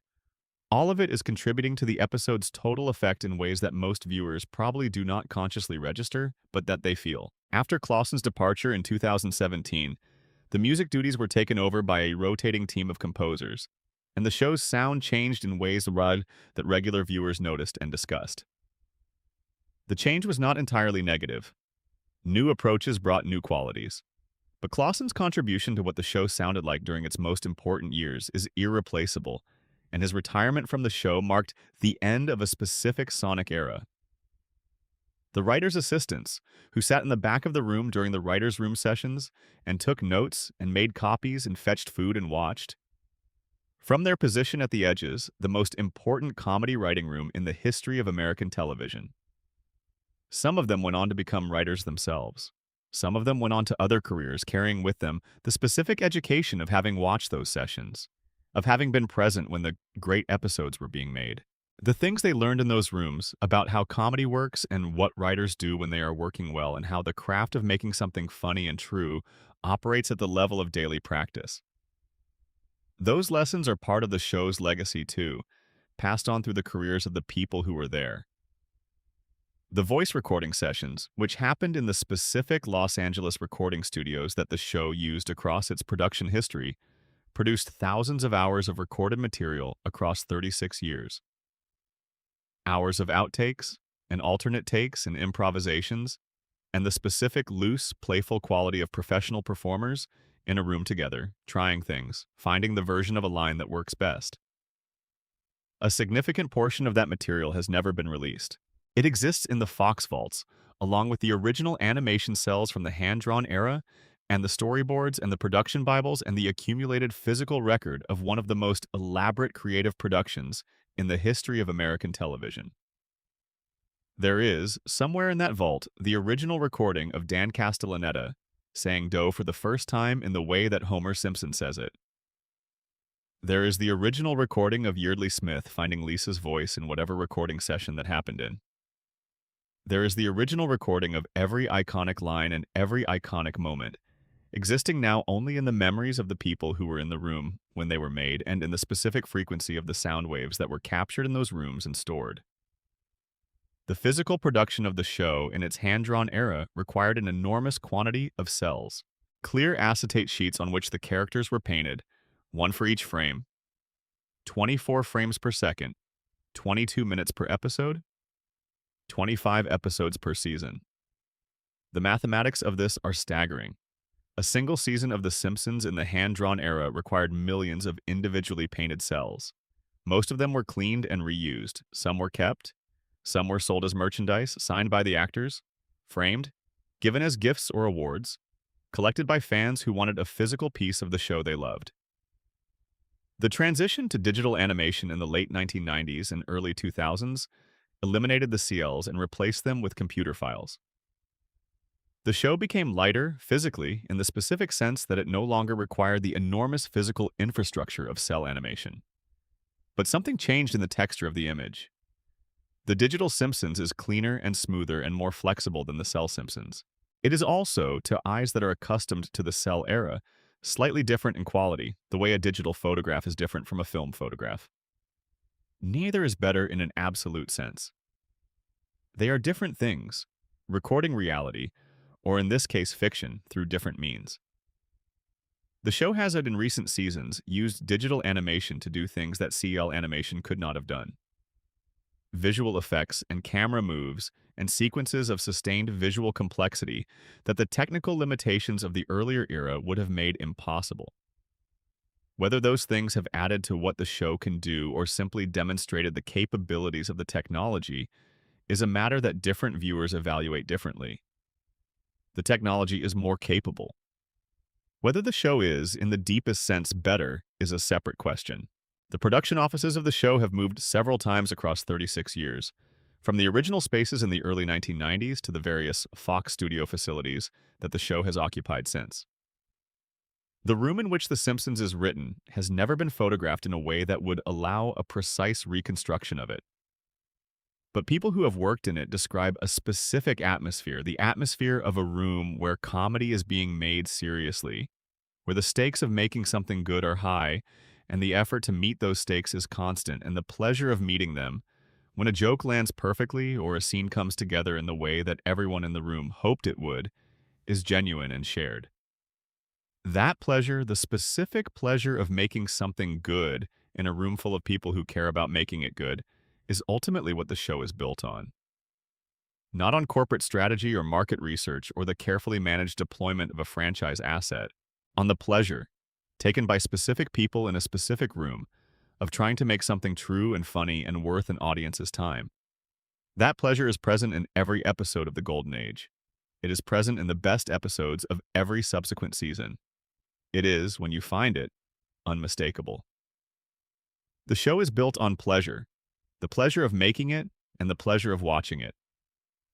all of it is contributing to the episode's total effect in ways that most viewers probably do not consciously register, but that they feel. After Clausen's departure in 2017, The music duties were taken over by a rotating team of composers, and the show's sound changed in ways that regular viewers noticed and discussed. The change was not entirely negative. New approaches brought new qualities. But Clausen's contribution to what the show sounded like during its most important years is irreplaceable, and his retirement from the show marked the end of a specific sonic era. The writer's assistants, who sat in the back of the room during the writer's room sessions and took notes and made copies and fetched food and watched, from their position at the edges, the most important comedy writing room in the history of American television. Some of them went on to become writers themselves. Some of them went on to other careers, carrying with them the specific education of having watched those sessions, of having been present when the great episodes were being made. The things they learned in those rooms about how comedy works and what writers do when they are working well and how the craft of making something funny and true operates at the level of daily practice. Those lessons are part of the show's legacy too, passed on through the careers of the people who were there. The voice recording sessions, which happened in the specific Los Angeles recording studios that the show used across its production history, produced thousands of hours of recorded material across 36 years. Hours of outtakes, and alternate takes and improvisations, and the specific loose, playful quality of professional performers in a room together, trying things, finding the version of a line that works best. A significant portion of that material has never been released. It exists in the Fox vaults, along with the original animation cells from the hand-drawn era, and the storyboards and the production Bibles and the accumulated physical record of one of the most elaborate creative productions in the history of American television. There is, somewhere in that vault, the original recording of Dan Castellaneta saying dough for the first time in the way that Homer Simpson says it. There is the original recording of Yeardley Smith finding Lisa's voice in whatever recording session that happened in. There is the original recording of every iconic line and every iconic moment, existing now only in the memories of the people who were in the room when they were made and in the specific frequency of the sound waves that were captured in those rooms and stored. The physical production of the show in its hand-drawn era required an enormous quantity of cells, clear acetate sheets on which the characters were painted, one for each frame, 24 frames per second, 22 minutes per episode, 25 episodes per season. The mathematics of this are staggering. A single season of The Simpsons in the hand-drawn era required millions of individually painted cells. Most of them were cleaned and reused. Some were kept. Some were sold as merchandise, signed by the actors, framed, given as gifts or awards, collected by fans who wanted a physical piece of the show they loved. The transition to digital animation in the late 1990s and early 2000s eliminated the CLs and replaced them with computer files. The show became lighter, physically, in the specific sense that it no longer required the enormous physical infrastructure of cell animation. But something changed in the texture of the image. The digital Simpsons is cleaner and smoother and more flexible than the cell Simpsons. It is also, to eyes that are accustomed to the cell era, slightly different in quality, the way a digital photograph is different from a film photograph. Neither is better in an absolute sense. They are different things, recording reality, or in this case fiction, through different means. The show has, in recent seasons, used digital animation to do things that CL animation could not have done. Visual effects and camera moves and sequences of sustained visual complexity that the technical limitations of the earlier era would have made impossible. Whether those things have added to what the show can do or simply demonstrated the capabilities of the technology is a matter that different viewers evaluate differently. The technology is more capable. Whether the show is, in the deepest sense, better is a separate question. The production offices of the show have moved several times across 36 years, from the original spaces in the early 1990s to the various Fox studio facilities that the show has occupied since. The room in which The Simpsons is written has never been photographed in a way that would allow a precise reconstruction of it. But people who have worked in it describe a specific atmosphere, the atmosphere of a room where comedy is being made seriously, where the stakes of making something good are high, and the effort to meet those stakes is constant, and the pleasure of meeting them, when a joke lands perfectly or a scene comes together in the way that everyone in the room hoped it would, is genuine and shared. That pleasure, the specific pleasure of making something good in a room full of people who care about making it good, is ultimately what the show is built on. Not on corporate strategy or market research or the carefully managed deployment of a franchise asset. On the pleasure, taken by specific people in a specific room, of trying to make something true and funny and worth an audience's time. That pleasure is present in every episode of The Golden Age. It is present in the best episodes of every subsequent season. It is, when you find it, unmistakable. The show is built on pleasure, the pleasure of making it and the pleasure of watching it.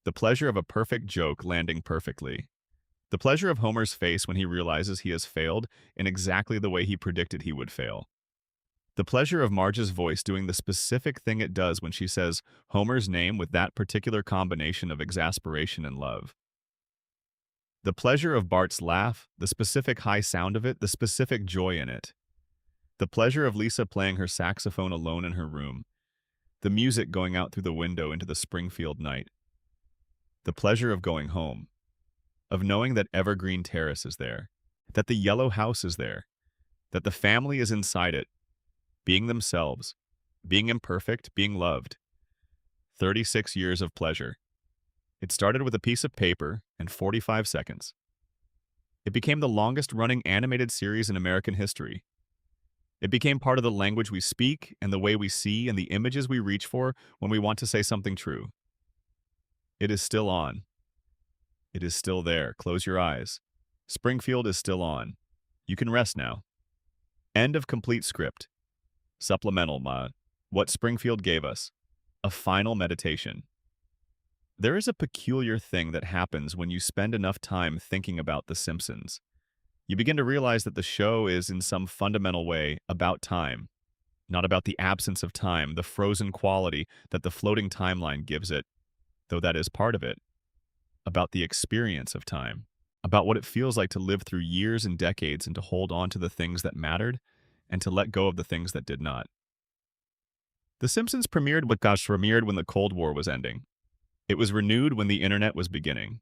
The pleasure of a perfect joke landing perfectly. The pleasure of Homer's face when he realizes he has failed in exactly the way he predicted he would fail. The pleasure of Marge's voice doing the specific thing it does when she says Homer's name with that particular combination of exasperation and love. The pleasure of Bart's laugh, the specific high sound of it, the specific joy in it. The pleasure of Lisa playing her saxophone alone in her room. The music going out through the window into the Springfield night. The pleasure of going home. Of knowing that Evergreen Terrace is there. That the yellow house is there. That the family is inside it. Being themselves. Being imperfect. Being loved. 36 years of pleasure. It started with a piece of paper and 45 seconds. It became the longest-running animated series in American history. It became part of the language we speak and the way we see and the images we reach for when we want to say something true. It is still on. It is still there. Close your eyes. Springfield is still on. You can rest now. End of complete script. Supplemental, what Springfield gave us. A final meditation. There is a peculiar thing that happens when you spend enough time thinking about The Simpsons. You begin to realize that the show is, in some fundamental way, about time. Not about the absence of time, the frozen quality that the floating timeline gives it, though that is part of it. About the experience of time. About what it feels like to live through years and decades and to hold on to the things that mattered and to let go of the things that did not. The Simpsons premiered when the Cold War was ending. It was renewed when the internet was beginning.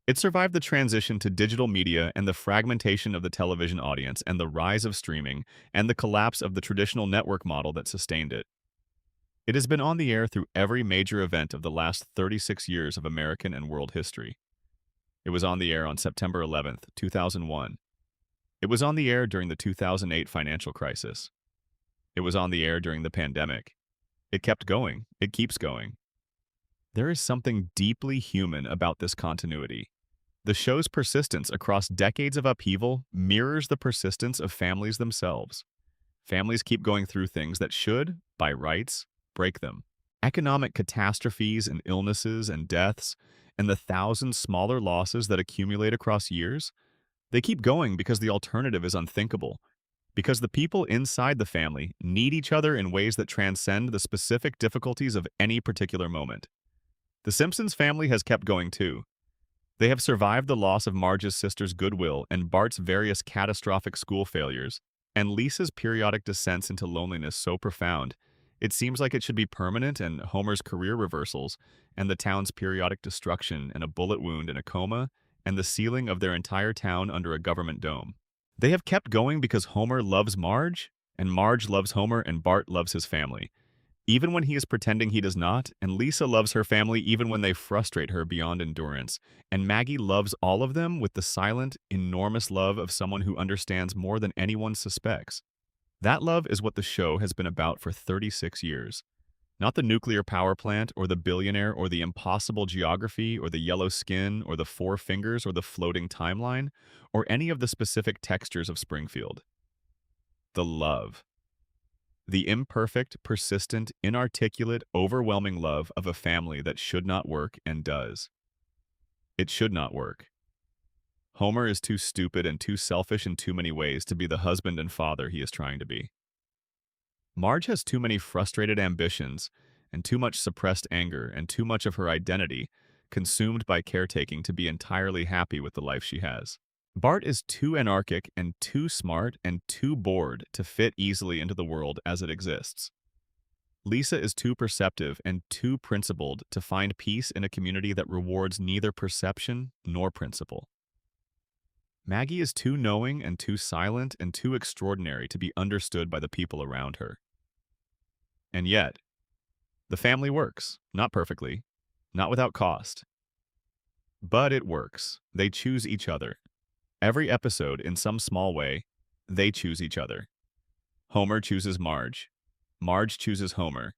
It survived the transition to digital media and the fragmentation of the television audience and the rise of streaming and the collapse of the traditional network model that sustained it. It has been on the air through every major event of the last 36 years of American and world history. It was on the air on September 11th, 2001. It was on the air during the 2008 financial crisis. It was on the air during the pandemic. It kept going. It keeps going. There is something deeply human about this continuity. The show's persistence across decades of upheaval mirrors the persistence of families themselves. Families keep going through things that should, by rights, break them. Economic catastrophes and illnesses and deaths, and the thousand smaller losses that accumulate across years, they keep going because the alternative is unthinkable. Because the people inside the family need each other in ways that transcend the specific difficulties of any particular moment. The Simpsons family has kept going too. They have survived the loss of Marge's sister's goodwill and Bart's various catastrophic school failures, and Lisa's periodic descents into loneliness so profound, it seems like it should be permanent, and Homer's career reversals, and the town's periodic destruction and a bullet wound and a coma, and the sealing of their entire town under a government dome. They have kept going because Homer loves Marge, and Marge loves Homer, and Bart loves his family. Even when he is pretending he does not, and Lisa loves her family even when they frustrate her beyond endurance, and Maggie loves all of them with the silent, enormous love of someone who understands more than anyone suspects. That love is what the show has been about for 36 years. Not the nuclear power plant, or the billionaire, or the impossible geography, or the yellow skin, or the four fingers, or the floating timeline, or any of the specific textures of Springfield. The love. The imperfect, persistent, inarticulate, overwhelming love of a family that should not work and does. It should not work. Homer is too stupid and too selfish in too many ways to be the husband and father he is trying to be. Marge has too many frustrated ambitions and too much suppressed anger and too much of her identity consumed by caretaking to be entirely happy with the life she has. Bart is too anarchic and too smart and too bored to fit easily into the world as it exists. Lisa is too perceptive and too principled to find peace in a community that rewards neither perception nor principle. Maggie is too knowing and too silent and too extraordinary to be understood by the people around her. And yet, the family works, not perfectly, not without cost, but it works. They choose each other. Every episode, in some small way, they choose each other. Homer chooses Marge. Marge chooses Homer.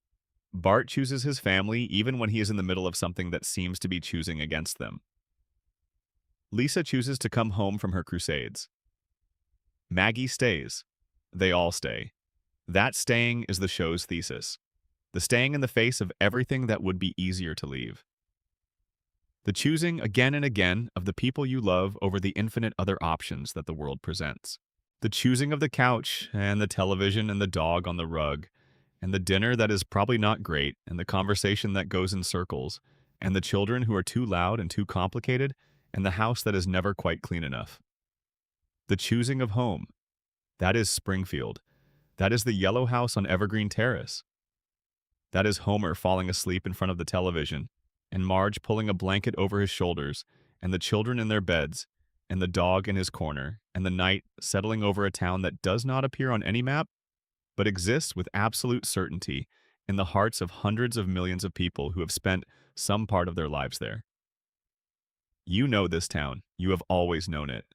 Bart chooses his family even when he is in the middle of something that seems to be choosing against them. Lisa chooses to come home from her crusades. Maggie stays. They all stay. That staying is the show's thesis. The staying in the face of everything that would be easier to leave. The choosing again and again of the people you love over the infinite other options that the world presents. The choosing of the couch and the television and the dog on the rug and the dinner that is probably not great and the conversation that goes in circles and the children who are too loud and too complicated and the house that is never quite clean enough. The choosing of home. That is Springfield. That is the yellow house on Evergreen Terrace. That is Homer falling asleep in front of the television, and Marge pulling a blanket over his shoulders, and the children in their beds, and the dog in his corner, and the night settling over a town that does not appear on any map, but exists with absolute certainty in the hearts of hundreds of millions of people who have spent some part of their lives there. You know this town. You have always known it.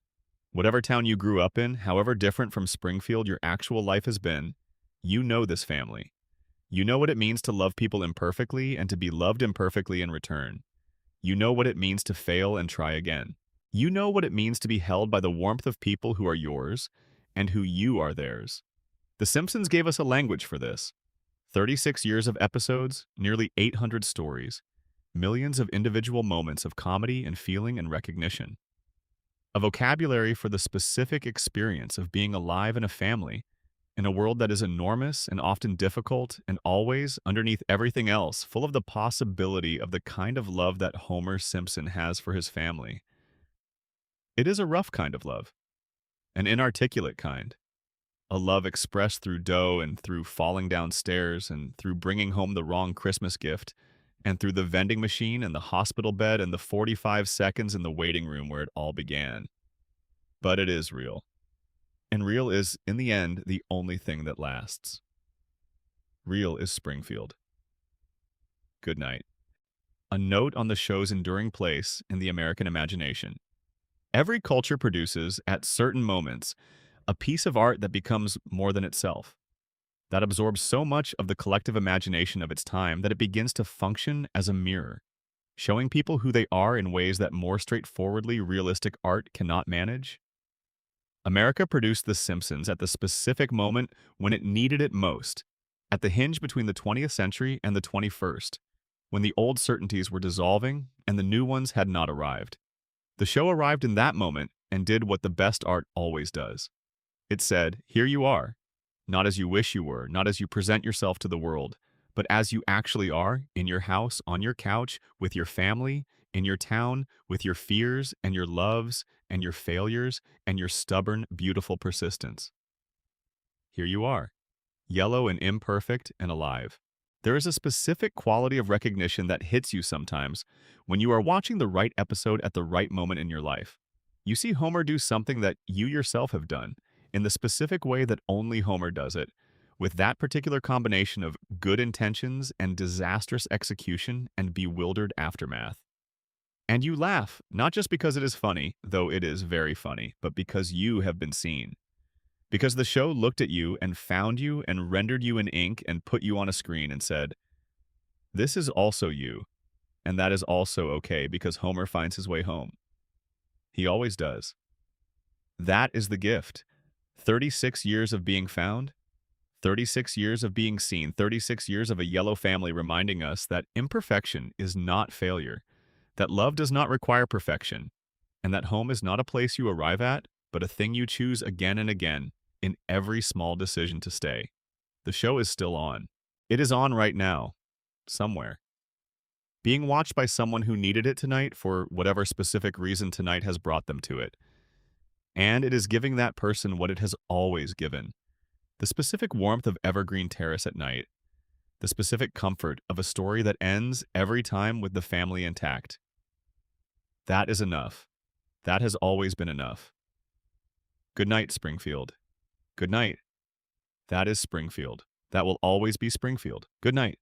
Whatever town you grew up in, however different from Springfield your actual life has been, you know this family. You know what it means to love people imperfectly and to be loved imperfectly in return. You know what it means to fail and try again. You know what it means to be held by the warmth of people who are yours and who you are theirs. The Simpsons gave us a language for this. 36 years of episodes, nearly 800 stories, millions of individual moments of comedy and feeling and recognition. A vocabulary for the specific experience of being alive in a family, in a world that is enormous and often difficult and always, underneath everything else, full of the possibility of the kind of love that Homer Simpson has for his family. It is a rough kind of love, an inarticulate kind, a love expressed through dough and through falling downstairs and through bringing home the wrong Christmas gift and through the vending machine and the hospital bed and the 45 seconds in the waiting room where it all began. But it is real. And real is, in the end, the only thing that lasts. Real is Springfield. Good night. A note on the show's enduring place in the American imagination. Every culture produces, at certain moments, a piece of art that becomes more than itself, that absorbs so much of the collective imagination of its time that it begins to function as a mirror, showing people who they are in ways that more straightforwardly realistic art cannot manage. America produced The Simpsons at the specific moment when it needed it most, at the hinge between the 20th century and the 21st, when the old certainties were dissolving and the new ones had not arrived. The show arrived in that moment and did what the best art always does. It said, "Here you are, not as you wish you were, not as you present yourself to the world, but as you actually are, in your house, on your couch, with your family, in your town, with your fears and your loves and your failures and your stubborn, beautiful persistence. Here you are, yellow and imperfect and alive." There is a specific quality of recognition that hits you sometimes when you are watching the right episode at the right moment in your life. You see Homer do something that you yourself have done, in the specific way that only Homer does it, with that particular combination of good intentions and disastrous execution and bewildered aftermath. And you laugh, not just because it is funny, though it is very funny, but because you have been seen. Because the show looked at you and found you and rendered you in ink and put you on a screen and said, "This is also you, and that is also okay because Homer finds his way home." He always does. That is the gift. 36 years of being found, 36 years of being seen, 36 years of a yellow family reminding us that imperfection is not failure, that love does not require perfection, and that home is not a place you arrive at, but a thing you choose again and again in every small decision to stay. The show is still on. It is on right now, somewhere. Being watched by someone who needed it tonight for whatever specific reason tonight has brought them to it. And it is giving that person what it has always given. The specific warmth of Evergreen Terrace at night. The specific comfort of a story that ends every time with the family intact. That is enough. That has always been enough. Good night, Springfield. Good night. That is Springfield. That will always be Springfield. Good night.